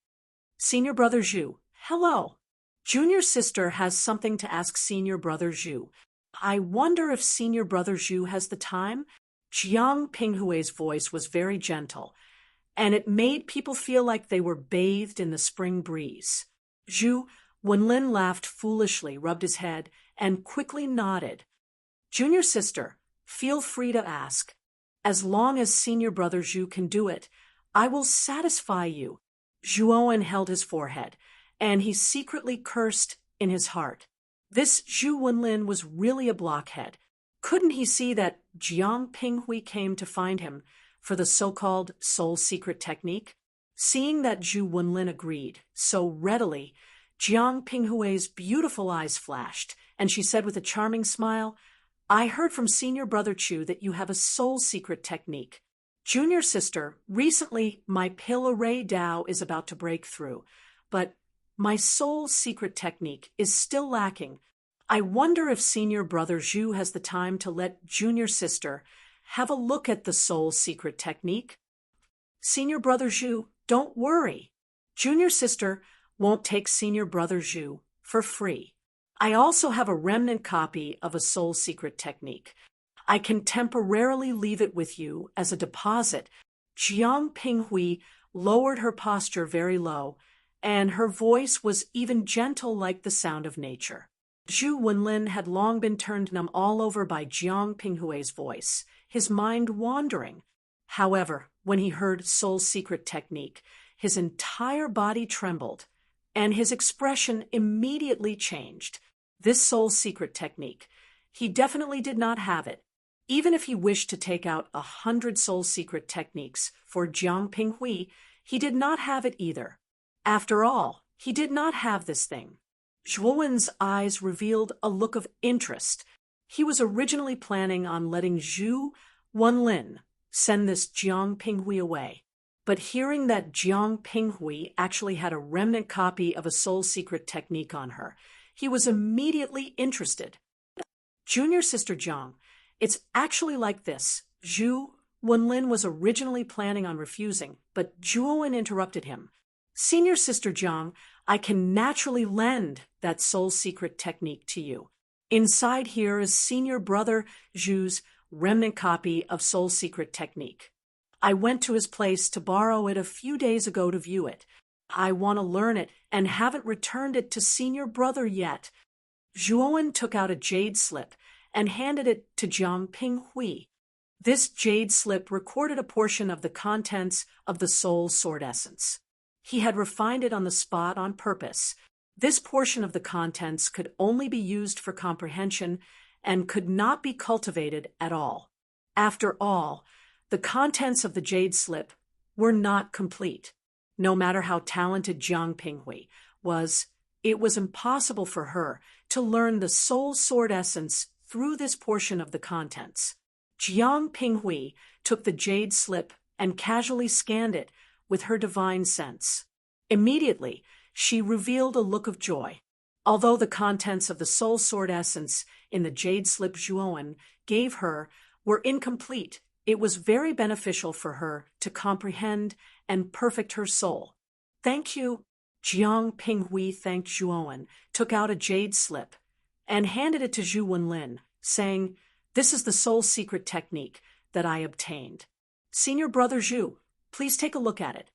Senior Brother Zhu, hello. Junior sister has something to ask Senior Brother Zhu. I wonder if Senior Brother Zhu has the time? Jiang Pinghui's voice was very gentle, and it made people feel like they were bathed in the spring breeze. Zhu Wenlin laughed foolishly, rubbed his head, and quickly nodded. Junior sister, feel free to ask. As long as Senior Brother Zhu can do it, I will satisfy you. Zhuowen held his forehead, and he secretly cursed in his heart. This Zhu Wenlin was really a blockhead. Couldn't he see that Jiang Pinghui came to find him for the so-called soul secret technique? Seeing that Zhu Wenlin agreed so readily, Jiang Pinghui's beautiful eyes flashed, and she said with a charming smile, I heard from Senior Brother Chu that you have a soul secret technique. Junior sister, recently my Pill Array Dao is about to break through, but my soul secret technique is still lacking. I wonder if Senior Brother Zhu has the time to let Junior sister have a look at the soul secret technique. Senior Brother Zhu, don't worry. Junior sister won't take Senior Brother Zhu for free. I also have a remnant copy of a soul secret technique. I can temporarily leave it with you as a deposit. Jiang Pinghui lowered her posture very low, and her voice was even gentle like the sound of nature. Zhu Wenlin had long been turned numb all over by Jiang Pinghui's voice, his mind wandering. However, when he heard soul secret technique, his entire body trembled, and his expression immediately changed. This soul secret technique, he definitely did not have it. Even if he wished to take out 100 soul secret techniques for Jiang Pinghui, he did not have it either. After all, he did not have this thing. Zhuowen's eyes revealed a look of interest. He was originally planning on letting Zhu Wenlin send this Jiang Pinghui away. But hearing that Jiang Pinghui actually had a remnant copy of a soul secret technique on her, he was immediately interested. Junior sister Jiang, it's actually like this. Zhu Wenlin was originally planning on refusing, but Zhuowen interrupted him. Senior sister Jiang, I can naturally lend that soul secret technique to you. Inside here is Senior Brother Zhu's remnant copy of soul secret technique. I went to his place to borrow it a few days ago to view it. I want to learn it and haven't returned it to Senior Brother yet. Zhuowen took out a jade slip and handed it to Jiang Pinghui. This jade slip recorded a portion of the contents of the soul sword essence. He had refined it on the spot on purpose This portion of the contents could only be used for comprehension and could not be cultivated at all. After all, the contents of the jade slip were not complete. No matter how talented Jiang Pinghui was, it was impossible for her to learn the soul sword essence through this portion of the contents. Jiang Pinghui took the jade slip and casually scanned it with her divine sense. Immediately, she revealed a look of joy. Although the contents of the soul sword essence in the jade slip Zhuowen gave her were incomplete, it was very beneficial for her to comprehend and perfect her soul. Thank you. Jiang Pinghui thanked Zhuowen, took out a jade slip, and handed it to Zhu Wenlin, saying, "This is the soul secret technique that I obtained. Senior brother Zhu, please take a look at it."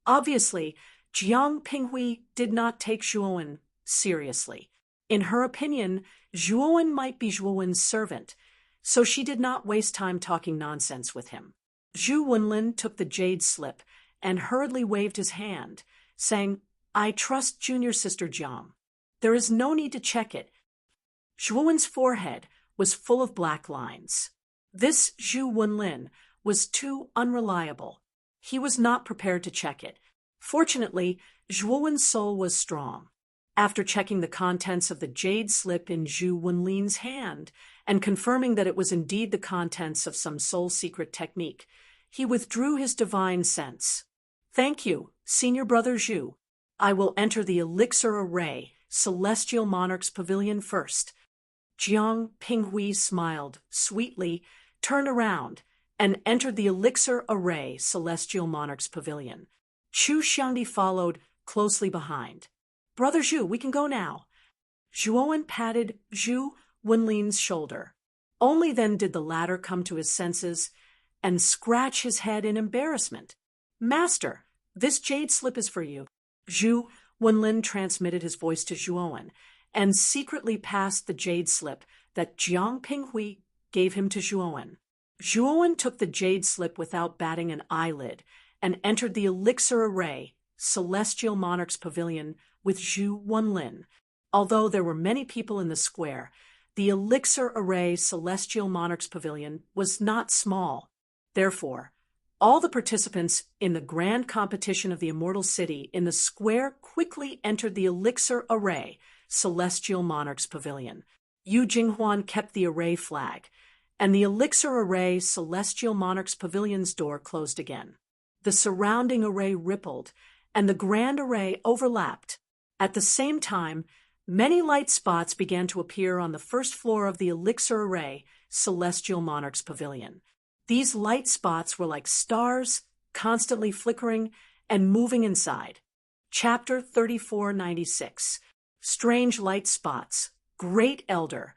Obviously, Jiang Pinghui did not take Zhuowen seriously. In her opinion, Zhuowen might be Zhuowen's servant, so she did not waste time talking nonsense with him. Zhu Wenlin took the jade slip and hurriedly waved his hand, saying, "I trust junior sister Jiang. There is no need to check it." Zhuowen's forehead was full of black lines. This Zhu Wenlin was too unreliable. He was not prepared to check it. Fortunately, Zhuowen's soul was strong. After checking the contents of the jade slip in Zhu Wenlin's hand and confirming that it was indeed the contents of some soul secret technique, he withdrew his divine sense. "Thank you, senior brother Zhu. I will enter the elixir array, Celestial Monarch's Pavilion first." Jiang Pinghui smiled sweetly, turned around, and entered the elixir array, Celestial Monarch's Pavilion. Chu Xiangdi followed closely behind. "Brother Zhu, we can go now." Zhuowen patted Zhu Wenlin's shoulder. Only then did the latter come to his senses and scratch his head in embarrassment. "Master, this jade slip is for you." Zhu Wenlin transmitted his voice to Zhuowen and secretly passed the jade slip that Jiang Pinghui gave him to Zhuowen. Zhuowen took the jade slip without batting an eyelid and entered the elixir array, Celestial Monarch's Pavilion, with Zhu Wenlin. Although there were many people in the square, the elixir array, Celestial Monarch's Pavilion, was not small. Therefore, all the participants in the grand competition of the Immortal City in the square quickly entered the elixir array, Celestial Monarch's Pavilion. Yu Jinghuan kept the array flag, and the elixir array, Celestial Monarch's Pavilion's door closed again. The surrounding array rippled, and the grand array overlapped. At the same time, many light spots began to appear on the first floor of the elixir array, Celestial Monarch's Pavilion. These light spots were like stars, constantly flickering and moving inside. Chapter 3496. Strange Light Spots. Great Elder.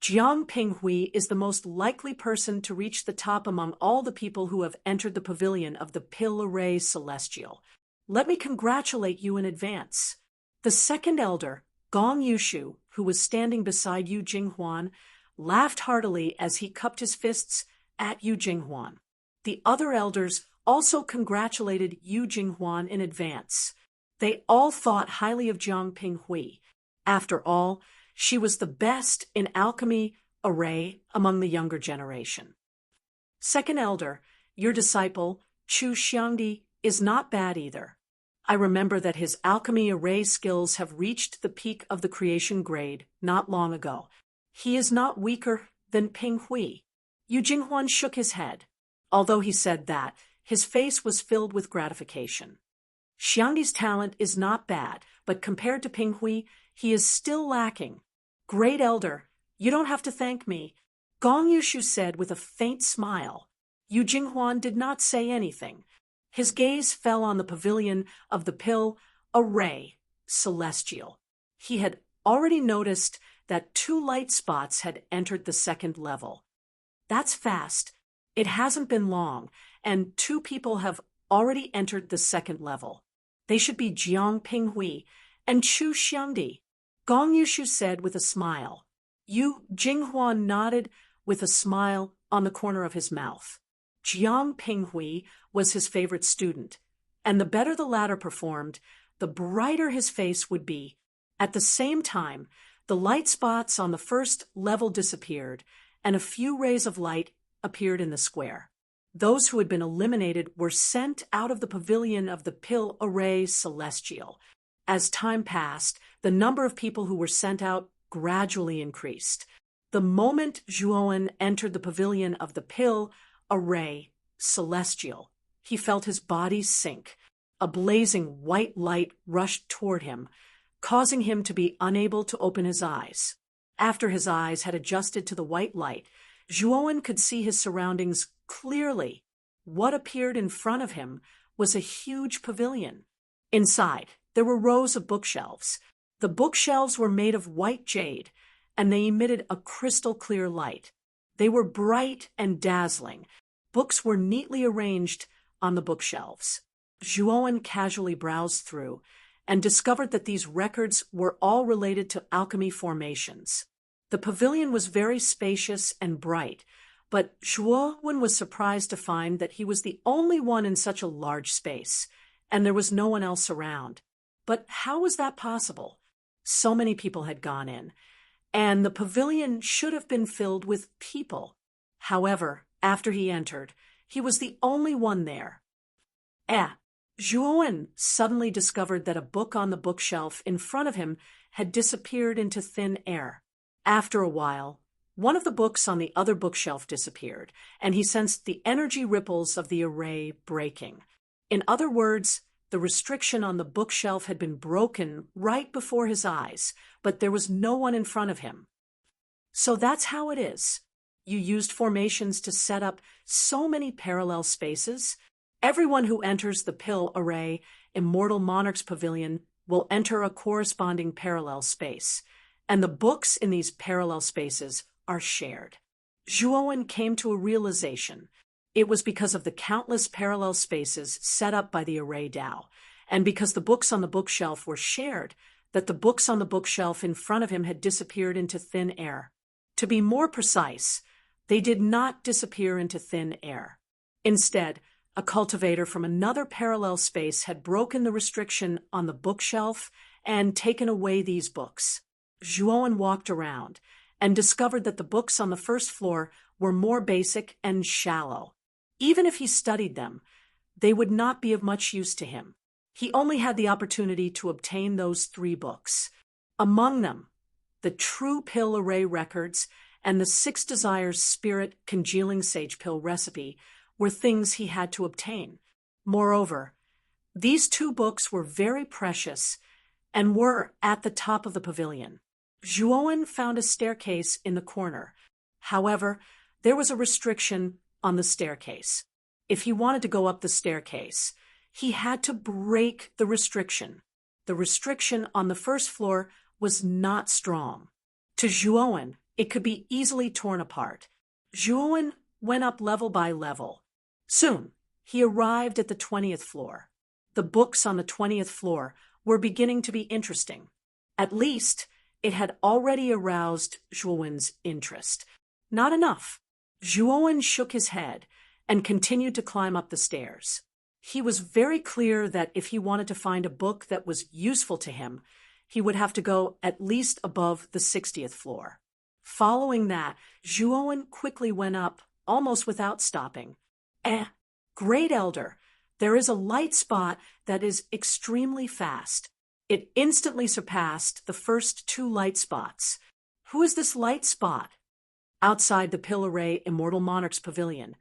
Jiang Pinghui is the most likely person to reach the top among all the people who have entered the pavilion of the Pill Array Celestial. Let me congratulate you in advance. The second elder, Gong Yushu, who was standing beside Yu Jinghuan, laughed heartily as he cupped his fists at Yu Jinghuan. The other elders also congratulated Yu Jinghuan in advance. They all thought highly of Jiang Pinghui. After all, she was the best in alchemy array among the younger generation. Second elder, your disciple, Chu Xiangdi, is not bad either. I remember that his alchemy array skills have reached the peak of the creation grade not long ago. He is not weaker than Pinghui. Yu Jinghuan shook his head. Although he said that, his face was filled with gratification. Xiangdi's talent is not bad, but compared to Pinghui, he is still lacking. Great elder, you don't have to thank me, Gong Yushu said with a faint smile. Yu Jinghuan did not say anything. His gaze fell on the pavilion of the Pill Array Celestial. He had already noticed that 2 light spots had entered the second level. That's fast. It hasn't been long, and 2 people have already entered the second level. They should be Jiang Pinghui and Chu Xiangdi, Gong Yushu said with a smile. Yu Jinghuan nodded with a smile on the corner of his mouth. Jiang Pinghui was his favorite student, and the better the latter performed, the brighter his face would be. At the same time, the light spots on the first level disappeared, and a few rays of light appeared in the square. Those who had been eliminated were sent out of the pavilion of the Pil Array Celestial. As time passed, the number of people who were sent out gradually increased. The moment Zhuowen entered the pavilion of the Pil Array Celestial, he felt his body sink. A blazing white light rushed toward him, causing him to be unable to open his eyes. After his eyes had adjusted to the white light, Zhuowen could see his surroundings clearly. What appeared in front of him was a huge pavilion. Inside, there were rows of bookshelves. The bookshelves were made of white jade, and they emitted a crystal-clear light. They were bright and dazzling. Books were neatly arranged on the bookshelves. Zhuowen casually browsed through and discovered that these records were all related to alchemy formations. The pavilion was very spacious and bright, but Zhuowen was surprised to find that he was the only one in such a large space, and there was no one else around. But how was that possible? So many people had gone in, and the pavilion should have been filled with people. However, after he entered, he was the only one there. Zhuowen suddenly discovered that a book on the bookshelf in front of him had disappeared into thin air. After a while, one of the books on the other bookshelf disappeared, and he sensed the energy ripples of the array breaking. In other words, the restriction on the bookshelf had been broken right before his eyes, but there was no one in front of him. So that's how it is. You used formations to set up so many parallel spaces. Everyone who enters the Pil Array Immortal Monarch's Pavilion will enter a corresponding parallel space, and the books in these parallel spaces are shared. Zhuowen came to a realization. It was because of the countless parallel spaces set up by the Array Dao, and because the books on the bookshelf were shared, that the books on the bookshelf in front of him had disappeared into thin air. To be more precise, they did not disappear into thin air. Instead, a cultivator from another parallel space had broken the restriction on the bookshelf and taken away these books. Zhuowen walked around and discovered that the books on the first floor were more basic and shallow. Even if he studied them, they would not be of much use to him. He only had the opportunity to obtain those 3 books. Among them, the True Pil Array Records and the 6 Desires Spirit Congealing Sage Pill Recipe were things he had to obtain. Moreover, these 2 books were very precious and were at the top of the pavilion. Zhuowen found a staircase in the corner. However, there was a restriction on the staircase. If he wanted to go up the staircase, he had to break the restriction. The restriction on the first floor was not strong. To Zhuowen, it could be easily torn apart. Zhuowen went up level by level. Soon, he arrived at the 20th floor. The books on the 20th floor were beginning to be interesting. At least, it had already aroused Zhuowen's interest. Not enough. Zhuowen shook his head and continued to climb up the stairs. He was very clear that if he wanted to find a book that was useful to him, he would have to go at least above the 60th floor. Following that, Zhuowen quickly went up, almost without stopping. Great Elder, there is a light spot that is extremely fast. It instantly surpassed the first 2 light spots. Who is this light spot? Outside the Pil Array Immortal Monarch's Pavilion,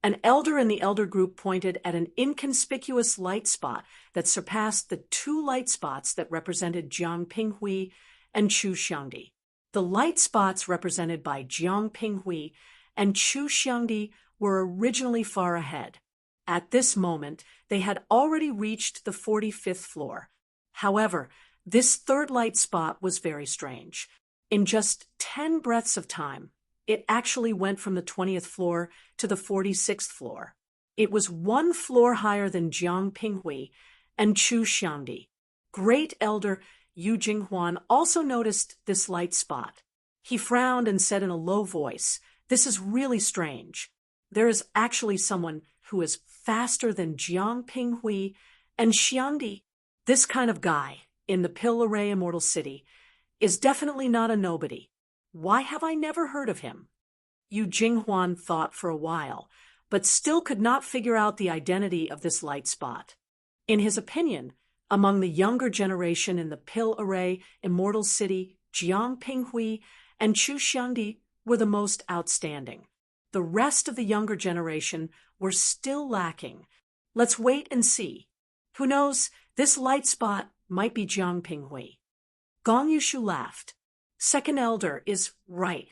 an elder in the elder group pointed at an inconspicuous light spot that surpassed the 2 light spots that represented Jiang Pinghui and Chu Xiangdi. The light spots represented by Jiang Pinghui and Chu Xiangdi were originally far ahead. At this moment, they had already reached the 45th floor. However, this 3rd light spot was very strange. In just 10 breaths of time, it actually went from the 20th floor to the 46th floor. It was 1 floor higher than Jiang Pinghui and Chu Xiangdi. Great Elder Yu Jinghuan also noticed this light spot. He frowned and said in a low voice, "This is really strange. There is actually someone who is faster than Jiang Pinghui and Xiangdi. This kind of guy in the Pill Array Immortal City is definitely not a nobody. Why have I never heard of him? Yu Jinghuan thought for a while, but still could not figure out the identity of this light spot. In his opinion, among the younger generation in the Pill Array Immortal City, Jiang Pinghui and Chu Xiangdi were the most outstanding. The rest of the younger generation were still lacking. Let's wait and see. Who knows, this light spot might be Jiang Pinghui. Gong Yushu laughed. Second elder is right.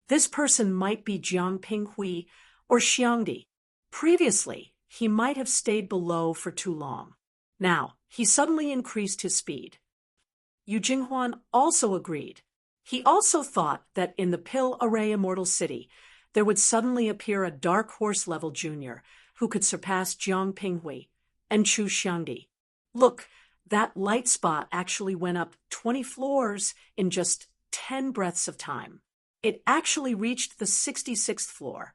This person might be Jiang Pinghui or Xiangdi. Previously, he might have stayed below for too long. Now, he suddenly increased his speed. Yu Jinghuan also agreed. He also thought that in the Pill Array Immortal City, there would suddenly appear a Dark Horse-level junior who could surpass Jiang Pinghui and Chu Xiangdi. Look, that light spot actually went up 20 floors in just 10 breaths of time. It actually reached the 66th floor.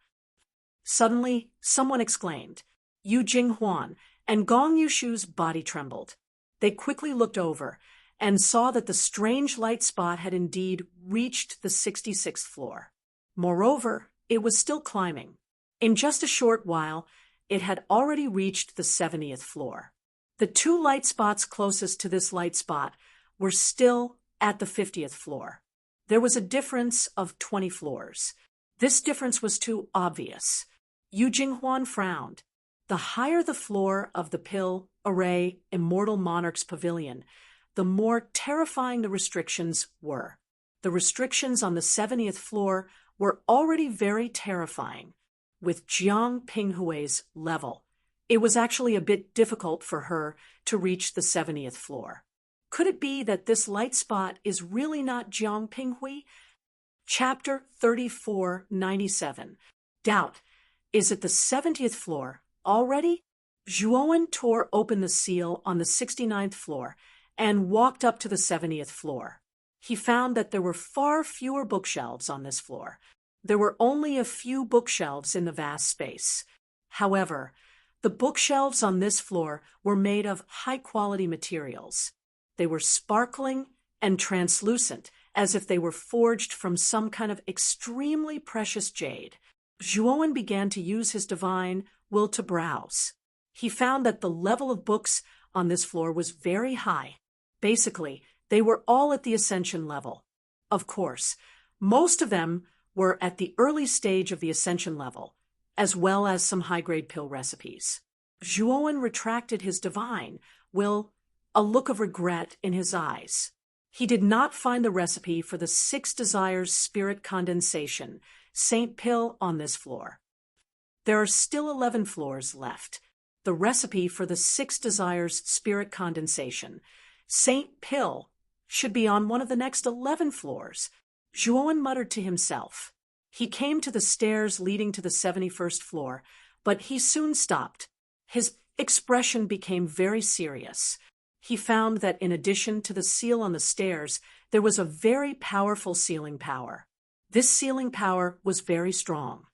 Suddenly, someone exclaimed. Yu Jinghuan and Gong Yushu's body trembled. They quickly looked over and saw that the strange light spot had indeed reached the 66th floor. Moreover, it was still climbing. In just a short while, it had already reached the 70th floor. The two light spots closest to this light spot were still at the 50th floor. There was a difference of 20 floors. This difference was too obvious. Yu Jinghuan frowned. The higher the floor of the Pill Array Immortal Monarch's Pavilion, the more terrifying the restrictions were. The restrictions on the 70th floor were already very terrifying. With Jiang Pinghui's level, it was actually a bit difficult for her to reach the 70th floor. Could it be that this light spot is really not Jiang Pinghui? Chapter 3497. Doubt. Is it the 70th floor already? Zhuowen tore open the seal on the 69th floor and walked up to the 70th floor. He found that there were far fewer bookshelves on this floor. There were only a few bookshelves in the vast space. However, the bookshelves on this floor were made of high-quality materials. They were sparkling and translucent, as if they were forged from some kind of extremely precious jade. Zhuowen began to use his divine will to browse. He found that the level of books on this floor was very high. Basically, they were all at the ascension level. Of course, most of them were at the early stage of the ascension level, as well as some high-grade pill recipes. Zhuowen retracted his divine will, a look of regret in his eyes. He did not find the recipe for the 6 Desires Spirit Condensation, Saint Pill, on this floor. There are still 11 floors left. The recipe for the 6 Desires Spirit Condensation, Saint Pill, should be on one of the next 11 floors. Zhuowen muttered to himself. He came to the stairs leading to the 71st floor, but he soon stopped. His expression became very serious. He found that in addition to the seal on the stairs, there was a very powerful sealing power. This sealing power was very strong.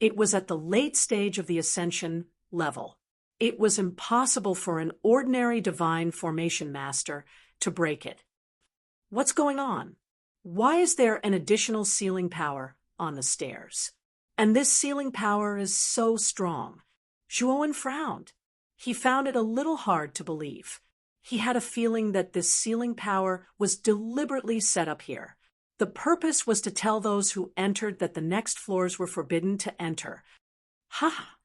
It was at the late stage of the ascension level. It was impossible for an ordinary divine formation master to break it. What's going on? Why is there an additional sealing power on the stairs? And this sealing power is so strong. Zhuowen frowned. He found it a little hard to believe. He had a feeling that this sealing power was deliberately set up here. The purpose was to tell those who entered that the next floors were forbidden to enter. Ha!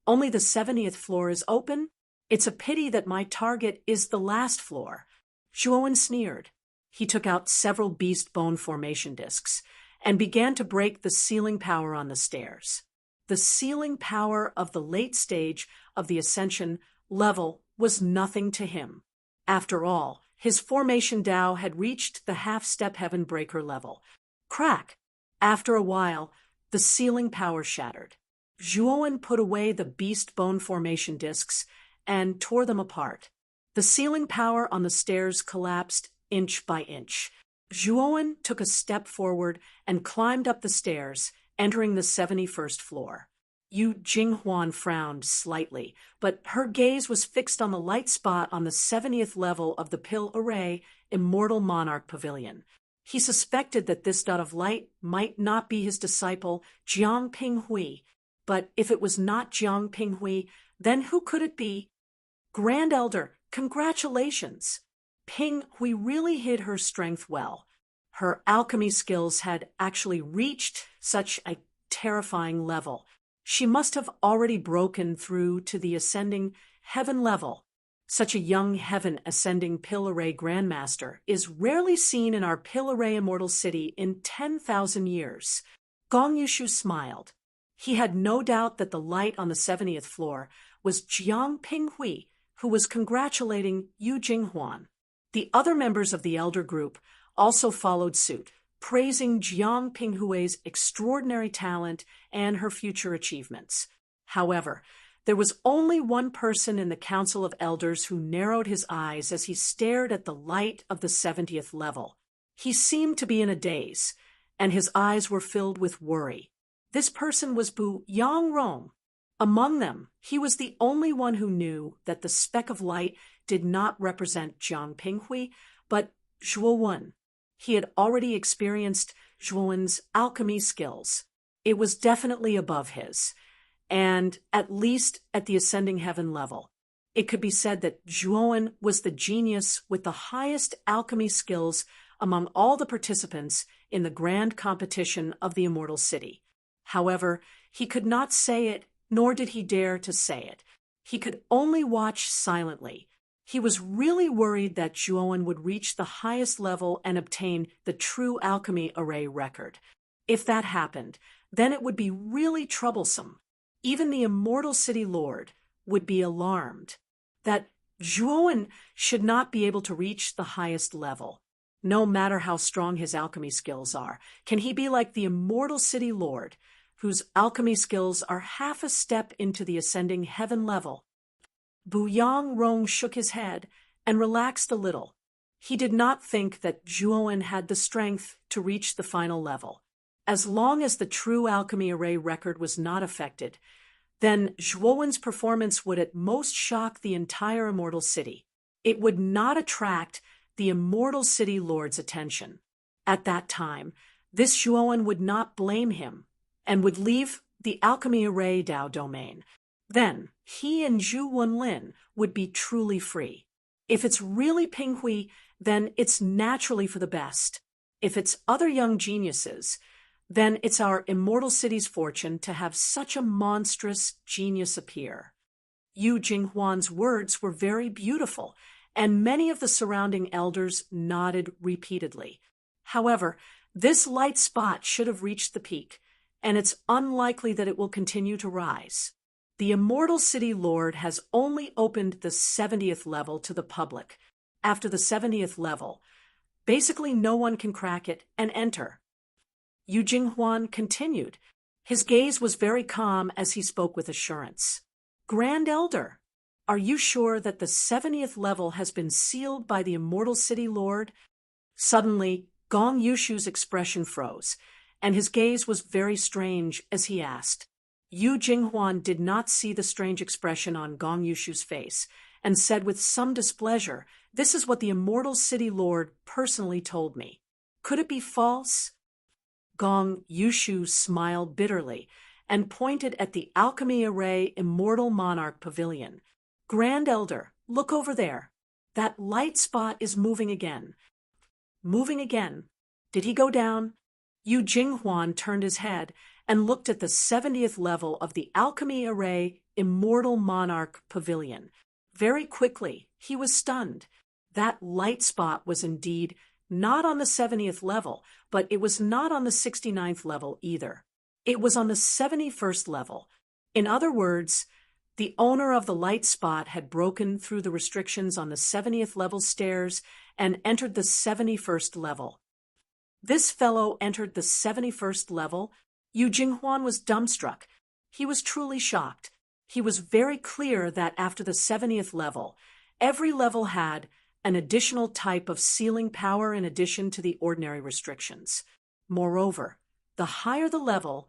Only the 70th floor is open? It's a pity that my target is the last floor. Zhuowen sneered. He took out several beast bone formation discs and began to break the sealing power on the stairs. The sealing power of the late stage of the ascension level was nothing to him. After all, his formation Tao had reached the half-step heaven breaker level. Crack! After a while, the sealing power shattered. Zhuowen put away the beast bone formation discs and tore them apart. The sealing power on the stairs collapsed inch by inch. Zhuowen took a step forward and climbed up the stairs, entering the 71st floor. Yu Jinghuan frowned slightly, but her gaze was fixed on the light spot on the 70th level of the Pill Array Immortal Monarch Pavilion. He suspected that this dot of light might not be his disciple Jiang Pinghui, but if it was not Jiang Pinghui, then who could it be? Grand Elder, congratulations! Pinghui really hid her strength well. Her alchemy skills had actually reached such a terrifying level. She must have already broken through to the ascending heaven level. Such a young heaven ascending Pill Array Grandmaster is rarely seen in our Pill Array Immortal City in 10,000 years. Gong Yushu smiled. He had no doubt that the light on the 70th floor was Jiang Pinghui, who was congratulating Yu Jinghuan. The other members of the elder group also followed suit, praising Jiang Pinghui's extraordinary talent and her future achievements. However, there was only one person in the Council of Elders who narrowed his eyes as he stared at the light of the 70th level. He seemed to be in a daze, and his eyes were filled with worry. This person was Bu Yangrong. Among them, he was the only one who knew that the speck of light did not represent Jiang Pinghui, but Zhuowen. He had already experienced Zhuowen's alchemy skills. It was definitely above his, and at least at the ascending heaven level. It could be said that Zhuowen was the genius with the highest alchemy skills among all the participants in the grand competition of the Immortal City. However, he could not say it, nor did he dare to say it. He could only watch silently. He was really worried that Zhuowen would reach the highest level and obtain the true alchemy array record. If that happened, then it would be really troublesome. Even the Immortal City Lord would be alarmed that Zhuowen should not be able to reach the highest level. No matter how strong his alchemy skills are, can he be like the Immortal City Lord, whose alchemy skills are half a step into the ascending heaven level? Bu Yangrong shook his head and relaxed a little. He did not think that Zhuowen had the strength to reach the final level. As long as the true alchemy array record was not affected, then Zhuowen's performance would at most shock the entire Immortal City. It would not attract the Immortal City Lord's attention. At that time, this Zhuowen would not blame him and would leave the alchemy array Dao domain. Then he and Zhu Wenlin would be truly free. If it's really Pinghui, then it's naturally for the best. If it's other young geniuses, then it's our Immortal City's fortune to have such a monstrous genius appear. Yu Jinghuan's words were very beautiful, and many of the surrounding elders nodded repeatedly. However, this light spot should have reached the peak, and it's unlikely that it will continue to rise. The Immortal City Lord has only opened the 70th level to the public. After the 70th level, basically no one can crack it and enter. Yu Jinghuan continued. His gaze was very calm as he spoke with assurance. Grand Elder, are you sure that the 70th level has been sealed by the Immortal City Lord? Suddenly, Gong Yushu's expression froze, and his gaze was very strange as he asked. Yu Jinghuan did not see the strange expression on Gong Yushu's face, and said with some displeasure, "This is what the Immortal City Lord personally told me. Could it be false?" Gong Yushu smiled bitterly, and pointed at the Alchemy Array Immortal Monarch Pavilion. Grand Elder, look over there. That light spot is moving again. Moving again. Did he go down? Yu Jinghuan turned his head and looked at the 70th level of the Alchemy Array Immortal Monarch Pavilion. Very quickly, he was stunned. That light spot was indeed not on the 70th level, but it was not on the 69th level either. It was on the 71st level. In other words, the owner of the light spot had broken through the restrictions on the 70th level stairs and entered the 71st level. This fellow entered the 71st level. Yu Jinghuan was dumbstruck. He was truly shocked. He was very clear that after the 70th level, every level had an additional type of sealing power in addition to the ordinary restrictions. Moreover, the higher the level,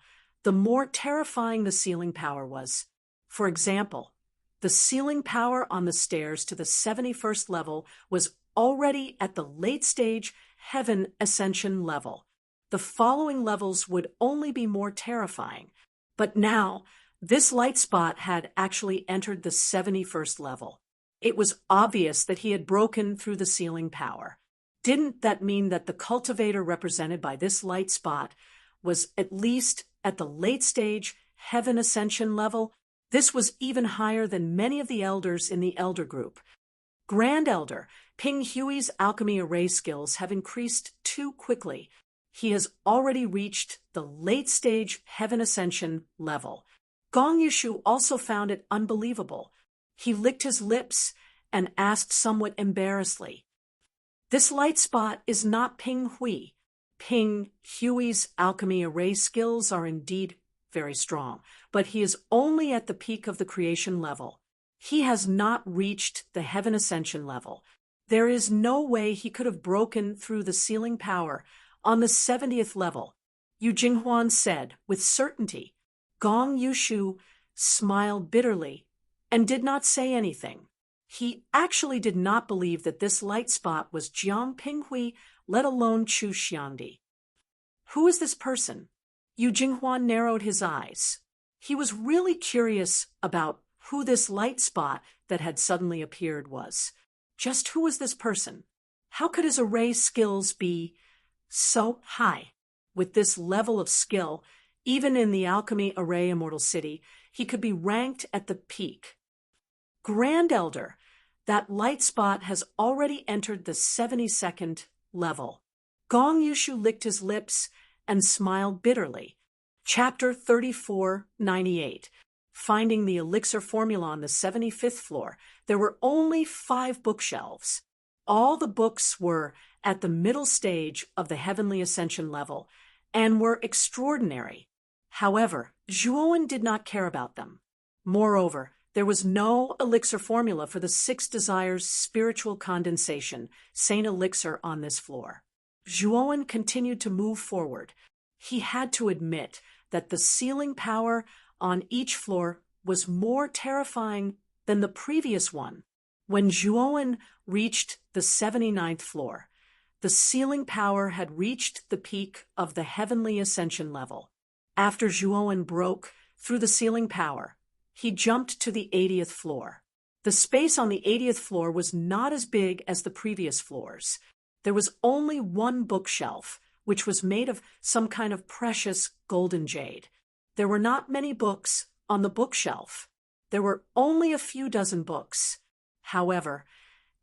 the more terrifying the sealing power was. For example, the sealing power on the stairs to the 71st level was already at the late-stage heaven ascension level. The following levels would only be more terrifying. But now, this light spot had actually entered the 71st level. It was obvious that he had broken through the sealing power. Didn't that mean that the cultivator represented by this light spot was at least at the late-stage heaven ascension level? This was even higher than many of the elders in the elder group. Grand Elder Ping Hui's alchemy array skills have increased too quickly. He has already reached the late-stage heaven ascension level. Gong Yushu also found it unbelievable. He licked his lips and asked somewhat embarrassedly, "This light spot is not Ping Hui. Ping Hui's alchemy array skills are indeed very strong, but he is only at the peak of the creation level. He has not reached the heaven ascension level. There is no way he could have broken through the sealing power on the 70th level," Yu Jinghuan said with certainty. Gong Yushu smiled bitterly and did not say anything. He actually did not believe that this light spot was Jiang Pinghui, let alone Chu Xiandi. Who is this person? Yu Jinghuan narrowed his eyes. He was really curious about who this light spot that had suddenly appeared was. Just who was this person? How could his array skills be so high? With this level of skill, even in the alchemy array Immortal City, he could be ranked at the peak. Grand Elder, that light spot has already entered the 72nd level. Gong Yushu licked his lips and smiled bitterly. Chapter 3498. Finding the elixir formula on the 75th floor, there were only 5 bookshelves. All the books were at the middle stage of the heavenly ascension level and were extraordinary. However, Zhuowen did not care about them. Moreover, there was no elixir formula for the 6 desires spiritual condensation, Saint Elixir, on this floor. Zhuowen continued to move forward. He had to admit that the sealing power on each floor was more terrifying than the previous one. When Zhuowen reached the 79th floor, the sealing power had reached the peak of the heavenly ascension level. After Zhuowen broke through the sealing power, he jumped to the 80th floor. The space on the 80th floor was not as big as the previous floors. There was only one bookshelf, which was made of some kind of precious golden jade. There were not many books on the bookshelf. There were only a few dozen books. However,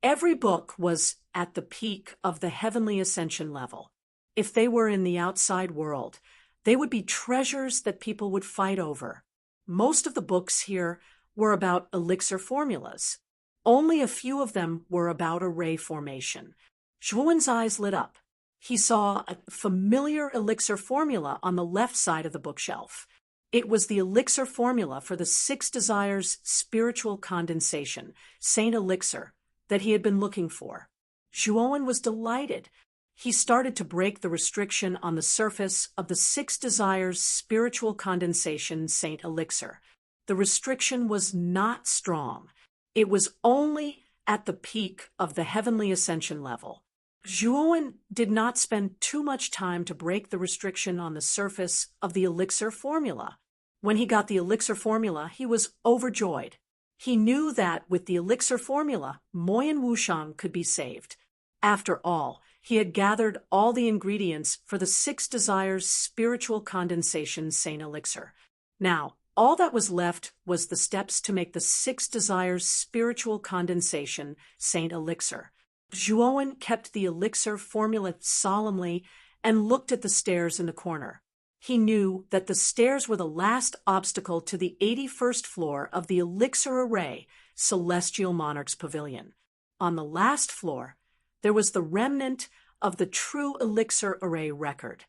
every book was at the peak of the heavenly ascension level. If they were in the outside world, they would be treasures that people would fight over. Most of the books here were about elixir formulas. Only a few of them were about array formation. Zhuowen's eyes lit up. He saw a familiar elixir formula on the left side of the bookshelf. It was the elixir formula for the 6 desires spiritual condensation, Saint Elixir, that he had been looking for. Zhuowen was delighted. He started to break the restriction on the surface of the 6 desires spiritual condensation, Saint Elixir. The restriction was not strong. It was only at the peak of the heavenly ascension level. Zhuowen did not spend too much time to break the restriction on the surface of the elixir formula. When he got the elixir formula, he was overjoyed. He knew that with the elixir formula, Moyan Wushang could be saved. After all, he had gathered all the ingredients for the 6 desires spiritual condensation Saint Elixir. Now, all that was left was the steps to make the 6 desires spiritual condensation Saint Elixir. Zhuowen kept the elixir formula solemnly and looked at the stairs in the corner. He knew that the stairs were the last obstacle to the 81st floor of the elixir array, Celestial Monarch's Pavilion. On the last floor, there was the remnant of the true elixir array record.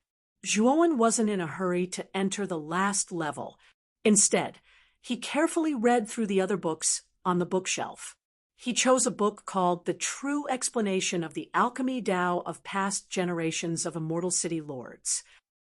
Zhuowen wasn't in a hurry to enter the last level. Instead, he carefully read through the other books on the bookshelf. He chose a book called The True Explanation of the Alchemy Tao of Past Generations of Immortal City Lords.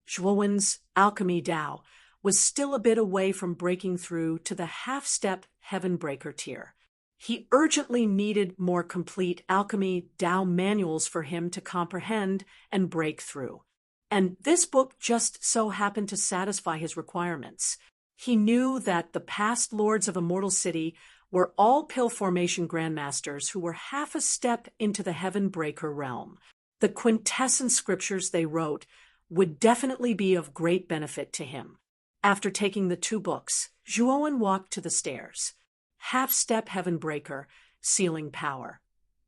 Zhuowen's alchemy Tao was still a bit away from breaking through to the half-step heaven-breaker tier. He urgently needed more complete alchemy Tao manuals for him to comprehend and break through. And this book just so happened to satisfy his requirements. He knew that the past lords of Immortal City were all pill formation grandmasters who were half a step into the heaven breaker realm. The quintessent scriptures they wrote would definitely be of great benefit to him. After taking the 2 books, Zhuowen walked to the stairs. Half-step heaven breaker, sealing power.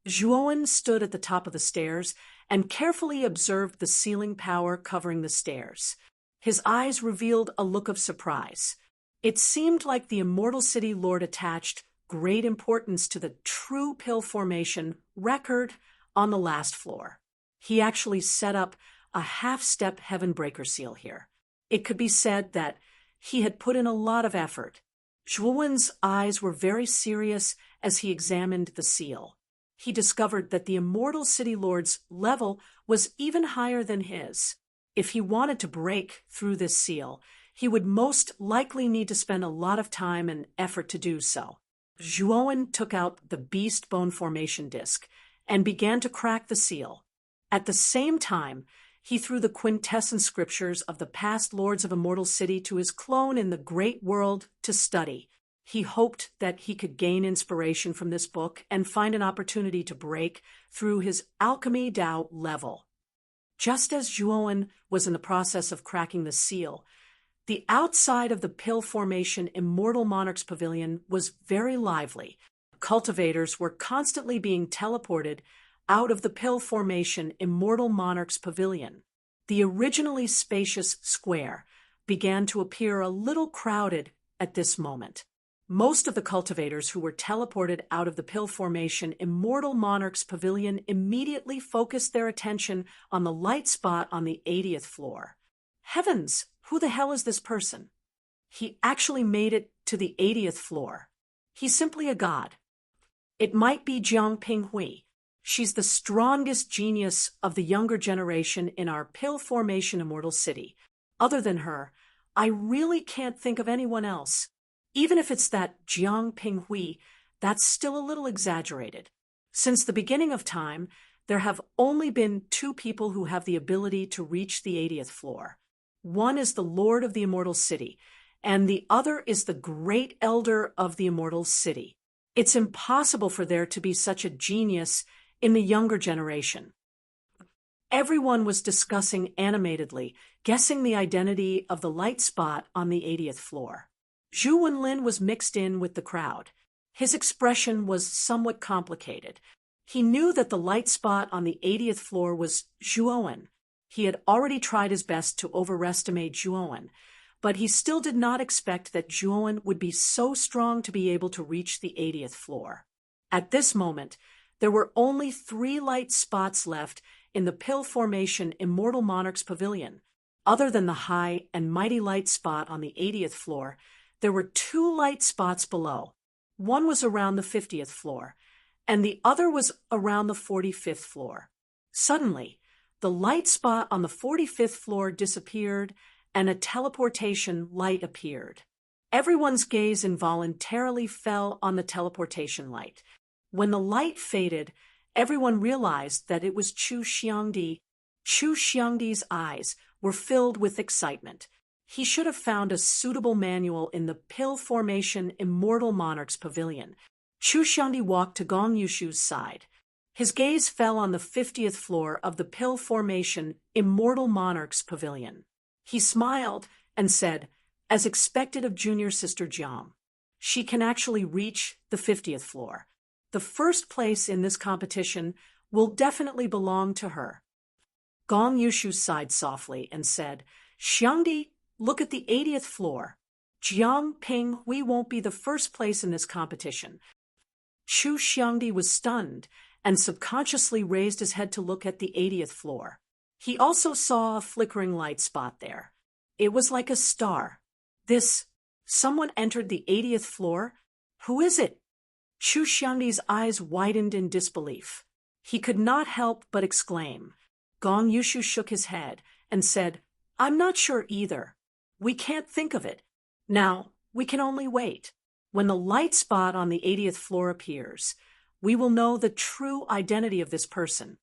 Zhuowen stood at the top of the stairs and carefully observed the sealing power covering the stairs. His eyes revealed a look of surprise. It seemed like the Immortal City Lord attached great importance to the true pill formation record on the last floor. He actually set up a half-step heaven breaker seal here. It could be said that he had put in a lot of effort. Zhuowen's eyes were very serious as he examined the seal. He discovered that the Immortal City Lord's level was even higher than his. If he wanted to break through this seal, he would most likely need to spend a lot of time and effort to do so. Zhuowen took out the beast bone formation disc and began to crack the seal. At the same time, he threw the quintessent scriptures of the past lords of Immortal City to his clone in the great world to study. He hoped that he could gain inspiration from this book and find an opportunity to break through his alchemy Tao level. Just as Zhuowen was in the process of cracking the seal, the outside of the pill formation Immortal Monarch's Pavilion was very lively. Cultivators were constantly being teleported out of the pill formation Immortal Monarch's Pavilion. The originally spacious square began to appear a little crowded at this moment. Most of the cultivators who were teleported out of the pill formation Immortal Monarch's Pavilion immediately focused their attention on the light spot on the 80th floor. Heavens, who the hell is this person? He actually made it to the 80th floor. He's simply a god. It might be Jiang Pinghui. She's the strongest genius of the younger generation in our pill formation Immortal City. Other than her, I really can't think of anyone else. Even if it's that Jiang Pinghui, that's still a little exaggerated. Since the beginning of time, there have only been 2 people who have the ability to reach the 80th floor. One is the Lord of the Immortal City, and the other is the Great Elder of the Immortal City. It's impossible for there to be such a genius in the younger generation. Everyone was discussing animatedly, guessing the identity of the light spot on the 80th floor. Zhu Wenlin was mixed in with the crowd. His expression was somewhat complicated. He knew that the light spot on the 80th floor was Zhuowen. He had already tried his best to overestimate Zhuowen, but he still did not expect that Zhuowen would be so strong to be able to reach the 80th floor. At this moment, there were only 3 light spots left in the pill formation Immortal Monarch's Pavilion. Other than the high and mighty light spot on the 80th floor, there were 2 light spots below. One was around the 50th floor, and the other was around the 45th floor. Suddenly, the light spot on the 45th floor disappeared, and a teleportation light appeared. Everyone's gaze involuntarily fell on the teleportation light. When the light faded, everyone realized that it was Chu Xiangdi. Chu Xiangdi's eyes were filled with excitement. He should have found a suitable manual in the pill formation Immortal Monarch's Pavilion. Chu Xiangdi walked to Gong Yushu's side. His gaze fell on the 50th floor of the pill formation Immortal Monarch's Pavilion. He smiled and said, as expected of junior sister Jiang, she can actually reach the 50th floor. The first place in this competition will definitely belong to her. Gong Yushu sighed softly and said, Xiangdi, look at the 80th floor. Jiang Ping, we won't be the first place in this competition. Chu Xiangdi was stunned and subconsciously raised his head to look at the 80th floor. He also saw a flickering light spot there. It was like a star. Someone entered the 80th floor? Who is it? Chu Xiangdi's eyes widened in disbelief. He could not help but exclaim. Gong Yushu shook his head and said, I'm not sure either. We can't think of it. Now, we can only wait. When the light spot on the 80th floor appears, we will know the true identity of this person.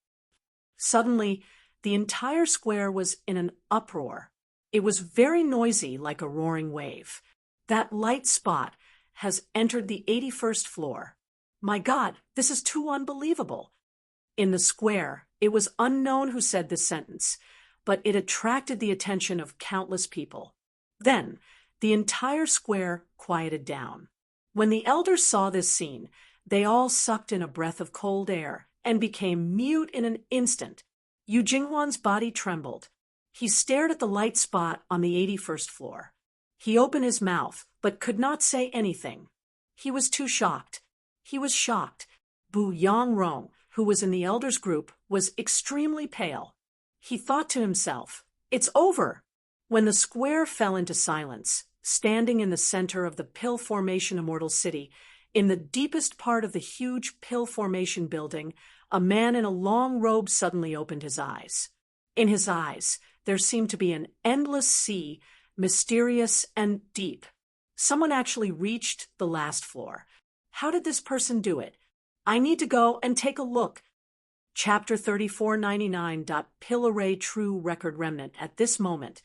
Suddenly, the entire square was in an uproar. It was very noisy, like a roaring wave. That light spot has entered the 81st floor. My God, this is too unbelievable. In the square, it was unknown who said this sentence, but it attracted the attention of countless people. Then, the entire square quieted down. When the elders saw this scene, they all sucked in a breath of cold air and became mute in an instant. Yu Jinghuan's body trembled. He stared at the light spot on the 81st floor. He opened his mouth, but could not say anything. He was too shocked. He was shocked. Bu Yangrong, who was in the elders' group, was extremely pale. He thought to himself, "It's over." When the square fell into silence, standing in the center of the Pill Formation Immortal City, in the deepest part of the huge Pill Formation building, a man in a long robe suddenly opened his eyes. In his eyes, there seemed to be an endless sea, mysterious and deep. Someone actually reached the last floor. How did this person do it? I need to go and take a look. Chapter 3499. Pill Array True Record Remnant. At this moment,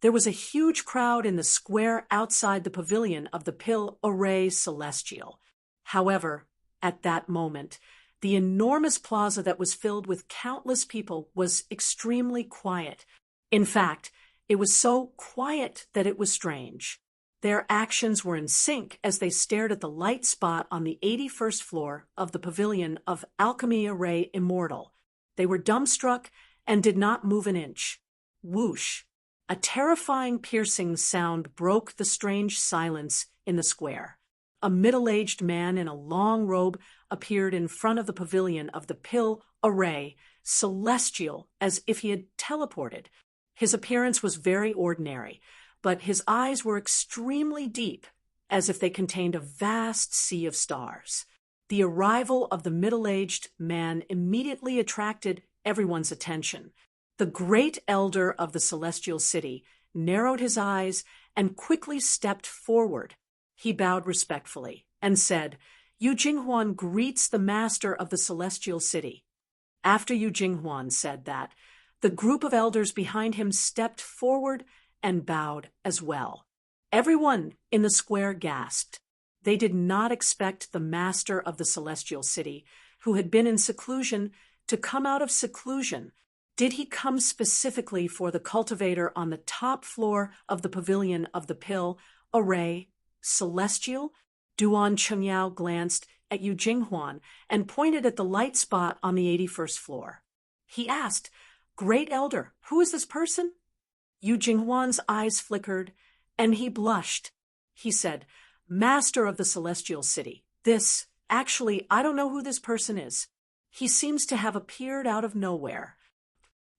there was a huge crowd in the square outside the pavilion of the Pill Array Celestial. However, at that moment, the enormous plaza that was filled with countless people was extremely quiet. In fact, it was so quiet that it was strange. Their actions were in sync as they stared at the light spot on the 81st floor of the pavilion of Alchemy Array Immortal. They were dumbstruck and did not move an inch. Whoosh! A terrifying, piercing sound broke the strange silence in the square. A middle-aged man in a long robe appeared in front of the pavilion of the Pill Array Celestial as if he had teleported. His appearance was very ordinary, but his eyes were extremely deep, as if they contained a vast sea of stars. The arrival of the middle-aged man immediately attracted everyone's attention. The great elder of the celestial city narrowed his eyes and quickly stepped forward. He bowed respectfully and said, "Yu Jinghuan greets the master of the celestial city." After Yu Jinghuan said that, the group of elders behind him stepped forward and bowed as well. Everyone in the square gasped. They did not expect the master of the celestial city, who had been in seclusion, to come out of seclusion. Did he come specifically for the cultivator on the top floor of the pavilion of the Pill Array Celestial? Duan Chengyao glanced at Yu Jinghuan and pointed at the light spot on the 81st floor. He asked, "Great Elder, who is this person?" Yu Jinghuan's eyes flickered, and he blushed. He said, "Master of the Celestial City, actually, I don't know who this person is. He seems to have appeared out of nowhere."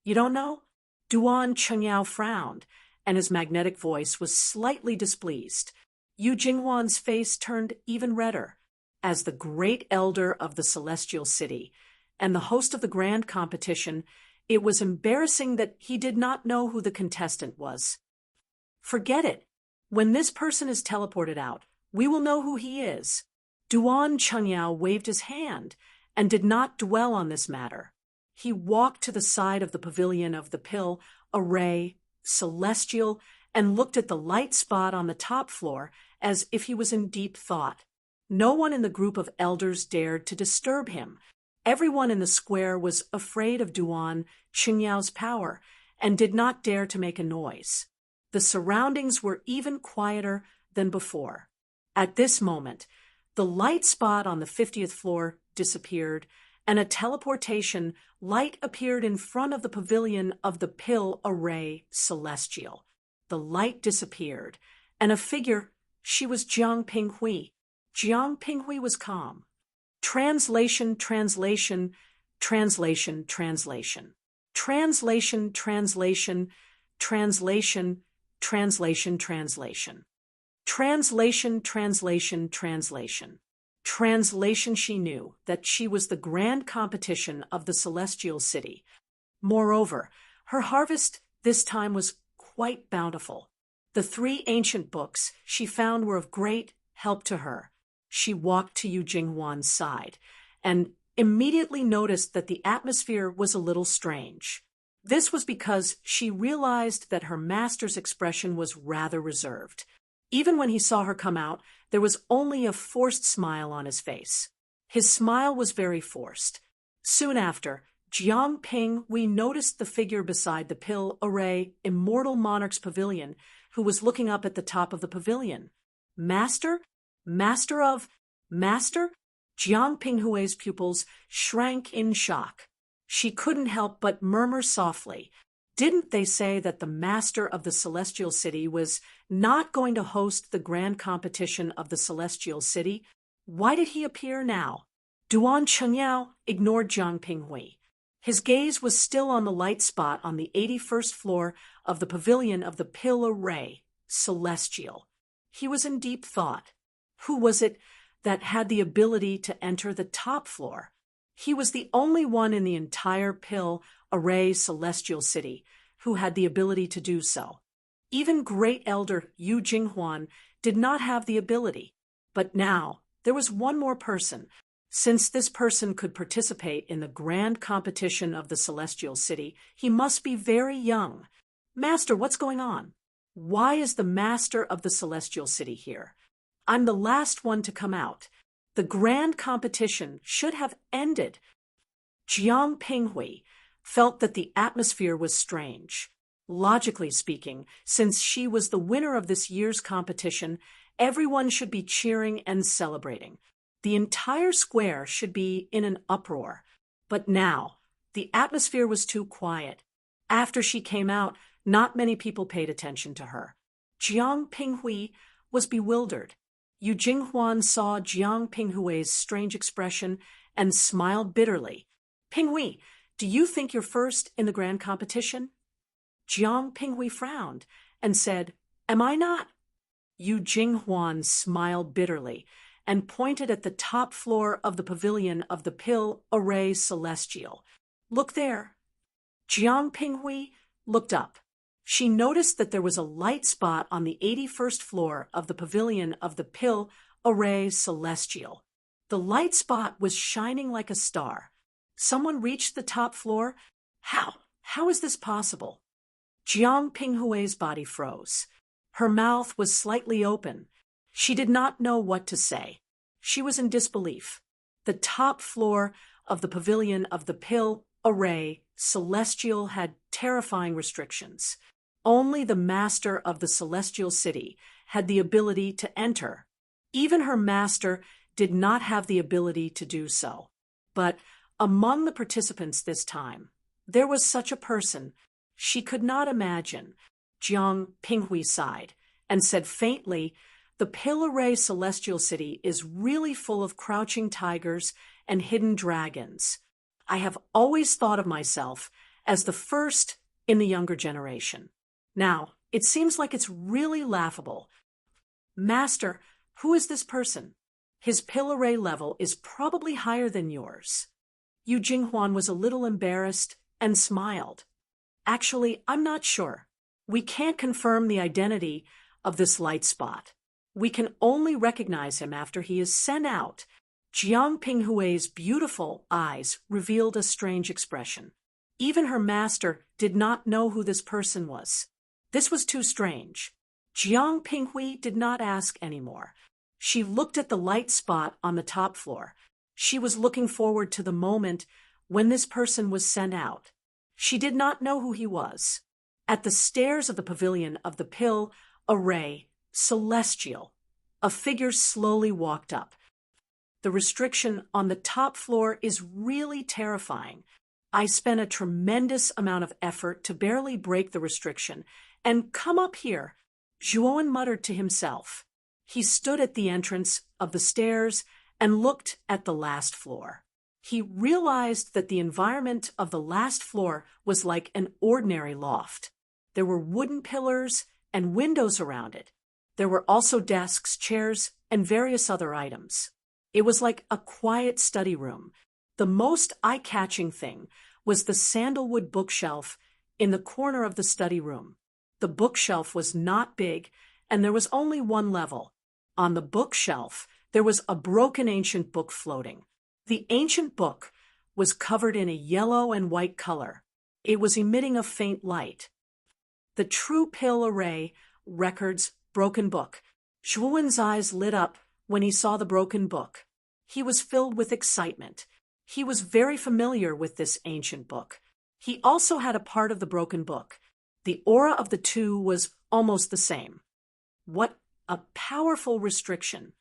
"You don't know?" Duan Chengyao frowned, and his magnetic voice was slightly displeased. Yu Jinghuan's face turned even redder. As the great elder of the Celestial City and the host of the grand competition, it was embarrassing that he did not know who the contestant was. "Forget it. When this person is teleported out, we will know who he is." Duan Chengyao waved his hand and did not dwell on this matter. He walked to the side of the pavilion of the Pill Array Celestial and looked at the light spot on the top floor as if he was in deep thought. No one in the group of elders dared to disturb him. Everyone in the square was afraid of Duan Chenyao's power and did not dare to make a noise. The surroundings were even quieter than before. At this moment, the light spot on the 50th floor disappeared, and a teleportation light appeared in front of the pavilion of the Pill Array Celestial. The light disappeared, and a figure, she was Jiang Pinghui. Jiang Pinghui was calm. Translation, translation, translation, translation. Translation, translation, translation, translation, translation. Translation, translation, translation. Translation. She knew that she was the grand competition of the celestial city. Moreover, her harvest this time was quite bountiful. The 3 ancient books she found were of great help to her. She walked to Yu Jinghuan's side and immediately noticed that the atmosphere was a little strange. This was because she realized that her master's expression was rather reserved. Even when he saw her come out, there was only a forced smile on his face. His smile was very forced. Soon after, Jiang Pinghui noticed the figure beside the pill array Immortal Monarch's pavilion, who was looking up at the top of the pavilion. Master? Master of? Master? Jiang Pinghui's pupils shrank in shock. She couldn't help but murmur softly. Didn't they say that the master of the Celestial City was not going to host the grand competition of the Celestial City? Why did he appear now? Duan Chengyao ignored Jiang Pinghui. His gaze was still on the light spot on the 81st floor of the pavilion of the Pill Array, Celestial. He was in deep thought. Who was it that had the ability to enter the top floor? He was the only one in the entire Pill Array Celestial City who had the ability to do so. Even Great Elder Yu Jinghuan did not have the ability. But now, there was one more person. Since this person could participate in the grand competition of the Celestial City, he must be very young. Master, what's going on? Why is the master of the Celestial City here? I'm the last one to come out. The grand competition should have ended. Jiang Pinghui felt that the atmosphere was strange. Logically speaking, since she was the winner of this year's competition, everyone should be cheering and celebrating. The entire square should be in an uproar. But now, the atmosphere was too quiet. After she came out, not many people paid attention to her. Jiang Pinghui was bewildered. Yu Jinghuan saw Jiang Pinghui's strange expression and smiled bitterly. Pinghui, do you think you're first in the grand competition? Jiang Pinghui frowned and said, Am I not? Yu Jinghuan smiled bitterly and pointed at the top floor of the pavilion of the Pill Array Celestial. Look there. Jiang Pinghui looked up. She noticed that there was a light spot on the 81st floor of the pavilion of the Pill Array Celestial. The light spot was shining like a star. Someone reached the top floor? How? How is this possible? Jiang Pinghui's body froze. Her mouth was slightly open. She did not know what to say. She was in disbelief. The top floor of the pavilion of the Pill Array Celestial had terrifying restrictions. Only the master of the Celestial City had the ability to enter. Even her master did not have the ability to do so. But among the participants this time, there was such a person. She could not imagine. Jiang Pinghui sighed and said faintly, The Pill Array Celestial City is really full of crouching tigers and hidden dragons. I have always thought of myself as the first in the younger generation. Now, it seems like it's really laughable. Master, who is this person? His Pill Array level is probably higher than yours. Yu Jinghuan was a little embarrassed and smiled. Actually, I'm not sure. We can't confirm the identity of this light spot. We can only recognize him after he is sent out. Jiang Pinghui's beautiful eyes revealed a strange expression. Even her master did not know who this person was. This was too strange. Jiang Pinghui did not ask anymore. She looked at the light spot on the top floor. She was looking forward to the moment when this person was sent out. She did not know who he was. At the stairs of the pavilion of the Pill Array Celestial, a figure slowly walked up. The restriction on the top floor is really terrifying. I spent a tremendous amount of effort to barely break the restriction and come up here, Zhuowen muttered to himself. He stood at the entrance of the stairs and looked at the last floor. He realized that the environment of the last floor was like an ordinary loft. There were wooden pillars and windows around it. There were also desks, chairs, and various other items. It was like a quiet study room. The most eye-catching thing was the sandalwood bookshelf in the corner of the study room. The bookshelf was not big, and there was only one level. On the bookshelf, there was a broken ancient book floating. The ancient book was covered in a yellow and white color. It was emitting a faint light. The True Pill Array Records Broken Book. Zhuowen's eyes lit up when he saw the broken book. He was filled with excitement. He was very familiar with this ancient book. He also had a part of the broken book. The aura of the two was almost the same. What a powerful restriction.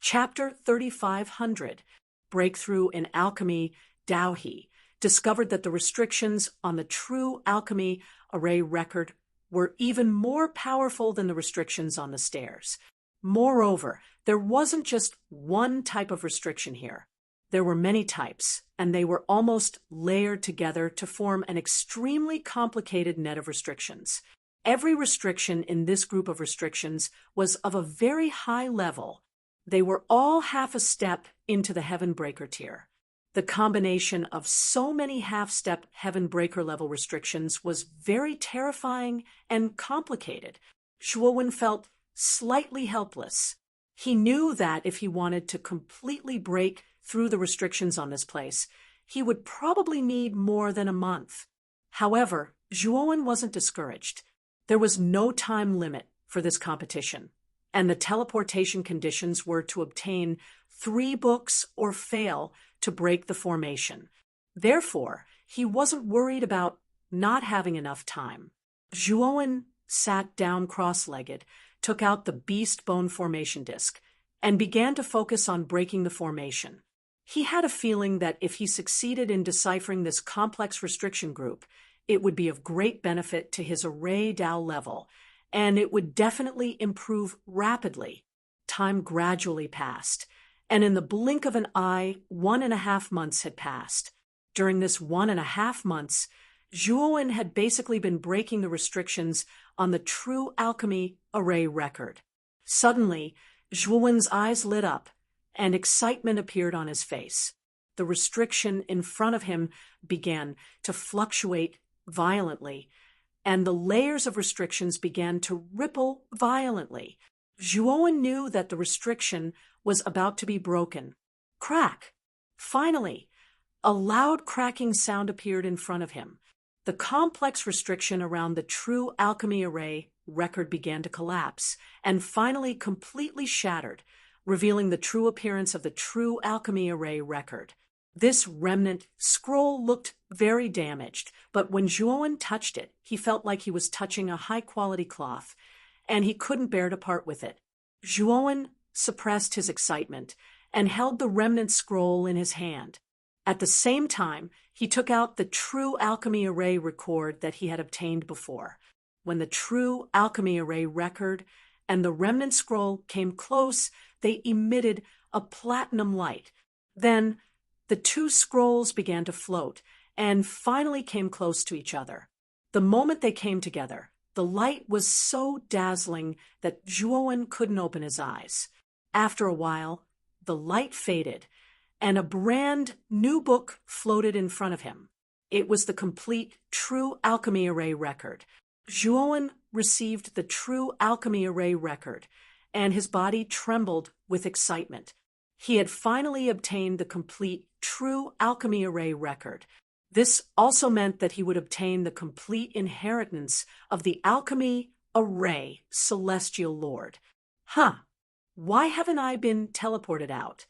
Chapter 3500, Breakthrough in Alchemy, Dao He, discovered that the restrictions on the True Alchemy Array Record were even more powerful than the restrictions on the stairs. Moreover, there wasn't just one type of restriction here. There were many types, and they were almost layered together to form an extremely complicated net of restrictions. Every restriction in this group of restrictions was of a very high level. They were all half a step into the Heaven Breaker tier. The combination of so many half-step Heaven Breaker level restrictions was very terrifying and complicated. Zhuowen felt slightly helpless. He knew that if he wanted to completely break through the restrictions on this place, he would probably need more than a month. However, Zhuowen wasn't discouraged. There was no time limit for this competition, and the teleportation conditions were to obtain 3 books or fail to break the formation. Therefore, he wasn't worried about not having enough time. Zhuowen sat down cross-legged, took out the beast bone formation disc, and began to focus on breaking the formation. He had a feeling that if he succeeded in deciphering this complex restriction group, it would be of great benefit to his Array Dao level, and it would definitely improve rapidly. Time gradually passed, and in the blink of an eye, 1.5 months had passed. During this 1.5 months, Zhuowen had basically been breaking the restrictions on the True Alchemy Array Record. Suddenly, Zhuowen's eyes lit up, and excitement appeared on his face. The restriction in front of him began to fluctuate violently, and the layers of restrictions began to ripple violently. Zhuowen knew that the restriction was about to be broken. Crack! Finally, a loud cracking sound appeared in front of him. The complex restriction around the True Alchemy Array Record began to collapse, and finally completely shattered, revealing the true appearance of the True Alchemy Array Record. This remnant scroll looked very damaged, but when Zhuowen touched it, he felt like he was touching a high-quality cloth, and he couldn't bear to part with it. Zhuowen suppressed his excitement and held the remnant scroll in his hand. At the same time, he took out the True Alchemy Array record that he had obtained before. When the True Alchemy Array record and the remnant scroll came close, they emitted a platinum light. Then, the 2 scrolls began to float and finally came close to each other. The moment they came together, the light was so dazzling that Zhuowen couldn't open his eyes. After a while, the light faded, and a brand new book floated in front of him. It was the complete True Alchemy Array record. Zhuowen received the True Alchemy Array record, and his body trembled with excitement. He had finally obtained the complete True Alchemy Array record. This also meant that he would obtain the complete inheritance of the Alchemy Array Celestial Lord. Why haven't I been teleported out?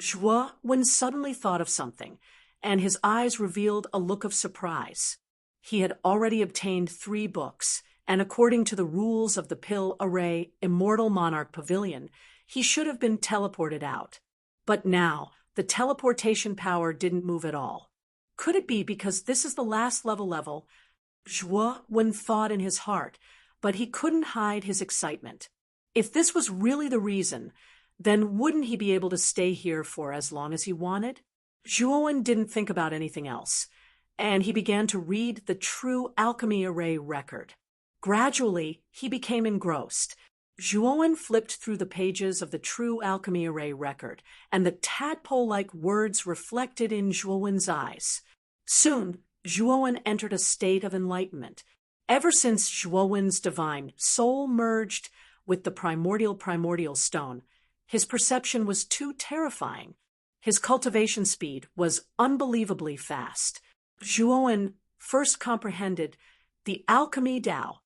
Zhuowen suddenly thought of something, and his eyes revealed a look of surprise. He had already obtained 3 books, and according to the rules of the Pill Array Immortal Monarch Pavilion, he should have been teleported out. But now, the teleportation power didn't move at all. Could it be because this is the last level? Zhuowen thought in his heart, but he couldn't hide his excitement. If this was really the reason, then wouldn't he be able to stay here for as long as he wanted? Zhuowen didn't think about anything else, and he began to read the True Alchemy Array record. Gradually, he became engrossed. Zhuowen flipped through the pages of the True Alchemy Array record, and the tadpole-like words reflected in Zhuowen's eyes. Soon, Zhuowen entered a state of enlightenment. Ever since Zhuowen's divine soul merged with the primordial stone, his perception was too terrifying. His cultivation speed was unbelievably fast. Zhuowen first comprehended the alchemy Tao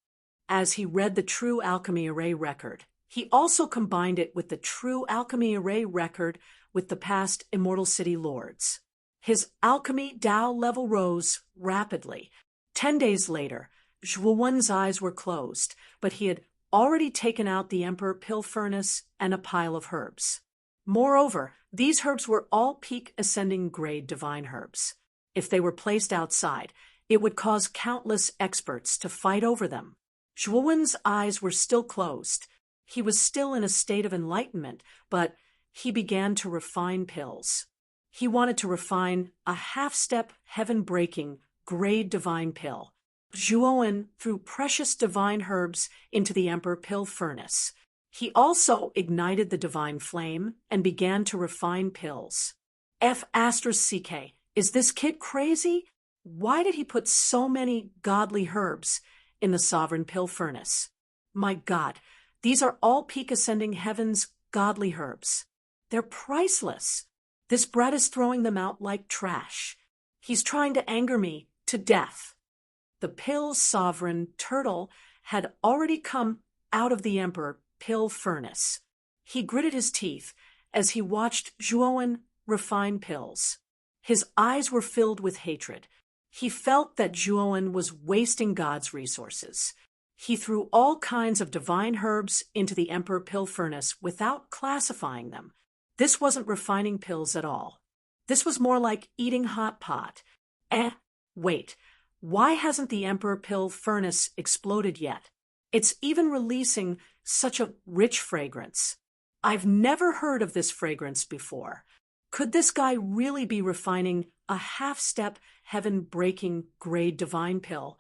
as he read the True Alchemy Array record. He also combined it with the True Alchemy Array record with the past Immortal City Lords. His alchemy Tao level rose rapidly. 10 days later, Zhuowen's eyes were closed, but he had already taken out the Emperor Pill Furnace and a pile of herbs. Moreover, these herbs were all peak ascending grade divine herbs. If they were placed outside, it would cause countless experts to fight over them. Zhuowen's eyes were still closed. He was still in a state of enlightenment, but he began to refine pills. He wanted to refine a half-step, heaven-breaking, grade divine pill. Zhuowen threw precious divine herbs into the Emperor Pill Furnace. He also ignited the divine flame and began to refine pills. F***CK, is this kid crazy? Why did he put so many godly herbs in the Sovereign Pill Furnace? My God, these are all peak ascending heaven's godly herbs. They're priceless. This brat is throwing them out like trash. He's trying to anger me to death. The Pill Sovereign Turtle had already come out of the Emperor Pill Furnace. He gritted his teeth as he watched Zhuowen refine pills. His eyes were filled with hatred. He felt that Zhuowen was wasting God's resources. He threw all kinds of divine herbs into the Emperor Pill Furnace without classifying them. This wasn't refining pills at all. This was more like eating hot pot. Wait, why hasn't the Emperor Pill Furnace exploded yet? It's even releasing such a rich fragrance. I've never heard of this fragrance before. Could this guy really be refining a half-step, heaven-breaking grade divine pill?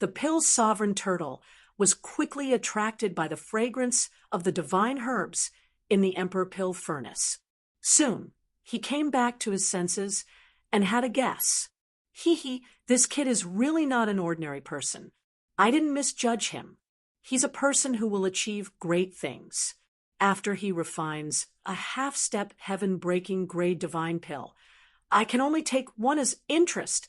The Pill Sovereign Turtle was quickly attracted by the fragrance of the divine herbs in the Emperor Pill Furnace. Soon, he came back to his senses and had a guess. This kid is really not an ordinary person. I didn't misjudge him. He's a person who will achieve great things. After he refines a half-step, heaven-breaking grade divine pill, I can only take one as interest.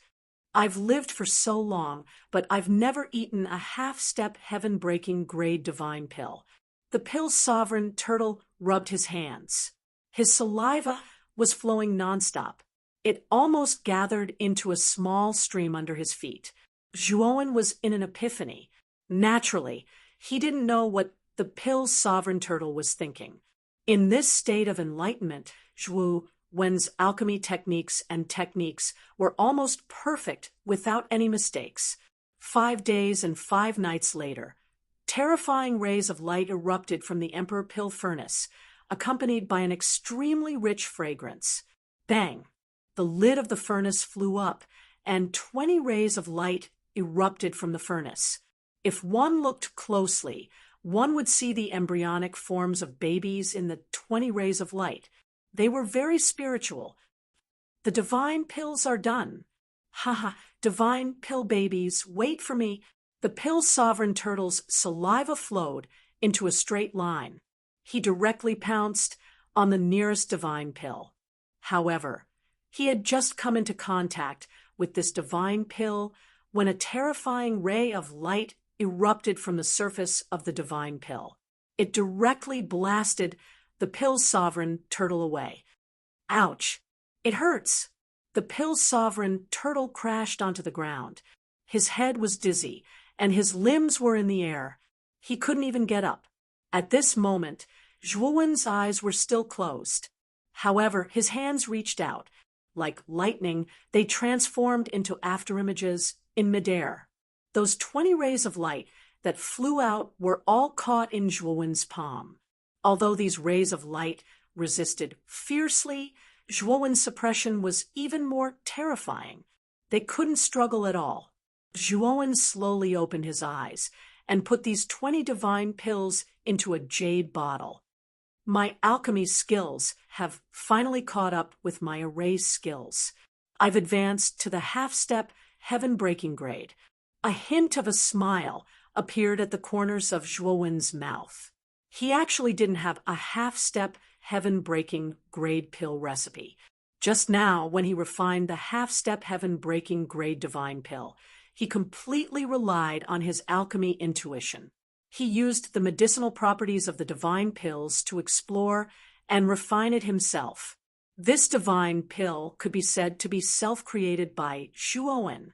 I've lived for so long, but I've never eaten a half-step, heaven-breaking grade divine pill. The Pill Sovereign Turtle rubbed his hands. His saliva was flowing nonstop. It almost gathered into a small stream under his feet. Zhuowen was in an epiphany. Naturally, he didn't know what the Pill Sovereign Turtle was thinking. In this state of enlightenment, Zhuowen's alchemy techniques were almost perfect without any mistakes. 5 days and 5 nights later, terrifying rays of light erupted from the Emperor Pill Furnace, accompanied by an extremely rich fragrance. Bang! The lid of the furnace flew up, and 20 rays of light erupted from the furnace. If one looked closely, one would see the embryonic forms of babies in the 20 rays of light. They were very spiritual. The divine pills are done. Divine pill babies, wait for me. The Pill Sovereign Turtle's saliva flowed into a straight line. He directly pounced on the nearest divine pill. However, he had just come into contact with this divine pill when a terrifying ray of light erupted from the surface of the divine pill. It directly blasted the Pill Sovereign Turtle away. Ouch! It hurts! The Pill Sovereign Turtle crashed onto the ground. His head was dizzy, and his limbs were in the air. He couldn't even get up. At this moment, Zhuowen's eyes were still closed. However, his hands reached out. Like lightning, they transformed into afterimages in midair. Those 20 rays of light that flew out were all caught in Zhuowen's palm. Although these rays of light resisted fiercely, Zhuowen's suppression was even more terrifying. They couldn't struggle at all. Zhuowen slowly opened his eyes and put these 20 divine pills into a jade bottle. My alchemy skills have finally caught up with my array skills. I've advanced to the half-step, heaven-breaking grade. A hint of a smile appeared at the corners of Zhuowen's mouth. He actually didn't have a half-step, heaven-breaking grade pill recipe. Just now, when he refined the half-step heaven-breaking grade divine pill, he completely relied on his alchemy intuition. He used the medicinal properties of the divine pills to explore and refine it himself. This divine pill could be said to be self-created by Zhuowen.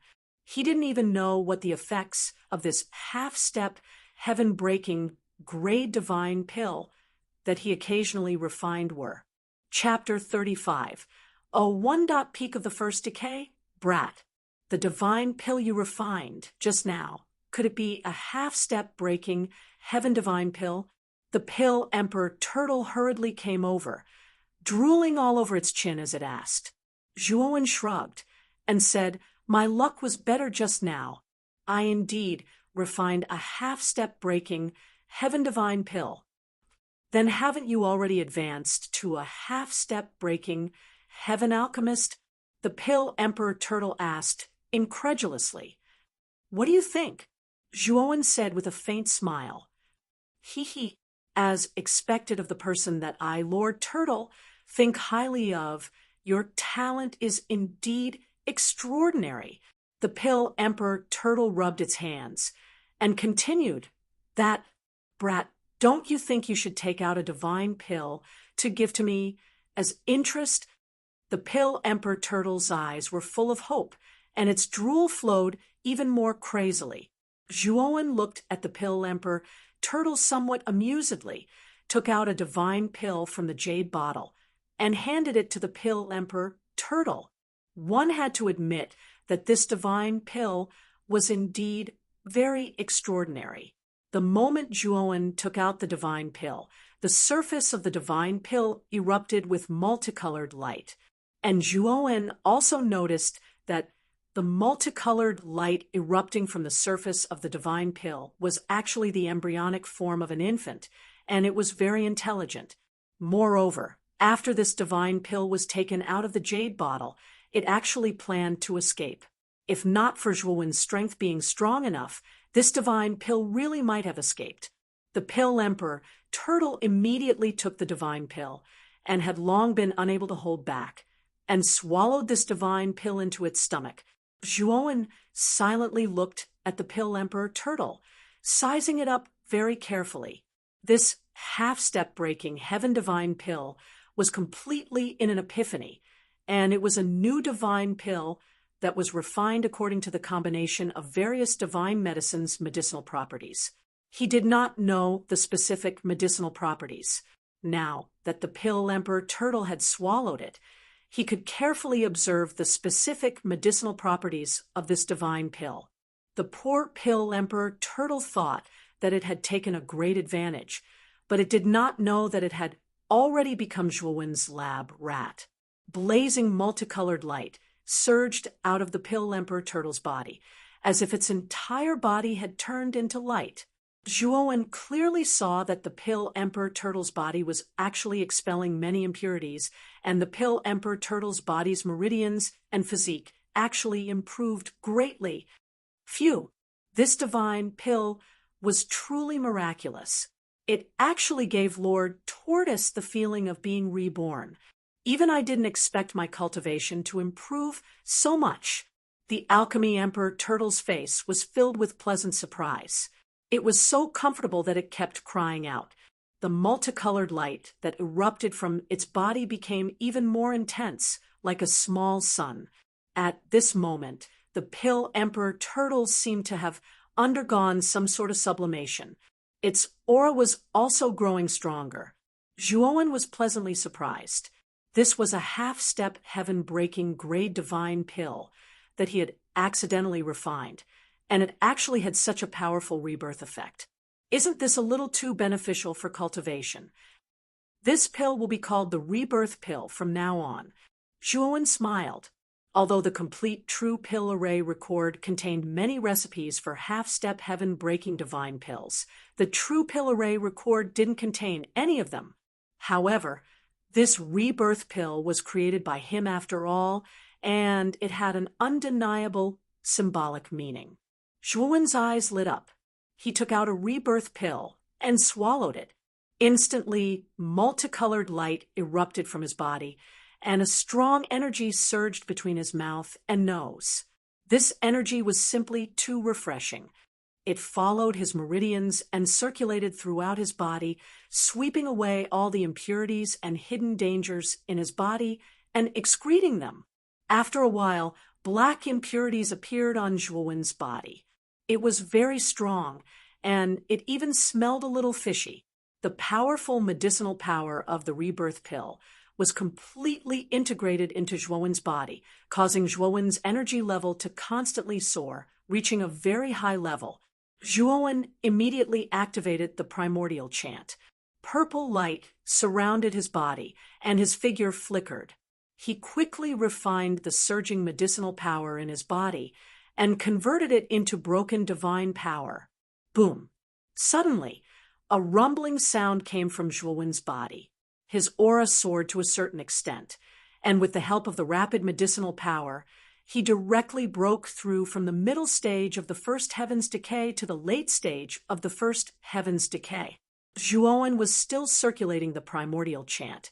He didn't even know what the effects of this half-step, heaven-breaking, grade divine pill that he occasionally refined were. Chapter 35. A one-dot peak of the first decay? Brat. The divine pill you refined just now, could it be a half-step breaking, heaven-divine pill? The pill Emperor Turtle hurriedly came over, drooling all over its chin as it asked. Zhuowen shrugged and said, "My luck was better just now. I indeed refined a half-step breaking, heaven-divine pill." "Then haven't you already advanced to a half-step breaking, heaven alchemist?" the pill Emperor Turtle asked incredulously. "What do you think?" Zhuowen said with a faint smile. "He, as expected of the person that I, Lord Turtle, think highly of, your talent is indeed extraordinary." The pill Emperor Turtle rubbed its hands and continued, "That, brat, don't you think you should take out a divine pill to give to me as interest?" The pill Emperor Turtle's eyes were full of hope, and its drool flowed even more crazily. Zhuowen looked at the pill Emperor Turtle somewhat amusedly, took out a divine pill from the jade bottle, and handed it to the pill Emperor Turtle. One had to admit that this divine pill was indeed very extraordinary. The moment Zhuowen took out the divine pill, the surface of the divine pill erupted with multicolored light, and Zhuowen also noticed that the multicolored light erupting from the surface of the divine pill was actually the embryonic form of an infant, and it was very intelligent. Moreover, after this divine pill was taken out of the jade bottle, it actually planned to escape. If not for Zhuowen's strength being strong enough, this divine pill really might have escaped. The pill Emperor Turtle immediately took the divine pill, and had long been unable to hold back, and swallowed this divine pill into its stomach. Zhuowen silently looked at the pill Emperor Turtle, sizing it up very carefully. This half-step breaking heaven divine pill was completely in an epiphany, and it was a new divine pill that was refined according to the combination of various divine medicines' medicinal properties. He did not know the specific medicinal properties. Now that the pill Emperor Turtle had swallowed it, he could carefully observe the specific medicinal properties of this divine pill. The poor pill Emperor Turtle thought that it had taken a great advantage, but it did not know that it had already become Zhuowen's lab rat. Blazing multicolored light surged out of the pill Emperor Turtle's body, as if its entire body had turned into light. Zhuowen clearly saw that the pill Emperor Turtle's body was actually expelling many impurities, and the pill Emperor Turtle's body's meridians and physique actually improved greatly. Phew! This divine pill was truly miraculous. It actually gave Lord Tortoise the feeling of being reborn. Even I didn't expect my cultivation to improve so much. The alchemy Emperor Turtle's face was filled with pleasant surprise. It was so comfortable that it kept crying out. The multicolored light that erupted from its body became even more intense, like a small sun. At this moment, the pill Emperor Turtle seemed to have undergone some sort of sublimation. Its aura was also growing stronger. Zhuowen was pleasantly surprised. This was a half-step heaven-breaking grade divine pill that he had accidentally refined, and it actually had such a powerful rebirth effect. Isn't this a little too beneficial for cultivation? This pill will be called the rebirth pill from now on. Zhuowen smiled. Although the complete true pill array record contained many recipes for half-step heaven-breaking divine pills, the true pill array record didn't contain any of them. However, this rebirth pill was created by him after all, and it had an undeniable symbolic meaning. Zhuowen's eyes lit up. He took out a rebirth pill and swallowed it. Instantly, multicolored light erupted from his body, and a strong energy surged between his mouth and nose. This energy was simply too refreshing. It followed his meridians and circulated throughout his body, sweeping away all the impurities and hidden dangers in his body and excreting them. After a while, black impurities appeared on Zhuowen's body. It was very strong, and it even smelled a little fishy. The powerful medicinal power of the rebirth pill was completely integrated into Zhuowen's body, causing Zhuowen's energy level to constantly soar, reaching a very high level. Zhuowen immediately activated the primordial chant. Purple light surrounded his body, and his figure flickered. He quickly refined the surging medicinal power in his body and converted it into broken divine power. Boom! Suddenly, a rumbling sound came from Zhuowen's body. His aura soared to a certain extent, and with the help of the rapid medicinal power, he directly broke through from the middle stage of the first heaven's decay to the late stage of the first heaven's decay. Zhuowen was still circulating the primordial chant,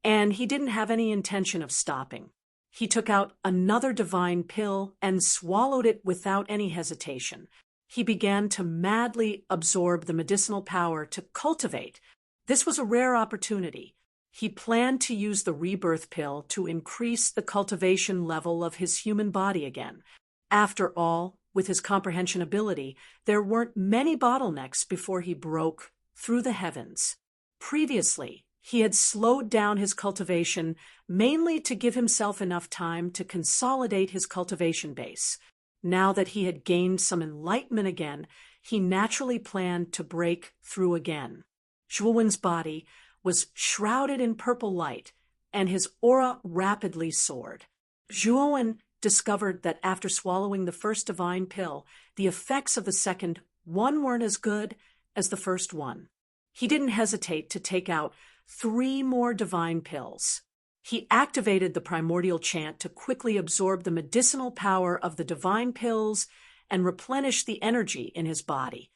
and he didn't have any intention of stopping. He took out another divine pill and swallowed it without any hesitation. He began to madly absorb the medicinal power to cultivate. This was a rare opportunity. He planned to use the rebirth pill to increase the cultivation level of his human body again. After all, with his comprehension ability, there weren't many bottlenecks before he broke through the heavens. Previously, he had slowed down his cultivation mainly to give himself enough time to consolidate his cultivation base. Now that he had gained some enlightenment again, he naturally planned to break through again. Zhuowen's body was shrouded in purple light, and his aura rapidly soared. Zhuowen discovered that after swallowing the first divine pill, the effects of the second one weren't as good as the first one. He didn't hesitate to take out 3 more divine pills. He activated the primordial chant to quickly absorb the medicinal power of the divine pills and replenish the energy in his body.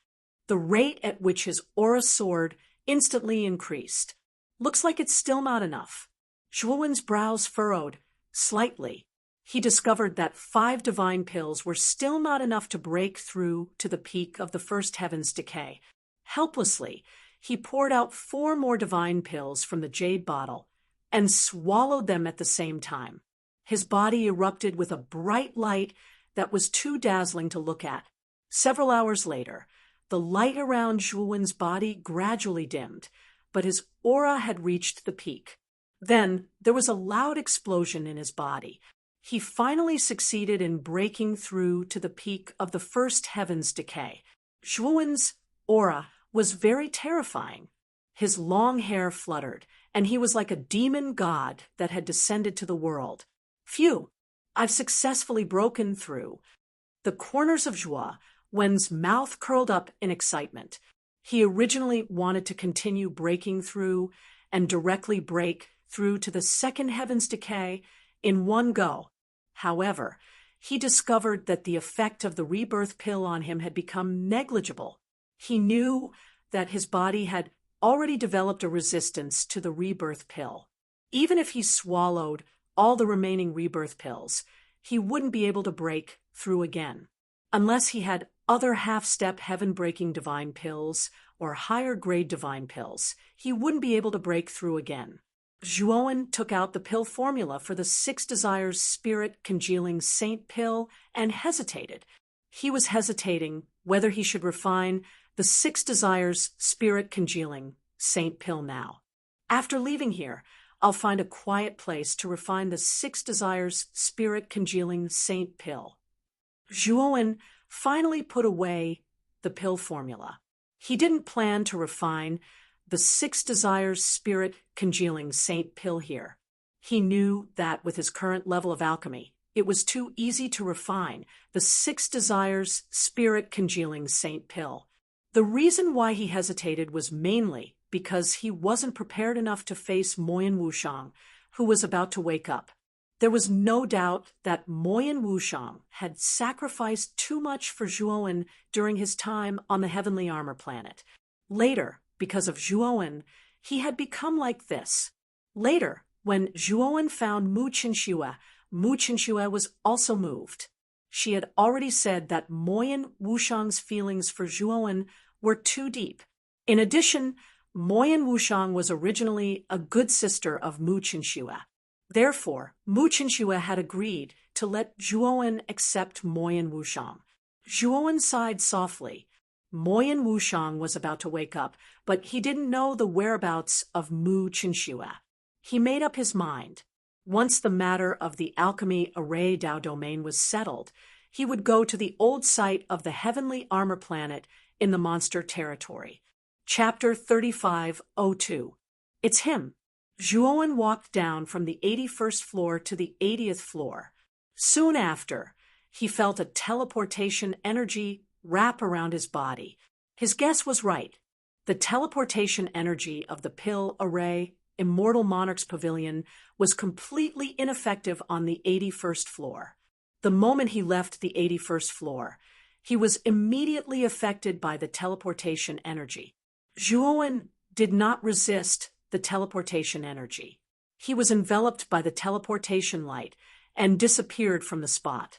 The rate at which his aura soared instantly increased. Looks like it's still not enough. Zhuowen's brows furrowed slightly. He discovered that 5 divine pills were still not enough to break through to the peak of the first heaven's decay. Helplessly, he poured out 4 more divine pills from the jade bottle and swallowed them at the same time. His body erupted with a bright light that was too dazzling to look at. Several hours later, the light around Zhuowen's body gradually dimmed, but his aura had reached the peak. Then there was a loud explosion in his body. He finally succeeded in breaking through to the peak of the first heaven's decay. Zhuowen's aura was very terrifying. His long hair fluttered, and he was like a demon god that had descended to the world. Phew! I've successfully broken through. The corners of Zhuowen's mouth curled up in excitement. He originally wanted to continue breaking through and directly break through to the second heaven's decay in one go. However, he discovered that the effect of the rebirth pill on him had become negligible. He knew that his body had already developed a resistance to the rebirth pill. Even if he swallowed all the remaining rebirth pills, he wouldn't be able to break through again. Unless he had other half-step heaven-breaking divine pills or higher-grade divine pills, he wouldn't be able to break through again. Zhuowen took out the pill formula for the 6 Desires Spirit-Congealing Saint pill and hesitated. He was hesitating whether he should refine the 6 Desires Spirit-Congealing Saint pill now. After leaving here, I'll find a quiet place to refine the 6 Desires Spirit-Congealing Saint pill. Zhuowen finally put away the pill formula. He didn't plan to refine the 6 Desires Spirit-Congealing Saint pill here. He knew that with his current level of alchemy, it was too easy to refine the 6 Desires Spirit-Congealing Saint pill. The reason why he hesitated was mainly because he wasn't prepared enough to face Moyan Wushang, who was about to wake up. There was no doubt that Moyen Wushang had sacrificed too much for Zhuowen during his time on the Heavenly Armor planet. Later, because of Zhuowen, he had become like this. Later, when Zhuowen found Mu Qinxue was also moved. She had already said that Moyen Wushang's feelings for Zhuowen were too deep. In addition, Moyen Wushang was originally a good sister of Mu Qinxue. Therefore, Mu Qinxue had agreed to let Zhuowen accept Moyen Wushang. Zhuowen sighed softly. Moyen Wushang was about to wake up, but he didn't know the whereabouts of Mu Qinxue. He made up his mind. Once the matter of the alchemy array Dao domain was settled, he would go to the old site of the Heavenly Armor planet in the Monster Territory. Chapter 3502. It's him. Zhuowen walked down from the 81st floor to the 80th floor. Soon after, he felt a teleportation energy wrap around his body. His guess was right. The teleportation energy of the pill array Immortal Monarch's Pavilion was completely ineffective on the 81st floor. The moment he left the 81st floor, he was immediately affected by the teleportation energy. Zhuowen did not resist the teleportation energy. He was enveloped by the teleportation light and disappeared from the spot.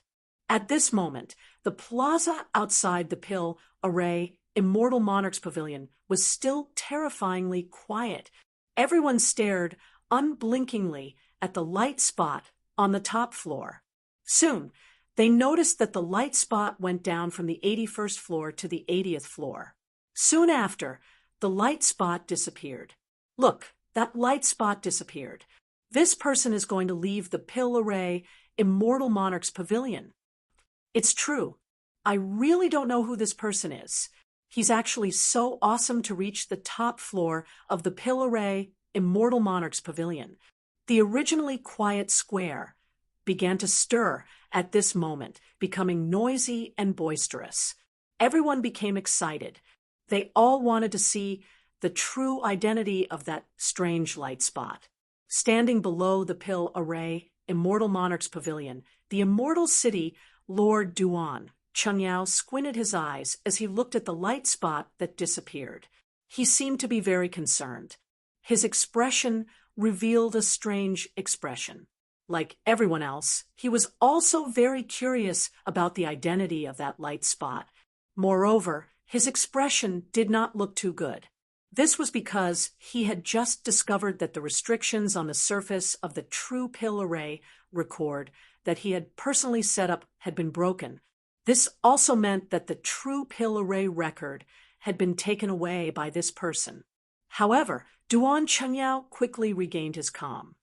At this moment, the plaza outside the pill array Immortal Monarch's Pavilion was still terrifyingly quiet. Everyone stared unblinkingly at the light spot on the top floor. Soon, they noticed that the light spot went down from the 81st floor to the 80th floor. Soon after, the light spot disappeared. Look, that light spot disappeared. This person is going to leave the pill array Immortal Monarch's Pavilion. It's true. I really don't know who this person is. He's actually so awesome to reach the top floor of the pill array Immortal Monarch's Pavilion. The originally quiet square began to stir at this moment, becoming noisy and boisterous. Everyone became excited. They all wanted to see the true identity of that strange light spot. Standing below the pill array Immortal Monarch's Pavilion, the immortal city Lord Duan Chengyao squinted his eyes as he looked at the light spot that disappeared. He seemed to be very concerned. His expression revealed a strange expression. Like everyone else, he was also very curious about the identity of that light spot. Moreover, his expression did not look too good. This was because he had just discovered that the restrictions on the surface of the true pill array record that he had personally set up had been broken. This also meant that the true pill array record had been taken away by this person. However, Duan Chengyao quickly regained his calm.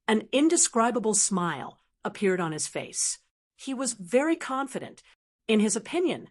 An indescribable smile appeared on his face. He was very confident. In his opinion,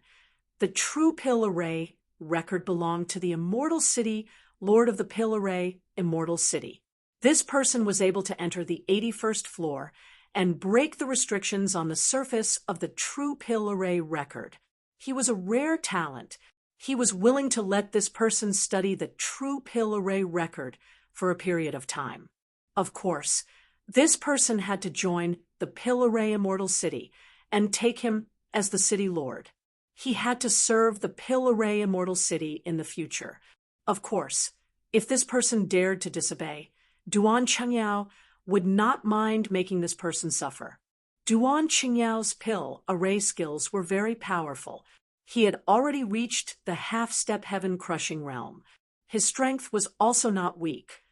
the true pill array record belonged to the immortal city, Lord of the Pill Array, Immortal City. This person was able to enter the 81st floor and break the restrictions on the surface of the true pill array record. He was a rare talent. He was willing to let this person study the true pill array record for a period of time. Of course, this person had to join the Pill Array Immortal City and take him as the city lord. He had to serve the Pill Array Immortal City in the future. Of course, if this person dared to disobey, Duan Chengyao would not mind making this person suffer. Duan Chenyao's pill array skills were very powerful. He had already reached the half-step heaven-crushing realm. His strength was also not weak.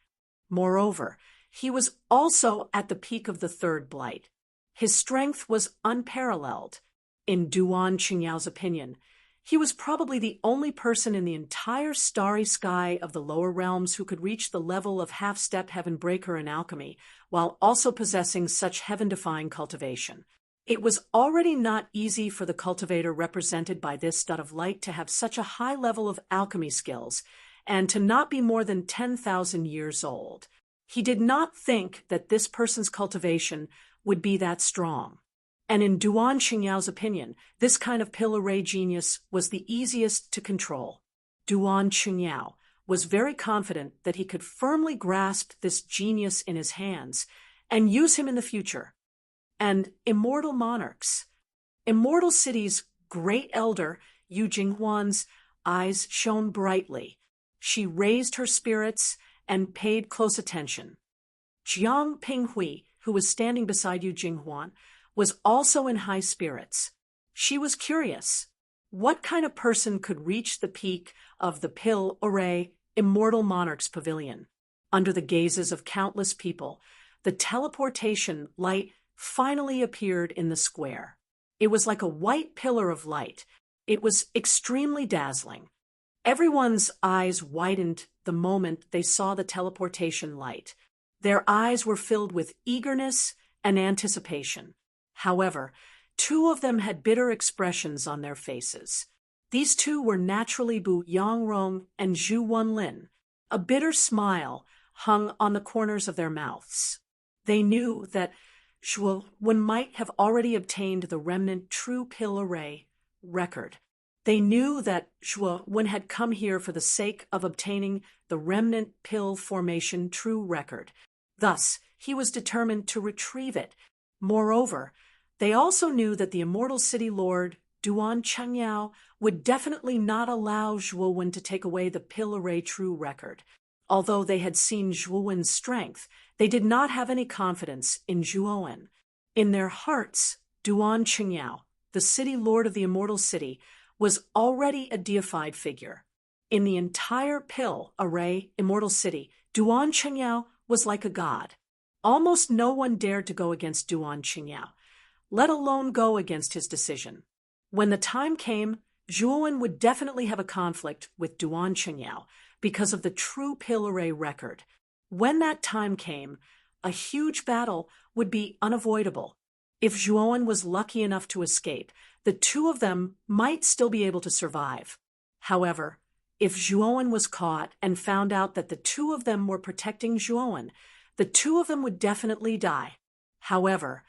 Moreover, he was also at the peak of the third blight. His strength was unparalleled. In Duan Chenyao's opinion, he was probably the only person in the entire starry sky of the lower realms who could reach the level of half-step heaven breaker in alchemy, while also possessing such heaven-defying cultivation. It was already not easy for the cultivator represented by this stud of light to have such a high level of alchemy skills, and to not be more than 10,000 years old. He did not think that this person's cultivation would be that strong. And in Duan Chenyao's opinion, this kind of pill array genius was the easiest to control. Duan Chengyao was very confident that he could firmly grasp this genius in his hands and use him in the future. and immortal monarchs. Immortal City's great elder, Yu Jinghuan's eyes shone brightly. She raised her spirits and paid close attention. Jiang Pinghui, who was standing beside Yu Jinghuan, was also in high spirits. She was curious. What kind of person could reach the peak of the Pil Array Immortal Monarch's Pavilion? Under the gazes of countless people, the teleportation light finally appeared in the square. It was like a white pillar of light. It was extremely dazzling. Everyone's eyes widened the moment they saw the teleportation light. Their eyes were filled with eagerness and anticipation. However, two of them had bitter expressions on their faces. These two were naturally Bu Yangrong and Zhu Wenlin. A bitter smile hung on the corners of their mouths. They knew that Zhu Wen might have already obtained the remnant true Pil Array record. They knew that Zhu Wen had come here for the sake of obtaining the remnant Pil formation true record. Thus, he was determined to retrieve it. Moreover, they also knew that the Immortal City Lord, Duan Chengyao, would definitely not allow Zhu Wen to take away the Pil Array true record. Although they had seen Zhu Wen's strength, they did not have any confidence in Zhu Wen. In their hearts, Duan Chengyao, the city lord of the Immortal City, was already a deified figure. In the entire Pil Array Immortal City, Duan Chengyao was like a god. Almost no one dared to go against Duan Chengyao, let alone go against his decision. When the time came, Zhu Wen would definitely have a conflict with Duan Chengyao because of the true Pil Array record. When that time came, a huge battle would be unavoidable. If Zhu Wen was lucky enough to escape, the two of them might still be able to survive. However, if Zhu Wen was caught and found out that the two of them were protecting Zhu Wen, the two of them would definitely die. However,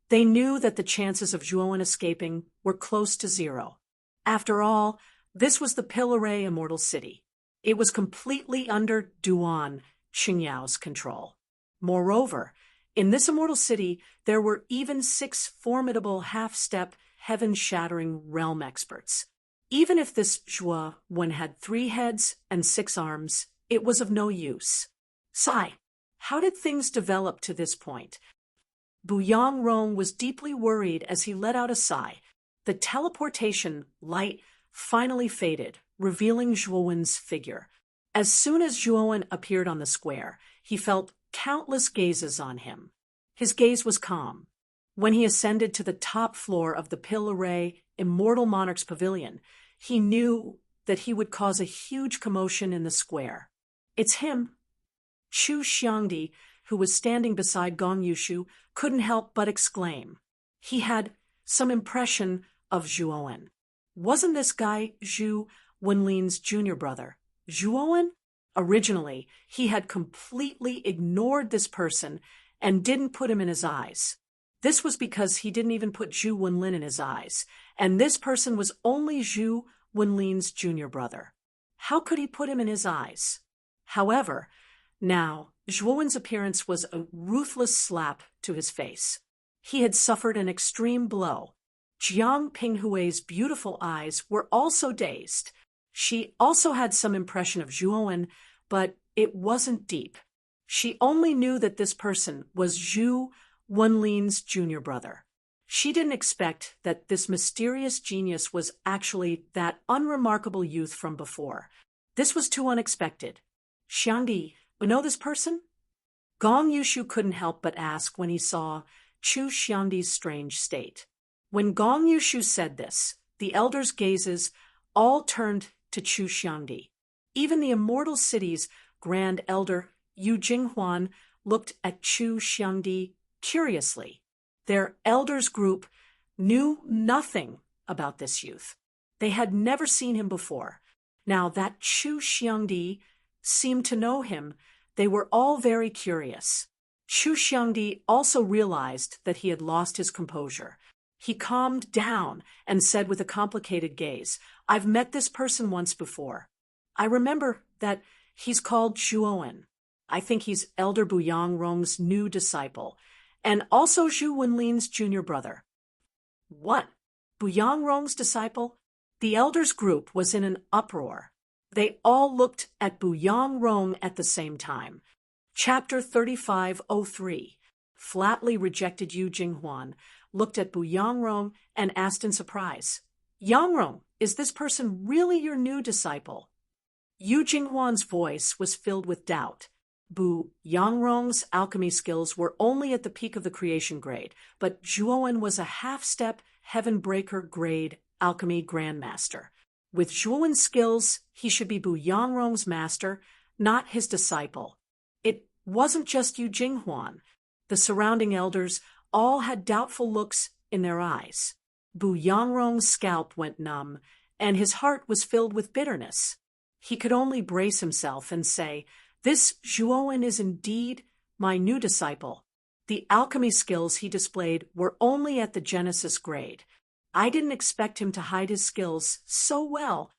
they knew that the chances of Zhu Wen escaping were close to zero. After all, this was the Pil Array Immortal City. It was completely under Duan Chenyao's control. Moreover, in this immortal city, there were even 6 formidable half-step, heaven-shattering realm experts. Even if this Zhu Wen had 3 heads and 6 arms, it was of no use. Sigh, how did things develop to this point? Bu Yangrong was deeply worried as he let out a sigh. The teleportation light finally faded, revealing Zhu Wen's figure. As soon as Zhu Wen appeared on the square, he felt countless gazes on him. His gaze was calm. When he ascended to the top floor of the Pil Array Immortal Monarch's Pavilion, he knew that he would cause a huge commotion in the square. It's him. Chu Xiangdi, who was standing beside Gong Yushu, couldn't help but exclaim. He had some impression of Zhu Wen. Wasn't this guy Zhu Wenlin's junior brother, Zhu Wen? Originally, he had completely ignored this person and didn't put him in his eyes. This was because he didn't even put Zhu Wenlin in his eyes, and this person was only Zhu Wenlin's junior brother. How could he put him in his eyes? However, now, Zhu Wen's appearance was a ruthless slap to his face. He had suffered an extreme blow. Jiang Pinghui's beautiful eyes were also dazed. She also had some impression of Zhu Wen, but it wasn't deep. She only knew that this person was Zhu Wenlin's junior brother. She didn't expect that this mysterious genius was actually that unremarkable youth from before. This was too unexpected. Xiangdi, you know this person? Gong Yushu couldn't help but ask when he saw Chu Xiangdi's strange state. When Gong Yushu said this, the elders' gazes all turned to Chu Xiangdi. Even the Immortal City's Grand Elder Yu Jinghuan looked at Chu Xiangdi curiously. Their elders' group knew nothing about this youth. They had never seen him before. Now that Chu Xiangdi seemed to know him, they were all very curious. Chu Xiangdi also realized that he had lost his composure. He calmed down and said with a complicated gaze, "I've met this person once before. I remember that he's called Zhu Wen. I think he's Elder Bu Yangrong's new disciple, and also Zhu Wenlin's junior brother. What? Buyangrong's disciple? The elders' group was in an uproar. They all looked at Buyangrong at the same time. Chapter 3503. Flatly rejected Yu Jinghuan, looked at Buyangrong and asked in surprise, "Yangrong, is this person really your new disciple?" Yu Jinghuan's voice was filled with doubt. Buyangrong's alchemy skills were only at the peak of the creation grade, but Zhuowen was a half-step heaven-breaker grade alchemy grandmaster. With Zhuowen's skills, he should be Buyangrong's master, not his disciple. It wasn't just Yu Jinghuan. The surrounding elders all had doubtful looks in their eyes. Buyangrong's scalp went numb, and his heart was filled with bitterness. He could only brace himself and say, "This Zhuowen is indeed my new disciple. The alchemy skills he displayed were only at the Genesis grade. I didn't expect him to hide his skills so well."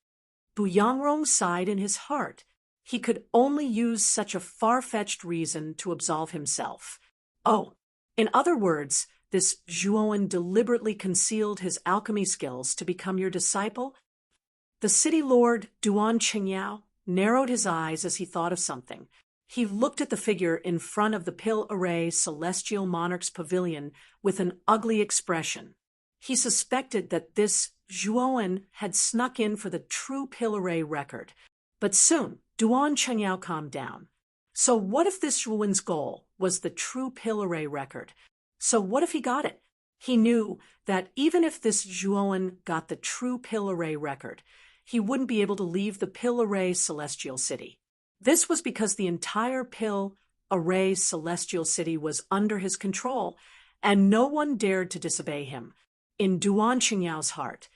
Buyangrong sighed in his heart. He could only use such a far-fetched reason to absolve himself. Oh, in other words, this Zhuowen deliberately concealed his alchemy skills to become your disciple? The city lord, Duan Qingyao, narrowed his eyes as he thought of something. He looked at the figure in front of the Pill Array Celestial Monarch's pavilion with an ugly expression. He suspected that this Zhuowen had snuck in for the true Pill Array record. But soon, Duan Qingyao calmed down. So what if this Zhuowen's goal was the true Pill Array record? So what if he got it? He knew that even if this Zhuowen got the true Pill Array record, he wouldn't be able to leave the Pill Array Celestial City. This was because the entire Pill Array Celestial City was under his control, and no one dared to disobey him. In Duan Qingyao's heart,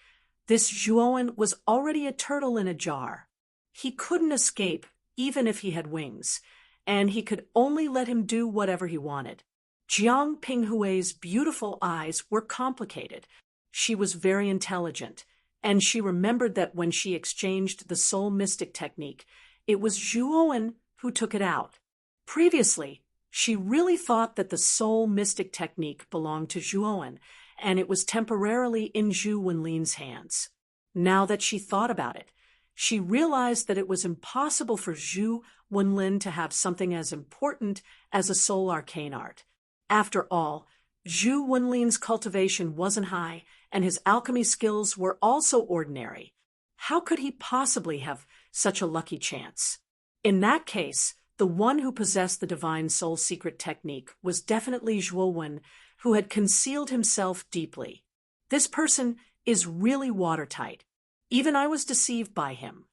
this Zhuowen was already a turtle in a jar. He couldn't escape even if he had wings, and he could only let him do whatever he wanted. Jiang Pinghui's beautiful eyes were complicated. She was very intelligent, and she remembered that when she exchanged the soul mystic technique, it was Zhuowen who took it out. Previously, she really thought that the soul mystic technique belonged to Zhuowen, and it was temporarily in Zhu Wenlin's hands. Now that she thought about it, she realized that it was impossible for Zhu Wenlin to have something as important as a soul arcane art. After all, Zhu Wenlin's cultivation wasn't high, and his alchemy skills were also ordinary. How could he possibly have such a lucky chance? In that case, the one who possessed the divine soul secret technique was definitely Zhuowen, who had concealed himself deeply. This person is really watertight. Even I was deceived by him.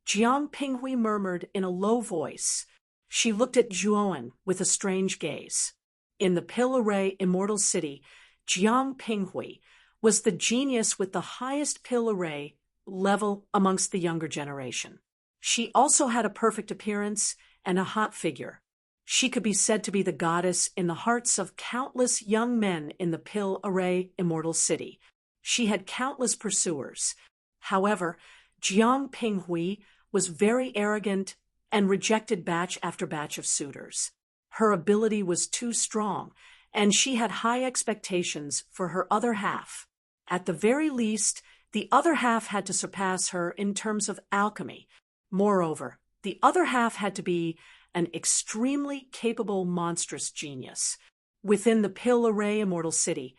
Jiang Pinghui murmured in a low voice. She looked at Zhuowen with a strange gaze. In the Pill Array Immortal City, Jiang Pinghui was the genius with the highest Pill Array level amongst the younger generation. She also had a perfect appearance and a hot figure. She could be said to be the goddess in the hearts of countless young men in the Pill Array Immortal City. She had countless pursuers. However, Jiang Pinghui was very arrogant and rejected batch after batch of suitors. Her ability was too strong, and she had high expectations for her other half. At the very least, the other half had to surpass her in terms of alchemy. Moreover, the other half had to be an extremely capable monstrous genius. Within the Pill Array Immortal City,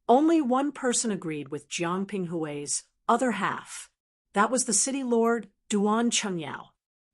only one person agreed with Jiang Pinghui's other half. That was the city lord, Duan Qingyao.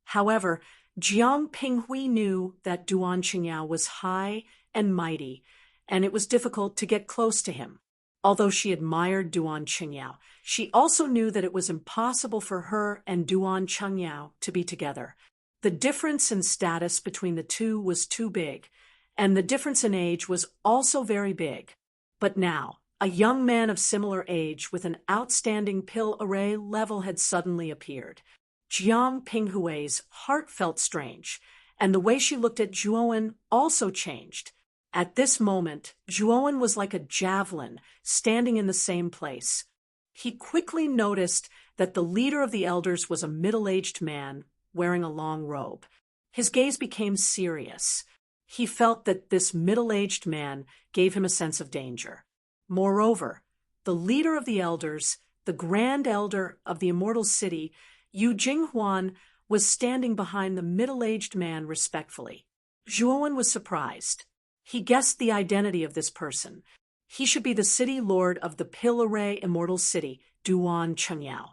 However, Jiang Pinghui knew that Duan Qingyao was high and mighty, and it was difficult to get close to him. Although she admired Duan Qingyao, she also knew that it was impossible for her and Duan Qingyao to be together. The difference in status between the two was too big, and the difference in age was also very big. But now, a young man of similar age with an outstanding Pill Array level had suddenly appeared. Jiang Pinghui's heart felt strange, and the way she looked at Zhuowen also changed. At this moment, Zhuowen was like a javelin standing in the same place. He quickly noticed that the leader of the elders was a middle-aged man wearing a long robe. His gaze became serious. He felt that this middle-aged man gave him a sense of danger. Moreover, the leader of the elders, the grand elder of the immortal city, Yu Jinghuan, was standing behind the middle-aged man respectfully. Zhuowen was surprised. He guessed the identity of this person. He should be the city lord of the Pill Array Immortal City, Duan Chengyao.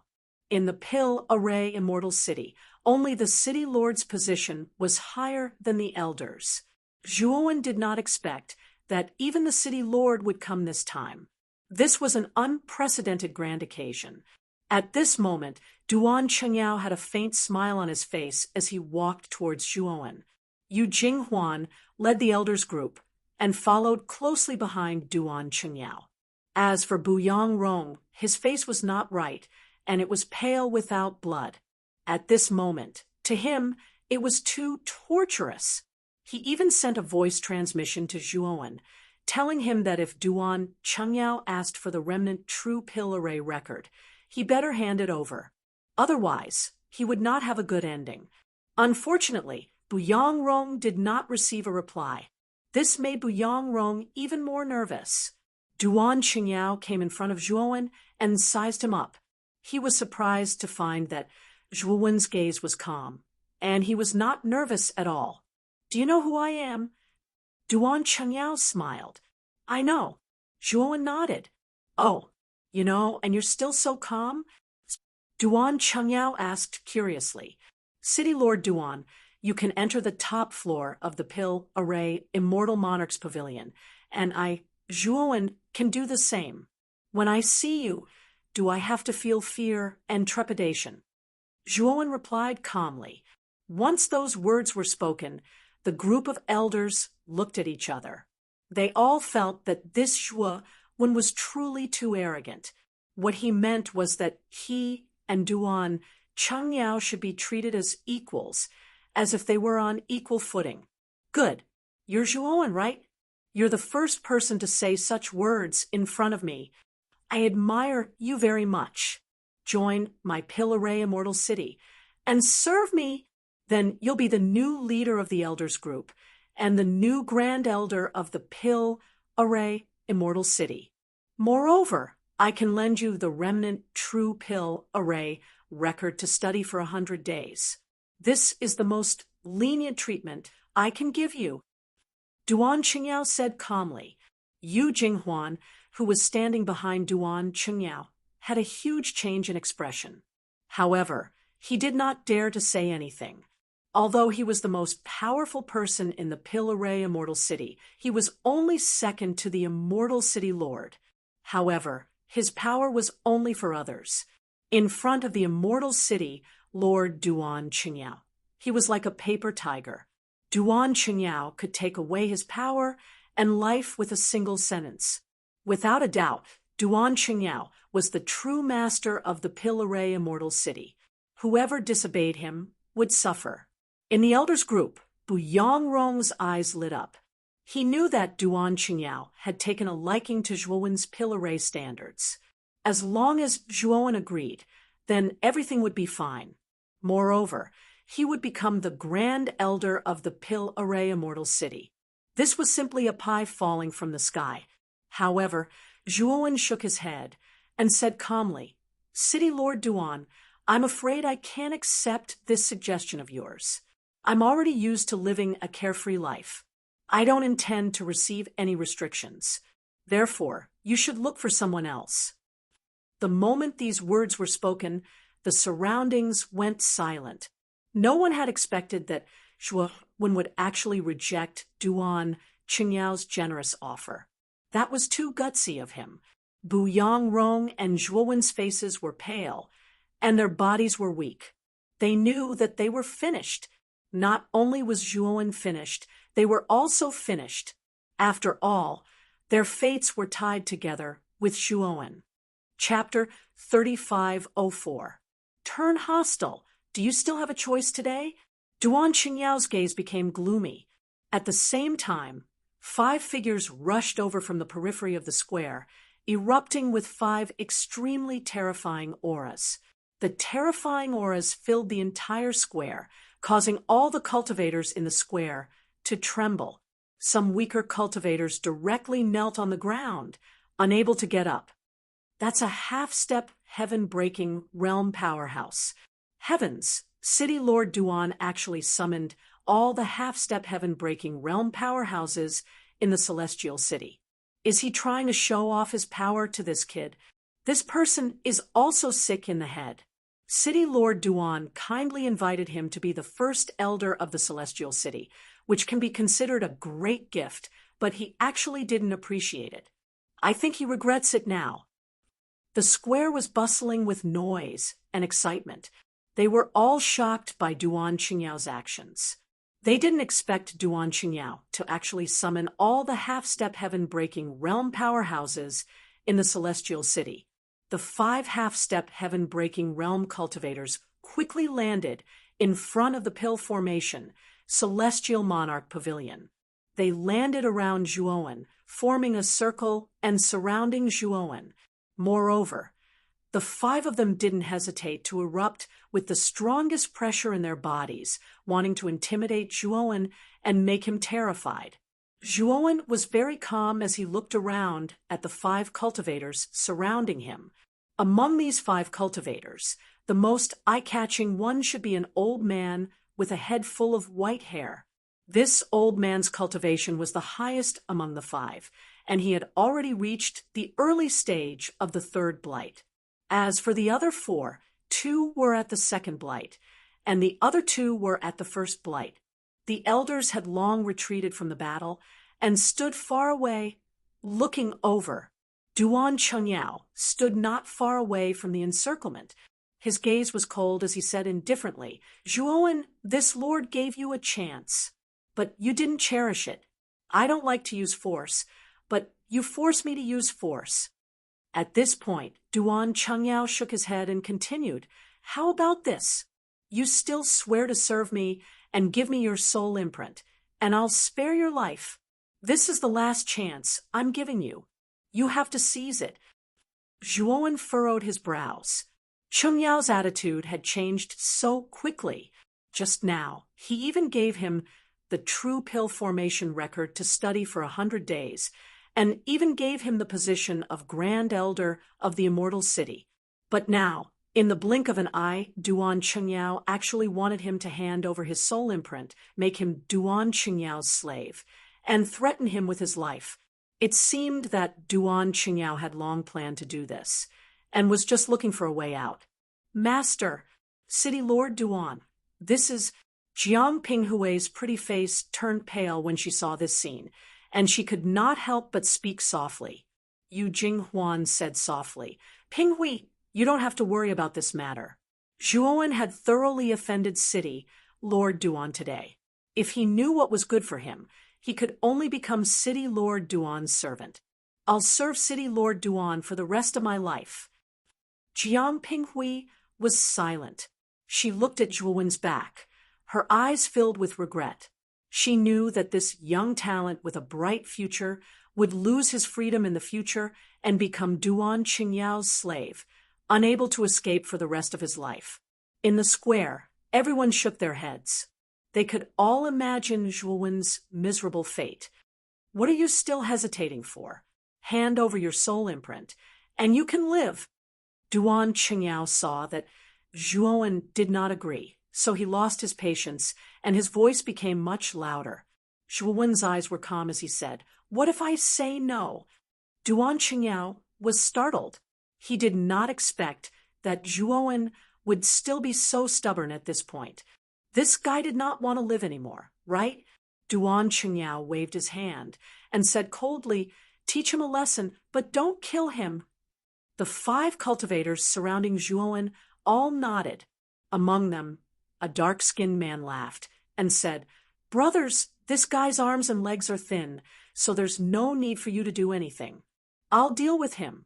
In the Pill Array Immortal City, only the city lord's position was higher than the elders. Zhuowen did not expect that even the city lord would come this time. This was an unprecedented grand occasion. At this moment, Duan Chengyao had a faint smile on his face as he walked towards Zhuowen. Yu Jinghuan led the elders group and followed closely behind Duan Chengyao. As for Bu Yangrong, his face was not right, and it was pale without blood. At this moment, to him, it was too torturous. He even sent a voice transmission to Zhuowen, telling him that if Duan Chengyao asked for the remnant True Pill Array record, he better hand it over. Otherwise, he would not have a good ending. Unfortunately, Bu Yangrong did not receive a reply. This made Bu Yangrong even more nervous. Duan Chengyao came in front of Zhuowen and sized him up. He was surprised to find that Zhuowen's gaze was calm, and he was not nervous at all. "Do you know who I am?" Duan Chengyao smiled. "I know." Zhuowen nodded. "Oh, you know, and you're still so calm?" Duan Chengyao asked curiously. "City Lord Duan, you can enter the top floor of the Pill Array Immortal Monarch's Pavilion, and I, Zhuowen, can do the same. When I see you, do I have to feel fear and trepidation?" Zhuowen replied calmly. Once those words were spoken, the group of elders looked at each other. They all felt that this Zhuowen was truly too arrogant. What he meant was that he and Duan Chengyao should be treated as equals, as if they were on equal footing. "Good. You're Zhuowen, right? You're the first person to say such words in front of me. I admire you very much. Join my Pill Array Immortal City and serve me. Then you'll be the new leader of the elders group and the new grand elder of the Pill Array Immortal City. Moreover, I can lend you the remnant True Pill Array record to study for 100 days. This is the most lenient treatment I can give you." Duan Chengyao said calmly. Yu Jinghuan, who was standing behind Duan Chengyao, had a huge change in expression. However, he did not dare to say anything. Although he was the most powerful person in the Pill Array Immortal City, he was only second to the Immortal City Lord. However, his power was only for others. In front of the Immortal City, Lord Duan Chengyao, he was like a paper tiger. Duan Chengyao could take away his power and life with a single sentence. Without a doubt, Duan Chengyao was the true master of the Pill Array Immortal City. Whoever disobeyed him would suffer. In the elders group, Bu Yangrong's eyes lit up. He knew that Duan Chengyao had taken a liking to Zhuowen's Pill Array standards. As long as Zhuowen agreed, then everything would be fine. Moreover, he would become the grand elder of the Pill Array Immortal City. This was simply a pie falling from the sky. However, Zhuowen shook his head and said calmly, "City Lord Duan, I'm afraid I can't accept this suggestion of yours. I'm already used to living a carefree life. I don't intend to receive any restrictions. Therefore, you should look for someone else." The moment these words were spoken, the surroundings went silent. No one had expected that Zhuowen would actually reject Duan Chenyao's generous offer. That was too gutsy of him. Bu Yangrong and Zhuowen's faces were pale, and their bodies were weak. They knew that they were finished. Not only was Zhuowen finished, they were also finished. After all, their fates were tied together with Zhuowen. Chapter 3504. Turn hostile. Do you still have a choice today? Duan Chenyao's gaze became gloomy. At the same time, 5 figures rushed over from the periphery of the square, erupting with 5 extremely terrifying auras. The terrifying auras filled the entire square, causing all the cultivators in the square to tremble. Some weaker cultivators directly knelt on the ground, unable to get up. That's a half-step heaven-breaking realm powerhouse. Heavens, City Lord Duan actually summoned all the half-step heaven-breaking realm powerhouses in the Celestial City. Is he trying to show off his power to this kid? This person is also sick in the head. City Lord Duan kindly invited him to be the first elder of the Celestial City, which can be considered a great gift, but he actually didn't appreciate it. I think he regrets it now. The square was bustling with noise and excitement. They were all shocked by Duan Qingyao's actions. They didn't expect Duan Qingyao to actually summon all the half-step heaven-breaking realm powerhouses in the Celestial City. The 5 half-step heaven-breaking realm cultivators quickly landed in front of the Pill Formation, Celestial Monarch Pavilion. They landed around Zhuowen, forming a circle and surrounding Zhuowen. Moreover, the 5 of them didn't hesitate to erupt with the strongest pressure in their bodies, wanting to intimidate Zhuowen and make him terrified. Zhuowen was very calm as he looked around at the 5 cultivators surrounding him. Among these 5 cultivators, the most eye-catching one should be an old man with a head full of white hair. This old man's cultivation was the highest among the 5, and he had already reached the early stage of the 3rd blight. As for the other 4, 2 were at the 2nd blight, and the other 2 were at the 1st blight. The elders had long retreated from the battle and stood far away, looking over. Duan Qingyao stood not far away from the encirclement. His gaze was cold as he said indifferently, "Zhuowen, this lord gave you a chance, but you didn't cherish it. I don't like to use force, but you forced me to use force." At this point, Duan Qingyao shook his head and continued, "How about this? You still swear to serve me and give me your soul imprint, and I'll spare your life. This is the last chance I'm giving you. You have to seize it." Zhuowen furrowed his brows. Qingyao's attitude had changed so quickly. Just now, he even gave him the true pill formation record to study for 100 days, and even gave him the position of Grand Elder of the Immortal City. But now, in the blink of an eye, Duan Qingyao actually wanted him to hand over his soul imprint, make him Duan Qingyao's slave, and threaten him with his life. It seemed that Duan Qingyao had long planned to do this, and was just looking for a way out. "Master, City Lord Duan, this is..." Jiang Pinghui's pretty face turned pale when she saw this scene, and she could not help but speak softly. Yu Jinghuan said softly, "Pinghui, you don't have to worry about this matter. Zhuowen had thoroughly offended City Lord Duan today. If he knew what was good for him, he could only become City Lord Duan's servant. I'll serve City Lord Duan for the rest of my life." Jiang Pinghui was silent. She looked at Zhuowen's back. Her eyes filled with regret. She knew that this young talent with a bright future would lose his freedom in the future and become Duan Qingyao's slave, unable to escape for the rest of his life. In the square, everyone shook their heads. They could all imagine Zhuowen's miserable fate. "What are you still hesitating for? Hand over your soul imprint, and you can live." Duan Qingyao saw that Zhuowen did not agree, so he lost his patience, and his voice became much louder. Zhuowen's eyes were calm as he said, "What if I say no?" Duan Qingyao was startled. He did not expect that Zhuowen would still be so stubborn at this point. This guy did not want to live anymore, right? Duan Qingyao waved his hand and said coldly, "Teach him a lesson, but don't kill him." The 5 cultivators surrounding Zhuowen all nodded. Among them, a dark-skinned man laughed and said, "Brothers, this guy's arms and legs are thin, so there's no need for you to do anything. I'll deal with him."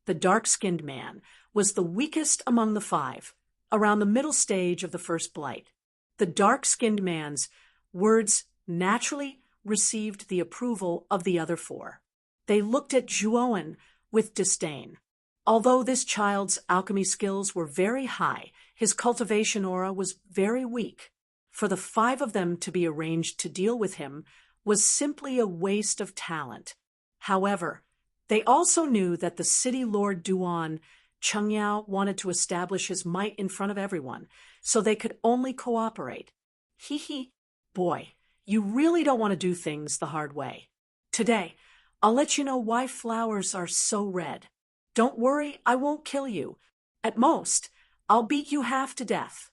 The dark-skinned man was the weakest among the 5, around the middle stage of the 1st blight. The dark-skinned man's words naturally received the approval of the other 4. They looked at Zhuowen with disdain. Although this child's alchemy skills were very high, his cultivation aura was very weak. For the 5 of them to be arranged to deal with him was simply a waste of talent. However, they also knew that the city lord Duan Chengyao wanted to establish his might in front of everyone, so they could only cooperate. Hee. Boy, you really don't want to do things the hard way. Today, I'll let you know why flowers are so red. Don't worry, I won't kill you. At most, I'll beat you half to death.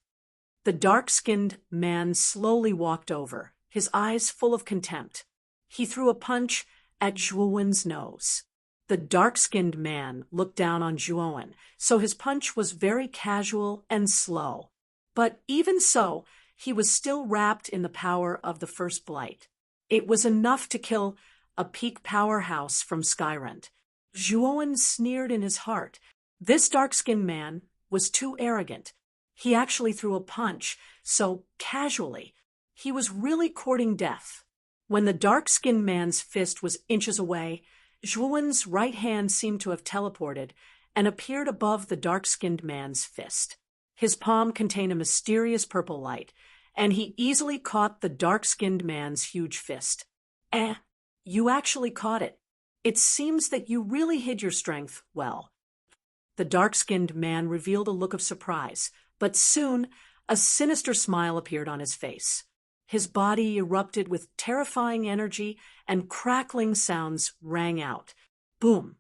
The dark-skinned man slowly walked over, his eyes full of contempt. He threw a punch at Zhuowen's nose. The dark-skinned man looked down on Zhuowen, so his punch was very casual and slow. But even so, he was still wrapped in the power of the first blight. It was enough to kill a peak powerhouse from Skyrend. Zhuowen sneered in his heart. This dark-skinned man was too arrogant. He actually threw a punch, so casually. He was really courting death. When the dark-skinned man's fist was inches away, Zhuowen's right hand seemed to have teleported and appeared above the dark-skinned man's fist. His palm contained a mysterious purple light, and he easily caught the dark-skinned man's huge fist. You actually caught it. It seems that you really hid your strength well. The dark-skinned man revealed a look of surprise, but soon a sinister smile appeared on his face. His body erupted with terrifying energy, and crackling sounds rang out. Boom!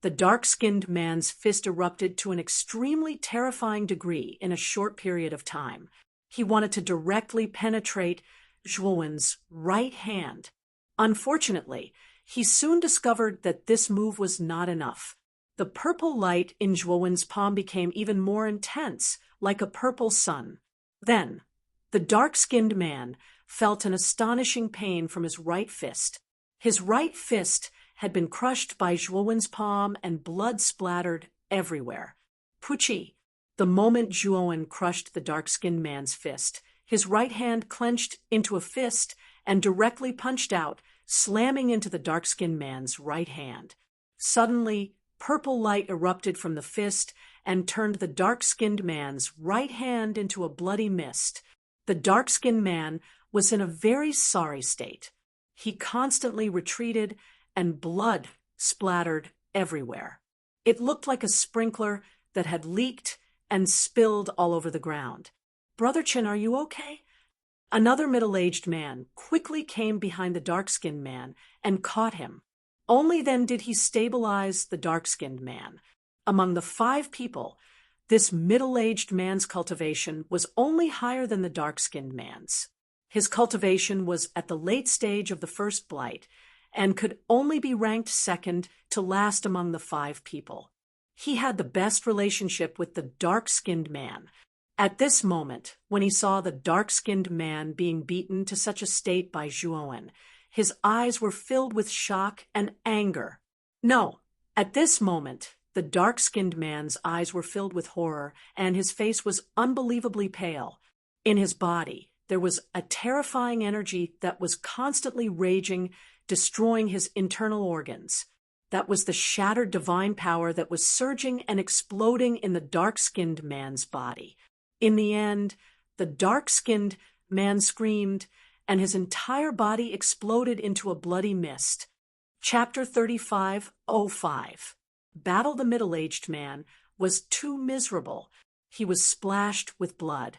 The dark-skinned man's fist erupted to an extremely terrifying degree in a short period of time. He wanted to directly penetrate Zhuowen's right hand. Unfortunately, he soon discovered that this move was not enough. The purple light in Zhuowen's palm became even more intense, like a purple sun. Then, the dark-skinned man felt an astonishing pain from his right fist. His right fist had been crushed by Zhuowen's palm and blood splattered everywhere. Puchi! The moment Zhuowen crushed the dark-skinned man's fist, his right hand clenched into a fist and directly punched out, slamming into the dark-skinned man's right hand. Suddenly, purple light erupted from the fist and turned the dark-skinned man's right hand into a bloody mist. The dark-skinned man was in a very sorry state. He constantly retreated, and blood splattered everywhere. It looked like a sprinkler that had leaked and spilled all over the ground. "Brother Chen, are you okay?" Another middle-aged man quickly came behind the dark-skinned man and caught him. Only then did he stabilize the dark-skinned man. Among the 5 people, this middle-aged man's cultivation was only higher than the dark-skinned man's. His cultivation was at the late stage of the first blight and could only be ranked second to last among the 5 people. He had the best relationship with the dark-skinned man. At this moment, when he saw the dark-skinned man being beaten to such a state by Zhuowen, his eyes were filled with shock and anger. No, at this moment, the dark-skinned man's eyes were filled with horror, and his face was unbelievably pale. In his body, there was a terrifying energy that was constantly raging, destroying his internal organs. That was the shattered divine power that was surging and exploding in the dark-skinned man's body. In the end, the dark-skinned man screamed, and his entire body exploded into a bloody mist. Chapter 35:05. Battle the middle-aged man was too miserable. He was splashed with blood,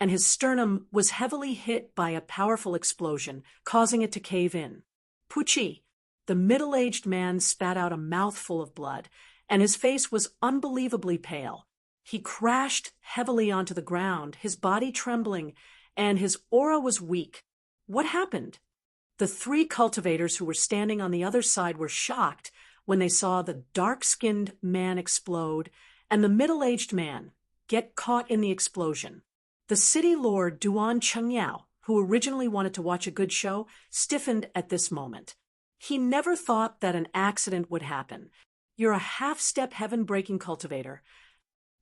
and his sternum was heavily hit by a powerful explosion, causing it to cave in. Puchi! The middle-aged man spat out a mouthful of blood, and his face was unbelievably pale. He crashed heavily onto the ground, his body trembling, and his aura was weak. What happened? The 3 cultivators who were standing on the other side were shocked when they saw the dark-skinned man explode and the middle-aged man get caught in the explosion. The city lord Duan Chengyao, who originally wanted to watch a good show, stiffened at this moment. He never thought that an accident would happen. "You're a half-step heaven-breaking cultivator."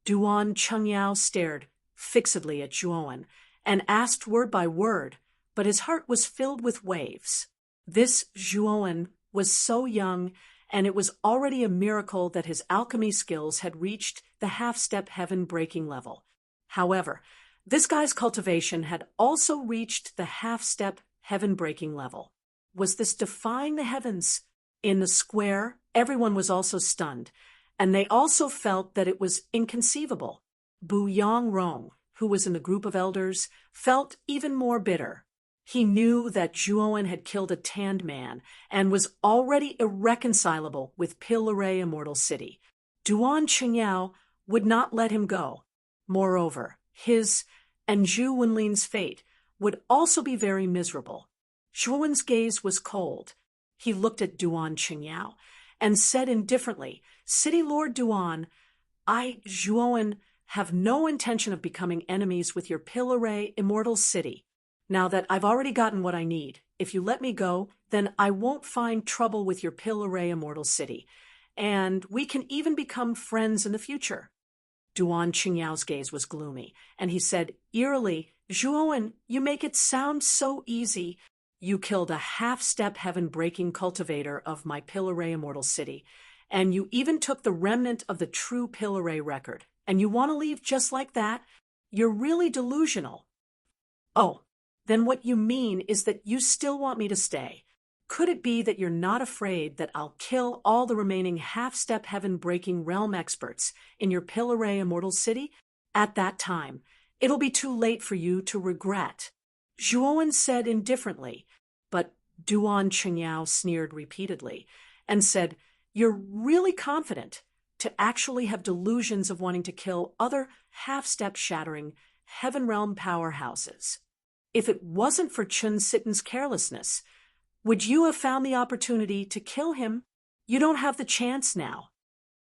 Duan Chengyao stared fixedly at Zhuowen and asked word by word, but his heart was filled with waves. This Zhuowen was so young, and it was already a miracle that his alchemy skills had reached the half-step heaven-breaking level. However, this guy's cultivation had also reached the half-step heaven-breaking level. was this defying the heavens? In the square, everyone was also stunned, and they also felt that it was inconceivable. Bu Yangrong, who was in the group of elders, felt even more bitter. He knew that Zhuowen had killed a tanned man and was already irreconcilable with Pilaray Immortal City. Duan Qingyao would not let him go. Moreover, his and Zhu Wenlin's fate would also be very miserable. Zhuowen's gaze was cold. He looked at Duan Qingyao and said indifferently, "City Lord Duan, I, Zhuowen, have no intention of becoming enemies with your Pilaray Immortal City. Now that I've already gotten what I need, if you let me go, then I won't find trouble with your Pilaray Immortal City, and we can even become friends in the future." Duan Qingyao's gaze was gloomy, and he said eerily, "Zhuowen, you make it sound so easy. You killed a half-step heaven-breaking cultivator of my Pilaray Immortal City, and you even took the remnant of the true Pilaray record, and you want to leave just like that? You're really delusional." "Oh, then what you mean is that you still want me to stay. Could it be that you're not afraid that I'll kill all the remaining half-step heaven-breaking realm experts in your Pilaray Immortal City? At that time, it'll be too late for you to regret." Zhuowen said indifferently, but Duan Qingyao sneered repeatedly and said, "You're really confident to actually have delusions of wanting to kill other half-step shattering heaven realm powerhouses. If it wasn't for Chun Sitten's carelessness, would you have found the opportunity to kill him? You don't have the chance now."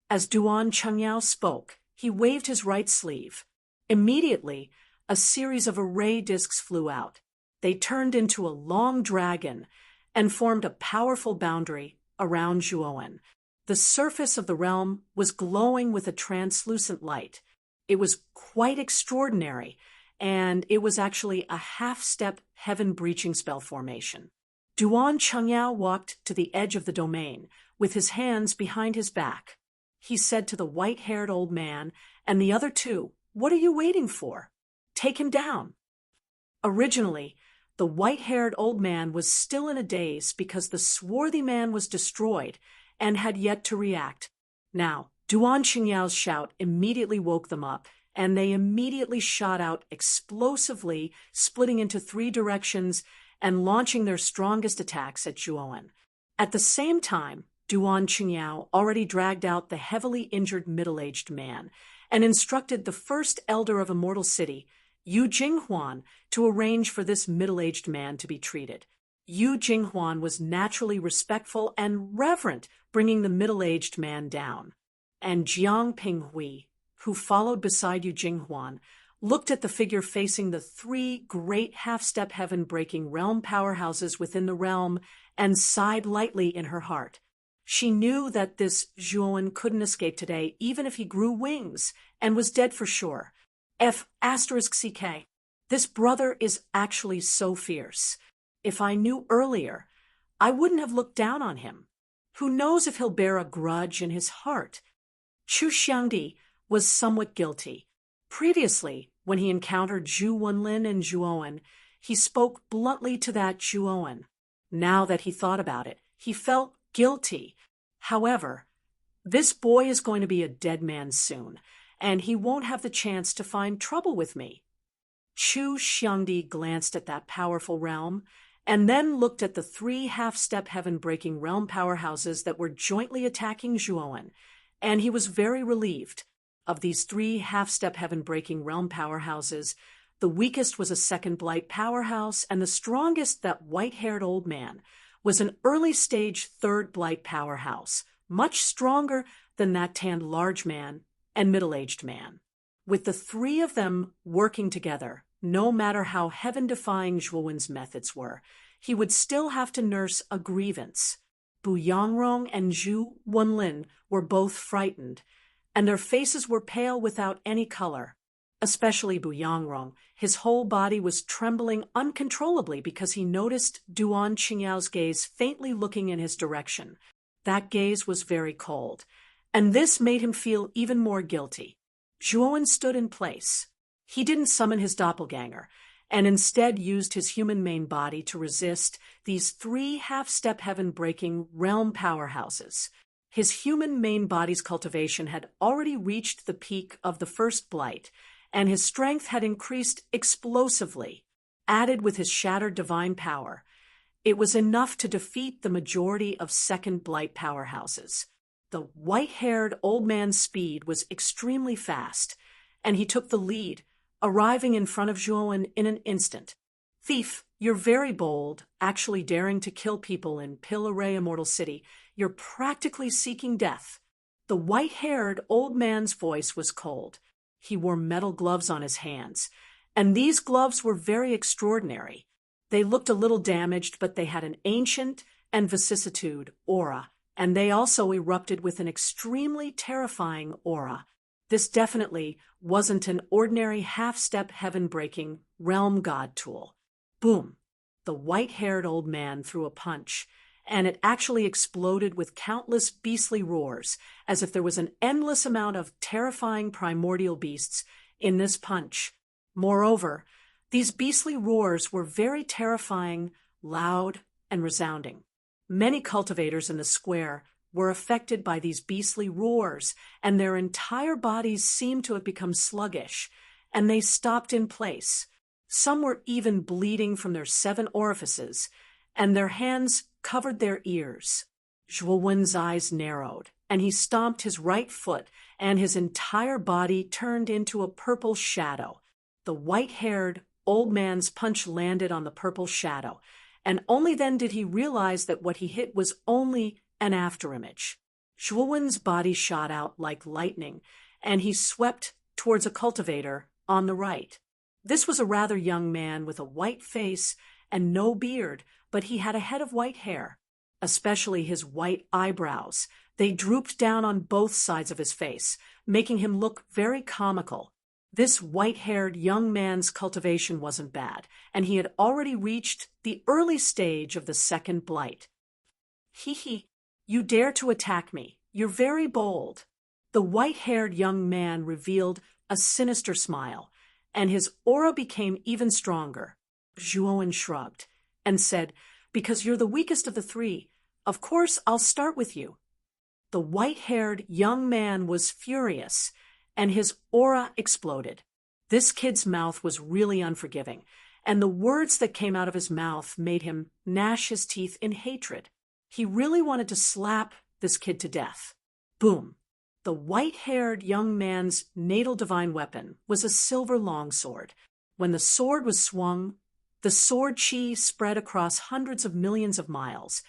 As Duan Qingyao spoke, he waved his right sleeve. Immediately, a series of array discs flew out. They turned into a long dragon and formed a powerful boundary around Zhuowen. The surface of the realm was glowing with a translucent light. It was quite extraordinary, and it was actually a half-step heaven-breaching spell formation. Duan Qingyao walked to the edge of the domain, with his hands behind his back. He said to the white-haired old man and the other two, "What are you waiting for? Take him down." Originally, the white-haired old man was still in a daze because the swarthy man was destroyed and had yet to react. Now, Duan Qingyao's shout immediately woke them up, and they immediately shot out explosively, splitting into 3 directions and launching their strongest attacks at Zhuowen. At the same time, Duan Qingyao already dragged out the heavily injured middle-aged man and instructed the first elder of Immortal City, Yu Jinghuan, to arrange for this middle-aged man to be treated. Yu Jinghuan was naturally respectful and reverent, bringing the middle-aged man down. And Jiang Pinghui, who followed beside Yu Jinghuan, looked at the figure facing the 3 great half-step heaven-breaking realm powerhouses within the realm and sighed lightly in her heart. She knew that this Zhuowen couldn't escape today even if he grew wings and was dead for sure. F***CK. This brother is actually so fierce. If I knew earlier, I wouldn't have looked down on him. Who knows if he'll bear a grudge in his heart? Chu Xiangdi was somewhat guilty. Previously, when he encountered Zhu Wenlin and Zhuowen, he spoke bluntly to that Zhuowen. Now that he thought about it, he felt guilty. However, this boy is going to be a dead man soon, and he won't have the chance to find trouble with me. Chu Xiangdi glanced at that powerful realm, and then looked at the 3 half-step heaven-breaking realm powerhouses that were jointly attacking Zhuowen, and he was very relieved. Of these 3 half-step heaven-breaking realm powerhouses, the weakest was a second blight powerhouse, and the strongest, that white-haired old man, was an early-stage third blight powerhouse, much stronger than that tanned large man and middle-aged man. With the 3 of them working together, no matter how heaven-defying Zhuowen's methods were, he would still have to nurse a grievance. Bu Yangrong and Zhu Wenlin were both frightened, and their faces were pale without any color. Especially Bu Yangrong, his whole body was trembling uncontrollably because he noticed Duan Qingyao's gaze faintly looking in his direction. That gaze was very cold, and this made him feel even more guilty. Zhuowen stood in place. He didn't summon his doppelganger, and instead used his human main body to resist these 3 half-step heaven-breaking realm powerhouses. His human main body's cultivation had already reached the peak of the first blight, and his strength had increased explosively. Added with his shattered divine power, it was enough to defeat the majority of second blight powerhouses. The white-haired old man's speed was extremely fast, and he took the lead, arriving in front of Zhuowen in an instant. "Thief, you're very bold, actually daring to kill people in Pillaray Immortal City. You're practically seeking death." The white-haired old man's voice was cold. He wore metal gloves on his hands, and these gloves were very extraordinary. They looked a little damaged, but they had an ancient and vicissitude aura, and they also erupted with an extremely terrifying aura. This definitely wasn't an ordinary half-step heaven-breaking realm god tool. Boom! The white-haired old man threw a punch, and it actually exploded with countless beastly roars, as if there was an endless amount of terrifying primordial beasts in this punch. Moreover, these beastly roars were very terrifying, loud, and resounding. Many cultivators in the square were affected by these beastly roars, and their entire bodies seemed to have become sluggish, and they stopped in place. Some were even bleeding from their 7 orifices, and their hands covered their ears. Zhuowen's eyes narrowed, and he stomped his right foot, and his entire body turned into a purple shadow. The white-haired old man's punch landed on the purple shadow, and only then did he realize that what he hit was only an afterimage. Zhuowen's body shot out like lightning, and he swept towards a cultivator on the right. This was a rather young man with a white face and no beard, but he had a head of white hair, especially his white eyebrows. They drooped down on both sides of his face, making him look very comical. This white-haired young man's cultivation wasn't bad, and he had already reached the early stage of the second blight. "Hee, you dare to attack me. You're very bold." The white-haired young man revealed a sinister smile, and his aura became even stronger. Zhuowen shrugged and said, "Because you're the weakest of the 3, of course I'll start with you." The white-haired young man was furious, and his aura exploded. This kid's mouth was really unforgiving, and the words that came out of his mouth made him gnash his teeth in hatred. He really wanted to slap this kid to death. Boom! The white-haired young man's natal divine weapon was a silver longsword. When the sword was swung, the sword chi spread across hundreds of millions of miles,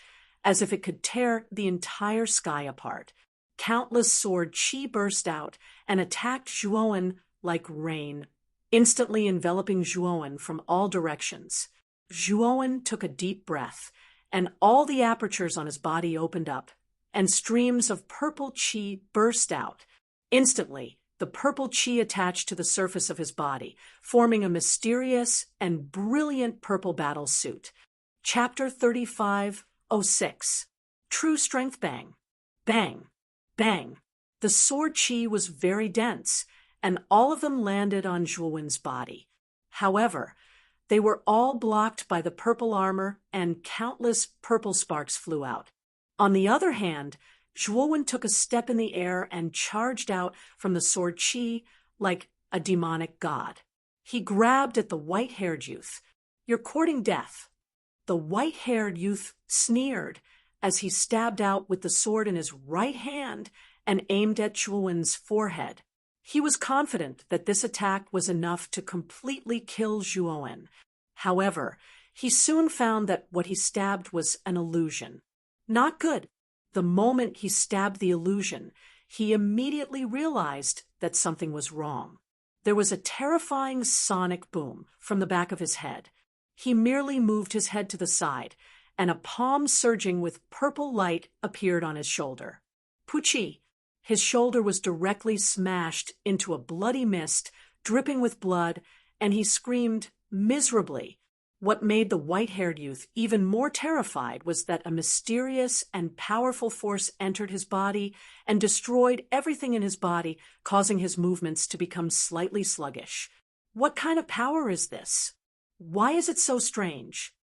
as if it could tear the entire sky apart. Countless sword chi burst out and attacked Zhuowen like rain, instantly enveloping Zhuowen from all directions. Zhuowen took a deep breath, and all the apertures on his body opened up, and streams of purple chi burst out. Instantly, the purple chi attached to the surface of his body, forming a mysterious and brilliant purple battle suit. Chapter 35:06. True Strength Bang. Bang. Bang. The sword chi was very dense, and all of them landed on Zhuowen's body. However, they were all blocked by the purple armor, and countless purple sparks flew out. On the other hand, Zhuowen took a step in the air and charged out from the sword chi like a demonic god. He grabbed at the white-haired youth. "You're courting death." The white-haired youth sneered as he stabbed out with the sword in his right hand and aimed at Zhuowen's forehead. He was confident that this attack was enough to completely kill Zhuowen. However, he soon found that what he stabbed was an illusion. Not good. The moment he stabbed the illusion, he immediately realized that something was wrong. There was a terrifying sonic boom from the back of his head. He merely moved his head to the side, and a palm surging with purple light appeared on his shoulder. Puchi! His shoulder was directly smashed into a bloody mist, dripping with blood, and he screamed miserably. What made the white-haired youth even more terrified was that a mysterious and powerful force entered his body and destroyed everything in his body, causing his movements to become slightly sluggish. What kind of power is this? Why is it so strange?"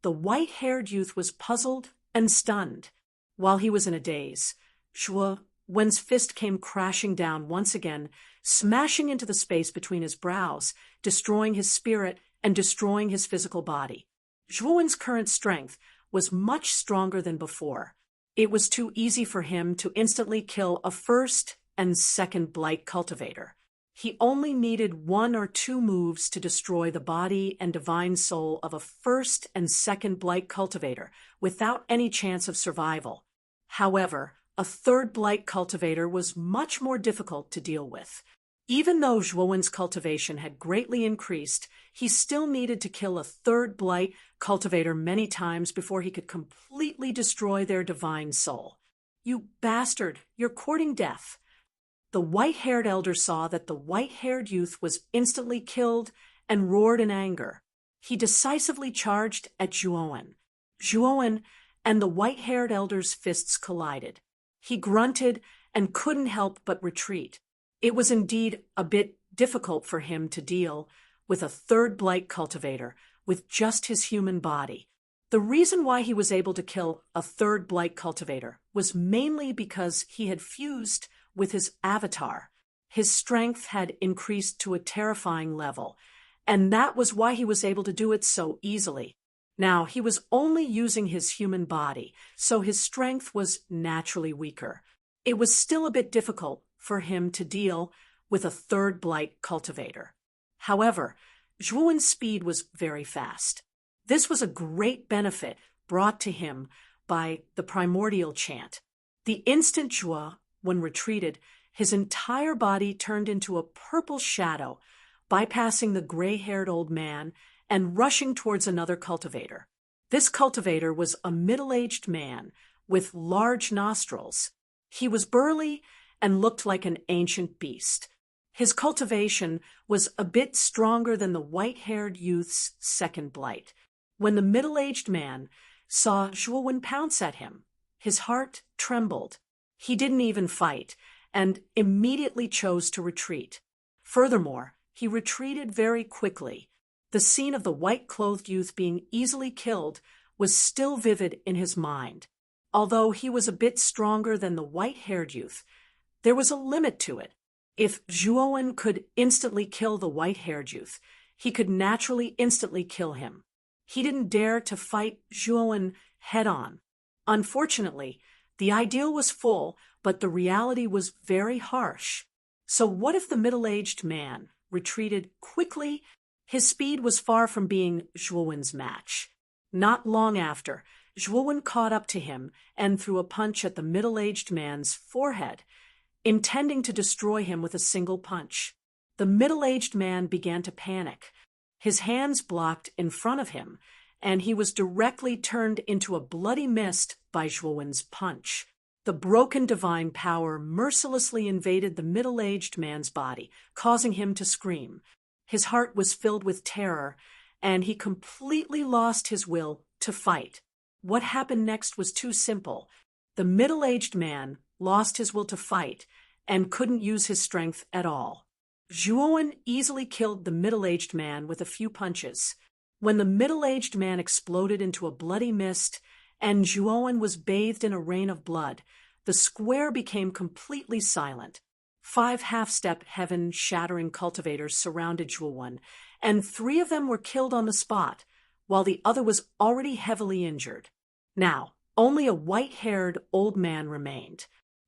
The white-haired youth was puzzled and stunned. While he was in a daze, Zhuo Wen's fist came crashing down once again, smashing into the space between his brows, destroying his spirit and destroying his physical body. Zhuo Wen's current strength was much stronger than before. It was too easy for him to instantly kill a first and second blight cultivator. He only needed 1 or 2 moves to destroy the body and divine soul of a first and second blight cultivator without any chance of survival. However, a third blight cultivator was much more difficult to deal with. Even though Zhuo Wen's cultivation had greatly increased, he still needed to kill a third blight cultivator many times before he could completely destroy their divine soul. "You bastard, you're courting death." The white-haired elder saw that the white-haired youth was instantly killed and roared in anger. He decisively charged at Zhuo Wen. Zhuo Wen and the white-haired elder's fists collided. He grunted and couldn't help but retreat. It was indeed a bit difficult for him to deal with a third blight cultivator with just his human body. The reason why he was able to kill a third blight cultivator was mainly because he had fused with his avatar. His strength had increased to a terrifying level, and that was why he was able to do it so easily. Now, he was only using his human body, so his strength was naturally weaker. It was still a bit difficult for him to deal with a third blight cultivator. However, Zhuo Wen's speed was very fast. This was a great benefit brought to him by the primordial chant. The instant Zhuo Wen retreated, his entire body turned into a purple shadow, bypassing the gray-haired old man and rushing towards another cultivator. This cultivator was a middle-aged man with large nostrils. He was burly and looked like an ancient beast. His cultivation was a bit stronger than the white-haired youth's second blight. When the middle-aged man saw Zhuo Wen pounce at him, his heart trembled. He didn't even fight, and immediately chose to retreat. Furthermore, he retreated very quickly. The scene of the white-clothed youth being easily killed was still vivid in his mind. Although he was a bit stronger than the white-haired youth, there was a limit to it. If Zhuo Wen could instantly kill the white-haired youth, he could naturally instantly kill him. He didn't dare to fight Zhuo Wen head-on. Unfortunately, the ideal was full, but the reality was very harsh. So what if the middle-aged man retreated quickly? His speed was far from being Zhuo Wen's match. Not long after, Zhuo Wen caught up to him and threw a punch at the middle-aged man's forehead, intending to destroy him with a single punch. The middle-aged man began to panic. His hands blocked in front of him, and he was directly turned into a bloody mist by Zhuo Wen's punch. The broken divine power mercilessly invaded the middle-aged man's body, causing him to scream. His heart was filled with terror, and he completely lost his will to fight. What happened next was too simple. The middle-aged man lost his will to fight and couldn't use his strength at all. Zhuo Wen easily killed the middle-aged man with a few punches. When the middle-aged man exploded into a bloody mist and Zhuo Wen was bathed in a rain of blood, the square became completely silent. 5 half-step heaven-shattering cultivators surrounded Zhuo Wen, and 3 of them were killed on the spot, while the other was already heavily injured. Now, only a white-haired old man remained.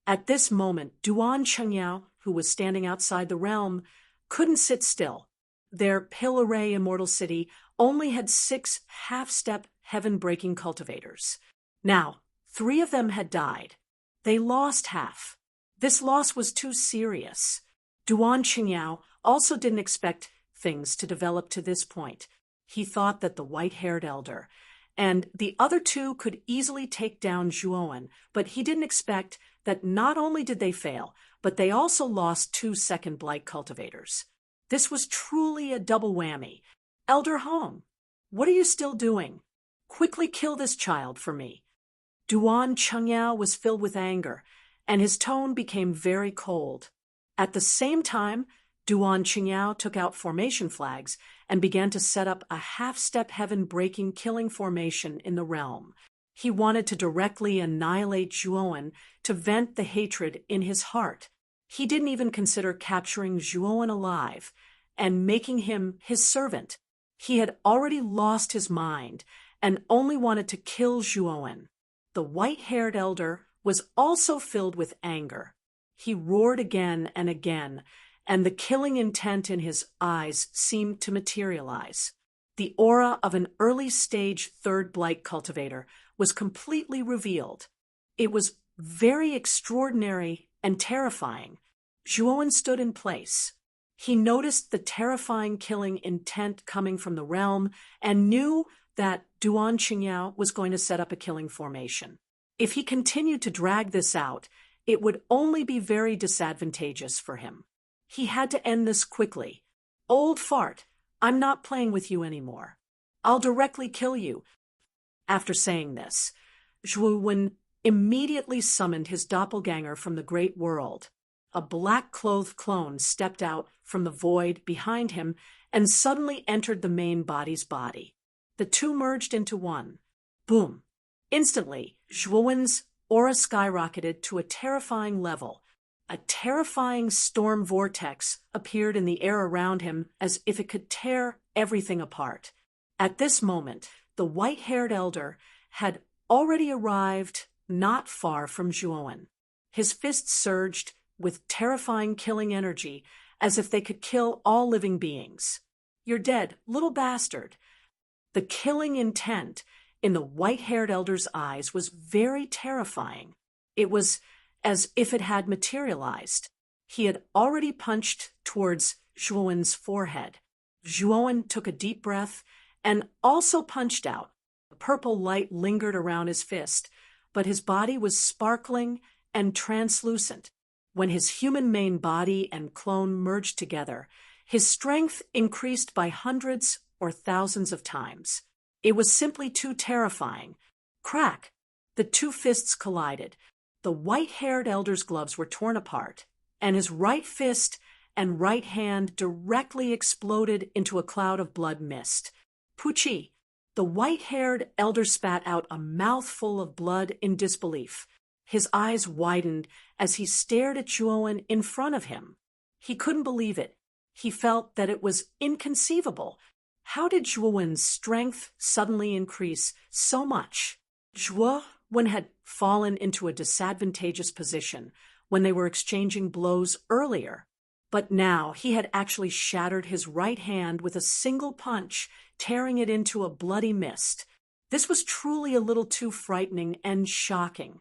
At this moment, Duan Chengyao, who was standing outside the realm, couldn't sit still. Their pill-array immortal city only had 6 half-step heaven-breaking cultivators. Now, 3 of them had died. They lost half. This loss was too serious. Duan Chengyao also didn't expect things to develop to this point. He thought that the white-haired elder and the other 2 could easily take down Zhuo Wen, but he didn't expect that not only did they fail, but they also lost 2 second blight cultivators. This was truly a double whammy. Elder Hong, what are you still doing? Quickly kill this child for me. Duan Chengyao was filled with anger, and his tone became very cold. At the same time, Duan Qingyao took out formation flags and began to set up a half-step heaven-breaking killing formation in the realm. He wanted to directly annihilate Zhuowen to vent the hatred in his heart. He didn't even consider capturing Zhuowen alive and making him his servant. He had already lost his mind and only wanted to kill Zhuowen. The white-haired elder was also filled with anger. He roared again and again, and the killing intent in his eyes seemed to materialize. The aura of an early-stage third blight cultivator was completely revealed. It was very extraordinary and terrifying. Zhuowen stood in place. He noticed the terrifying killing intent coming from the realm and knew that Duan Qingyao was going to set up a killing formation. If he continued to drag this out, it would only be very disadvantageous for him. He had to end this quickly. Old fart, I'm not playing with you anymore. I'll directly kill you. After saying this, Zhuowen immediately summoned his doppelganger from the great world. A black-clothed clone stepped out from the void behind him and suddenly entered the main body's body. The two merged into one. Boom! Instantly, Zhuowen's aura skyrocketed to a terrifying level. A terrifying storm vortex appeared in the air around him as if it could tear everything apart. At this moment, the white-haired elder had already arrived not far from Zhuowen. His fists surged with terrifying killing energy, as if they could kill all living beings. You're dead, little bastard. The killing intent in the white-haired elder's eyes was very terrifying. It was as if it had materialized. He had already punched towards Zhuowen's forehead. Zhuowen took a deep breath and also punched out. The purple light lingered around his fist, but his body was sparkling and translucent. When his human main body and clone merged together, his strength increased by hundreds or thousands of times. It was simply too terrifying. Crack! The two fists collided. The white-haired elder's gloves were torn apart, and his right fist and right hand directly exploded into a cloud of blood mist. Puchi! The white-haired elder spat out a mouthful of blood in disbelief. His eyes widened as he stared at Zhuowen in front of him. He couldn't believe it. He felt that it was inconceivable. How did Zhuowen's strength suddenly increase so much? Zhuowen had fallen into a disadvantageous position when they were exchanging blows earlier, but now he had actually shattered his right hand with a single punch, tearing it into a bloody mist. This was truly a little too frightening and shocking.